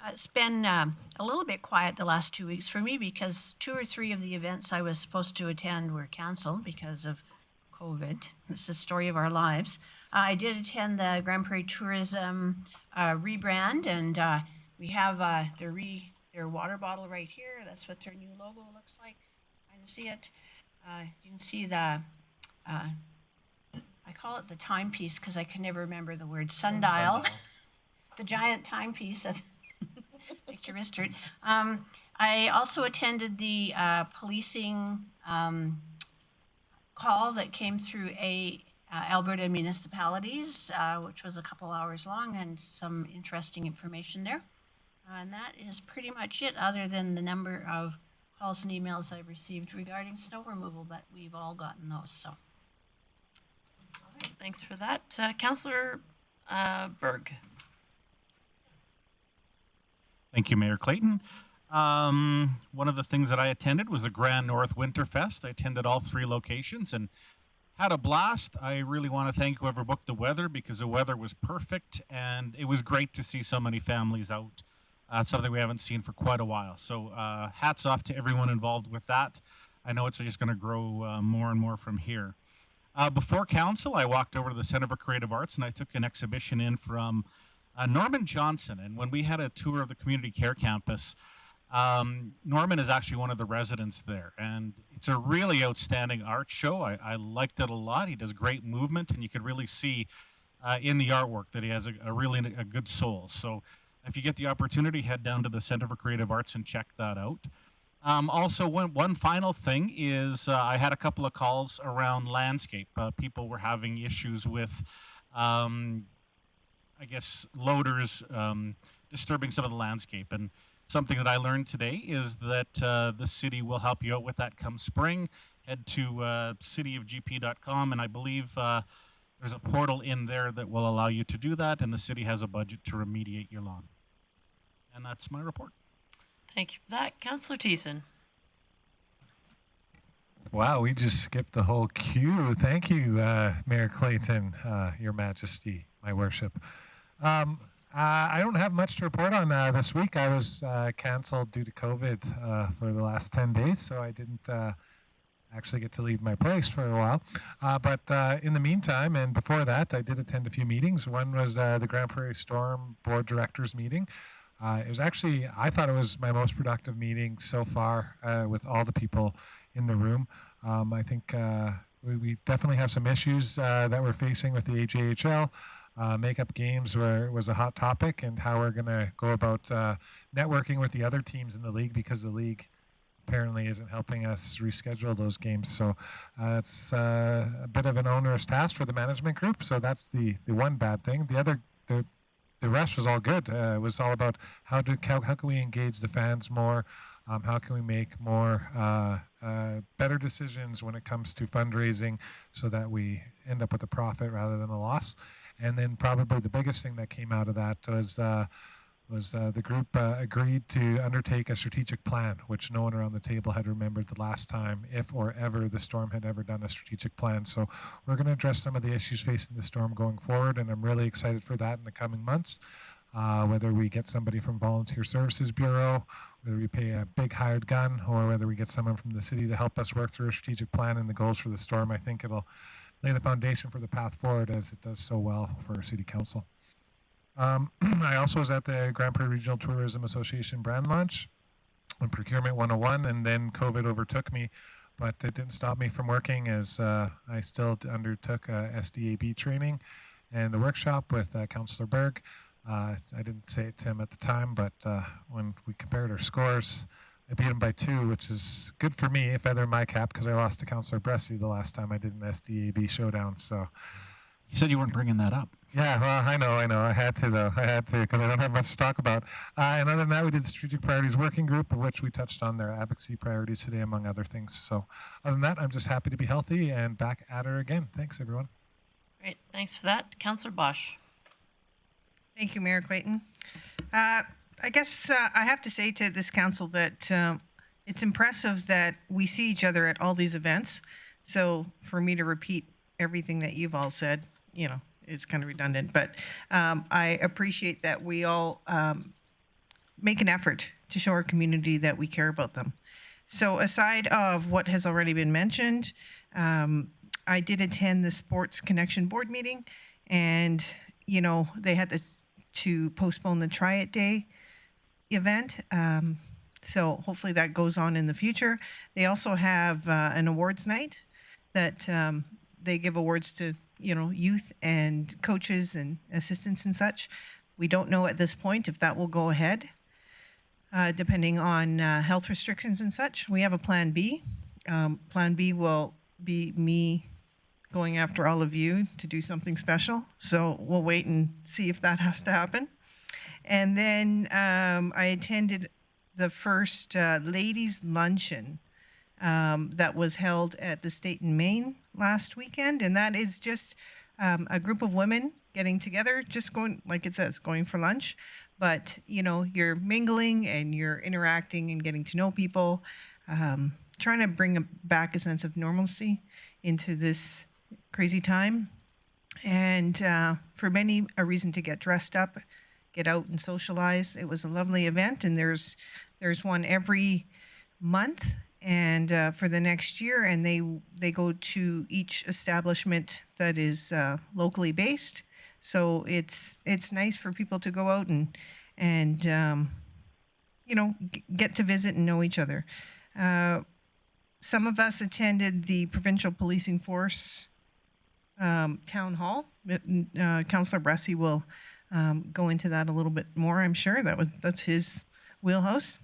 It's been a little bit quiet the last 2 weeks for me because 2 or 3 of the events I was supposed to attend were canceled because of COVID. It's the story of our lives. I did attend the Grande Prairie Tourism rebrand, and we have their water bottle right here. That's what their new logo looks like. Kind of see it. You can see the, I call it the timepiece because I can never remember the word sundial. The giant timepiece that makes your wrist hurt. I also attended the policing call that came through Alberta municipalities, which was a couple hours long, and some interesting information there. And that is pretty much it, other than the number of calls and emails I've received regarding snow removal, but we've all gotten those. So, All right, thanks for that. Councillor Berg. Thank you, Mayor Clayton. One of the things that I attended was the Grand North Winterfest. I attended all 3 locations and had a blast. I really want to thank whoever booked the weather, because the weather was perfect, and it was great to see so many families out. Something we haven't seen for quite a while. So hats off to everyone involved with that. I know it's just going to grow more and more from here. Before council, I walked over to the Center for Creative Arts and I took an exhibition in from Norman Johnson. And when we had a tour of the community care campus, Norman is actually one of the residents there. And it's a really outstanding art show. I liked it a lot. He does great movement, and you could really see in the artwork that he has a really good soul. So if you get the opportunity, head down to the Center for Creative Arts and check that out. Also, one final thing is I had a couple of calls around landscape. People were having issues with, I guess, loaders disturbing some of the landscape. And something that I learned today is that the city will help you out with that come spring. Head to cityofgp.com, and I believe there's a portal in there that will allow you to do that, and the city has a budget to remediate your lawn. And that's my report. Thank you for that. Councillor Thiessen. Wow, we just skipped the whole queue. Thank you, Mayor Clayton, Your Majesty, my worship. I don't have much to report on this week. I was canceled due to COVID for the last 10 days, so I didn't actually get to leave my place for a while. But in the meantime, and before that, I did attend a few meetings. One was the Grande Prairie Storm Board Directors meeting. It was actually, I thought it was my most productive meeting so far with all the people in the room. I think we definitely have some issues that we're facing with the AJHL. Makeup games was a hot topic, and how we're going to go about networking with the other teams in the league, because the league apparently isn't helping us reschedule those games. So it's a bit of an onerous task for the management group. So that's the one bad thing. The rest was all good. It was all about how can we engage the fans more, how can we make more better decisions when it comes to fundraising, so that we end up with a profit rather than a loss. And then probably the biggest thing that came out of that was the group agreed to undertake a strategic plan, which no one around the table had remembered the last time, if or ever, the Storm had ever done a strategic plan. So we're going to address some of the issues facing the Storm going forward, and I'm really excited for that in the coming months. Whether we get somebody from Volunteer Services Bureau, whether we pay a big hired gun, or whether we get someone from the city to help us work through a strategic plan and the goals for the Storm, I think it'll lay the foundation for the path forward, as it does so well for our city council. I also was at the Grande Prairie Regional Tourism Association brand launch on Procurement 101, and then COVID overtook me, but it didn't stop me from working, as I still undertook SDAB training and the workshop with Councillor Berg. I didn't say it to him at the time, but when we compared our scores, I beat him by 2, which is good for me, a feather in my cap, because I lost to Councillor Bressy the last time I did an SDAB showdown. So you said you weren't bringing that up. Yeah, well, I know. I had to, though. I had to, because I don't have much to talk about. And other than that, we did Strategic Priorities Working Group, of which we touched on their advocacy priorities today, among other things. So other than that, I'm just happy to be healthy and back at her again. Thanks, everyone. Great. Thanks for that. Councillor Bosch. Thank you, Mayor Clayton. I guess I have to say to this council that it's impressive that we see each other at all these events. So for me to repeat everything that you've all said, is kind of redundant. But I appreciate that we all make an effort to show our community that we care about them. So aside of what has already been mentioned, I did attend the Sports Connection Board meeting, and they had to postpone the Try It Day event. So hopefully that goes on in the future. They also have an awards night that they give awards to youth and coaches and assistants and such. We don't know at this point if that will go ahead, depending on health restrictions and such. We have a Plan B. Plan B will be me going after all of you to do something special. So we'll wait and see if that has to happen. And then I attended the first ladies' luncheon that was held at the State and Main last weekend. And that is just a group of women getting together, just going, like it says, going for lunch. But, you're mingling and you're interacting and getting to know people, trying to bring back a sense of normalcy into this crazy time. And for many, a reason to get dressed up, get out and socialize. It was a lovely event, and there's one every month and for the next year, and they go to each establishment that is locally based. So it's nice for people to go out and get to visit and know each other. Some of us attended the Provincial Policing Force Town Hall. Councillor Bressy will go into that a little bit more, I'm sure. That's his wheelhouse.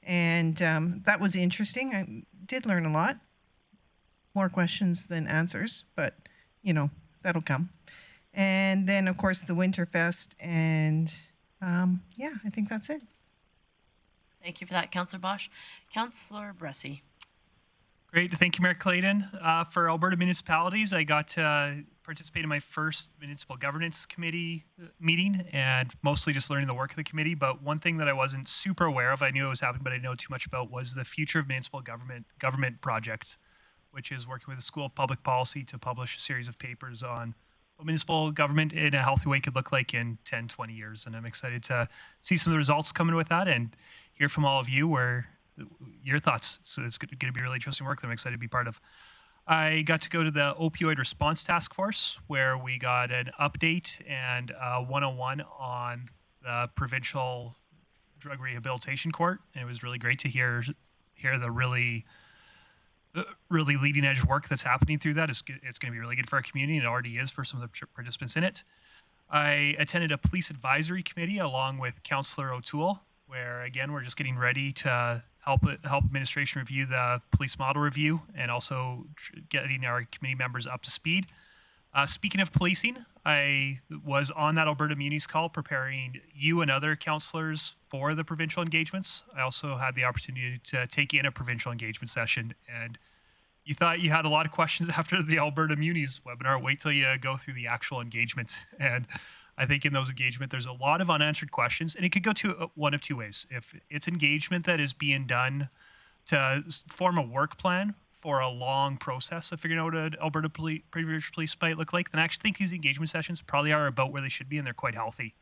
And that was interesting. I did learn a lot. More questions than answers, but, that'll come. And then, of course, the Winterfest. And, I think that's it. Thank you for that, Councillor Bosch. Councillor Bressy. Great. Thank you, Mayor Clayton. For Alberta municipalities, I got to participate in my first municipal governance committee meeting, and mostly just learning the work of the committee. But one thing that I wasn't super aware of, I knew it was happening, but I didn't know too much about, was the Future of Municipal Government project, which is working with the School of Public Policy to publish a series of papers on what municipal government in a healthy way could look like in 10, 20 years. And I'm excited to see some of the results coming with that and hear from all of you your thoughts. So it's going to be really interesting work that I'm excited to be part of. I got to go to the Opioid Response Task Force, where we got an update and 101 on the Provincial Drug Rehabilitation Court. And it was really great to hear the really leading edge work that's happening through that. It's going to be really good for our community, and it already is for some of the participants in it. I attended a police advisory committee along with Councillor O'Toole, where again we're just getting ready to help administration review the police model review and also getting our committee members up to speed. Speaking of policing, I was on that Alberta Munis call preparing you and other councillors for the provincial engagements. I also had the opportunity to take in a provincial engagement session, and you thought you had a lot of questions after the Alberta Munis webinar. Wait till you go through the actual engagement. And I think in those engagement, there's a lot of unanswered questions, and it could go to one of two ways. If it's engagement that is being done to form a work plan for a long process of figuring out what an Alberta Provincial Police might look like, then I actually think these engagement sessions probably are about where they should be, and they're quite healthy.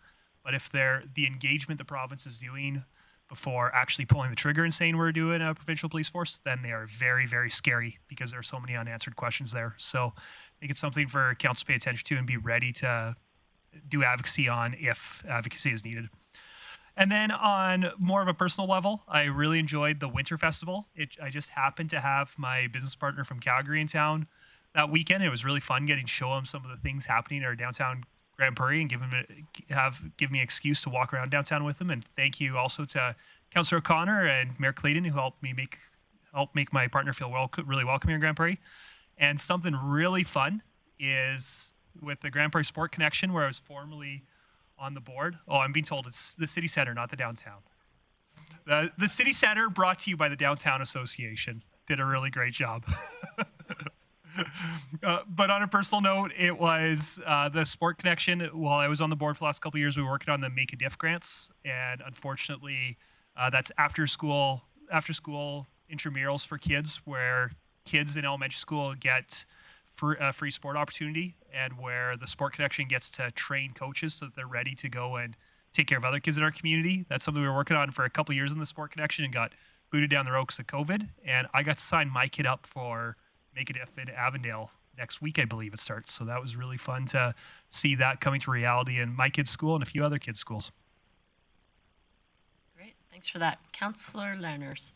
But if they're the engagement the province is doing before actually pulling the trigger and saying we're doing a provincial police force, then they are very, very scary because there are so many unanswered questions there. So I think it's something for council to pay attention to and be ready to do advocacy on if advocacy is needed. And then on more of a personal level, I really enjoyed the Winter Festival. I just happened to have my business partner from Calgary in town that weekend. It was really fun getting to show him some of the things happening in our downtown Grande Prairie and give me an excuse to walk around downtown with him. And thank you also to Councillor O'Connor and Mayor Clayton, who helped make my partner feel really welcome here in Grande Prairie. And something really fun is with the Grande Prairie Sport Connection, where I was formerly on the board. Oh, I'm being told it's the city center, not the downtown. The city center, brought to you by the Downtown Association, did a really great job. But on a personal note, it was the Sport Connection. While I was on the board for the last couple of years, we were working on the Make a Diff grants, and unfortunately, that's after school intramurals for kids, where kids in elementary school get free sport opportunity, and where the Sport Connection gets to train coaches so that they're ready to go and take care of other kids in our community. That's something we were working on for a couple of years in the Sport Connection and got booted down the road because of COVID. And I got to sign my kid up for Make a Diff in Avondale next week, I believe it starts. So that was really fun to see that coming to reality in my kids' school and a few other kids' schools. Great. Thanks for that. Councillor Lerners.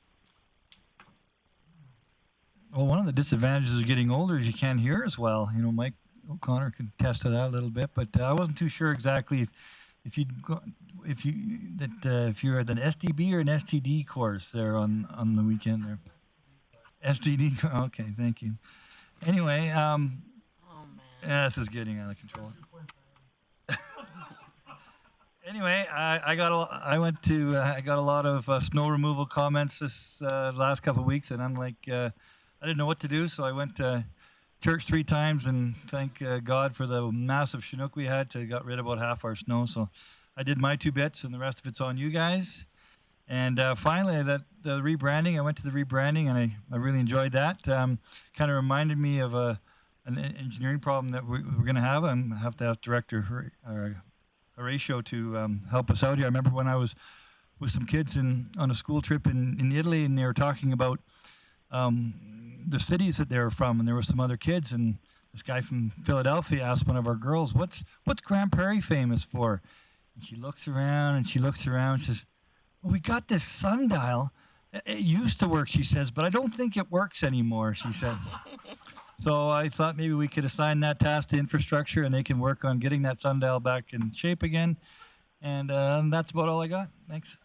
Well, one of the disadvantages of getting older is you can't hear as well. You know, Mike O'Connor can attest to that a little bit, but I wasn't too sure exactly if you're at an SDB or an STD course there on the weekend there. STD. Okay, thank you. Anyway, yeah, this is getting out of control. Anyway, I got a lot of snow removal comments this last couple of weeks, and I'm like, I didn't know what to do, so I went to church 3 times and thank God for the massive Chinook we had to got rid of about half our snow. So I did my 2 bits, and the rest of it's on you guys. And finally, the rebranding. I went to the rebranding, and I really enjoyed that. Kind of reminded me of an engineering problem that we're going to have. I have to ask Director Horatio to help us out here. I remember when I was with some kids on a school trip in Italy, and they were talking about the cities that they were from, and there were some other kids, and this guy from Philadelphia asked one of our girls, what's Grande Prairie famous for? And she looks around and says, well, we got this sundial. It used to work, she says, but I don't think it works anymore, she said. So I thought maybe we could assign that task to infrastructure, and they can work on getting that sundial back in shape again. And that's about all I got. Thanks.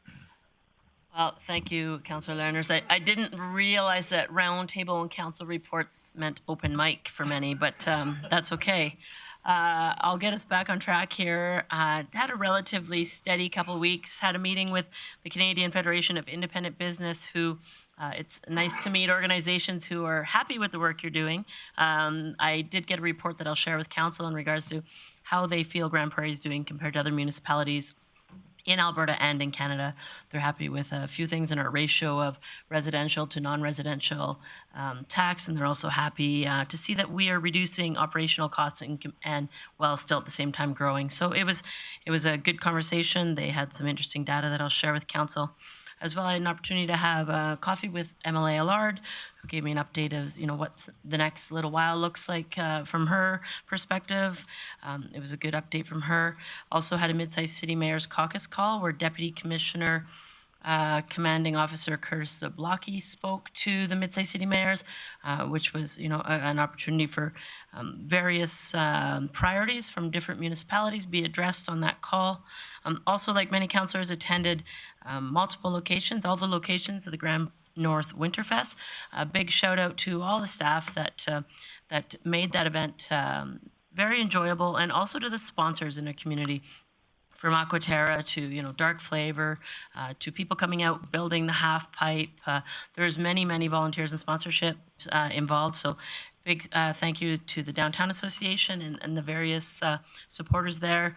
Well, thank you, Councillor Lerners. I didn't realize that roundtable and council reports meant open mic for many, but that's okay. I'll get us back on track here. Had a relatively steady couple of weeks. Had a meeting with the Canadian Federation of Independent Business, who it's nice to meet organizations who are happy with the work you're doing. I did get a report that I'll share with council in regards to how they feel Grande Prairie is doing compared to other municipalities in Alberta and in Canada. They're happy with a few things in our ratio of residential to non-residential tax, and they're also happy to see that we are reducing operational costs and while still at the same time growing. So it was a good conversation. They had some interesting data that I'll share with council. As well, I had an opportunity to have coffee with MLA Allard, who gave me an update of what the next little while looks like from her perspective. It was a good update from her. Also had a mid-sized city mayor's caucus call where Deputy Commissioner Commanding Officer Curtis Zablocki spoke to the mid-sized city mayors, which was an opportunity for various priorities from different municipalities be addressed on that call. Also, like many councillors, attended multiple locations, all the locations of the Grand North Winterfest. A big shout out to all the staff that made that event very enjoyable, and also to the sponsors in the community. From Aquaterra to Dark Flavor, to people coming out building the half pipe. There's many volunteers and sponsorship involved. So big thank you to the Downtown Association and the various supporters there.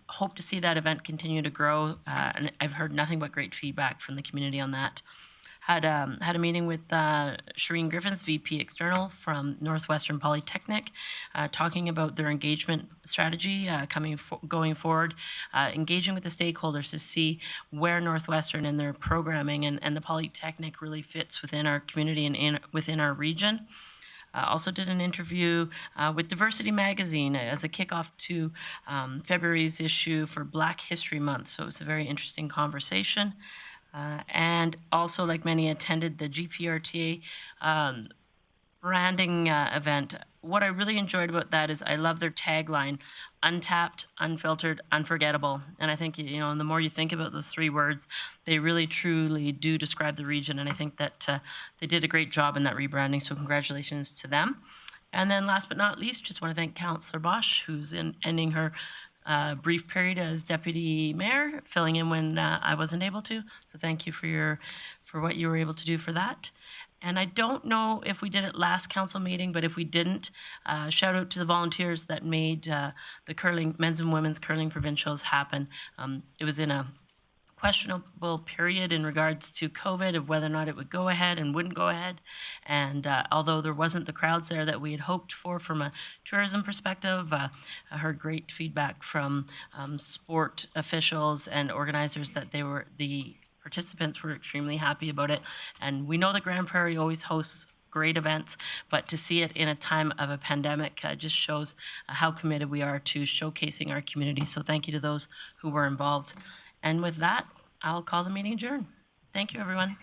Hope to see that event continue to grow. And I've heard nothing but great feedback from the community on that. Had a meeting with Shireen Griffins, VP External from Northwestern Polytechnic, talking about their engagement strategy going forward, engaging with the stakeholders to see where Northwestern and their programming and the Polytechnic really fits within our community and within our region. Also did an interview with Diversity Magazine as a kickoff to February's issue for Black History Month. So it was a very interesting conversation. And also, like many, attended the GPRTA branding event. What I really enjoyed about that is I love their tagline, untapped, unfiltered, unforgettable. And I think, the more you think about those 3 words, they really, truly do describe the region. And I think that they did a great job in that rebranding. So congratulations to them. And then last but not least, just want to thank Councillor Bosch, who's ending her brief period as deputy mayor, filling in when I wasn't able to. So thank you for what you were able to do for that. And I don't know if we did it last council meeting, but if we didn't, shout out to the volunteers that made the curling, men's and women's curling provincials happen. It was in a questionable period in regards to COVID of whether or not it would go ahead and wouldn't go ahead. And although there wasn't the crowds there that we had hoped for from a tourism perspective, I heard great feedback from sport officials and organizers that the participants were extremely happy about it. And we know that Grande Prairie always hosts great events, but to see it in a time of a pandemic just shows how committed we are to showcasing our community. So thank you to those who were involved. And with that, I'll call the meeting adjourned. Thank you, everyone.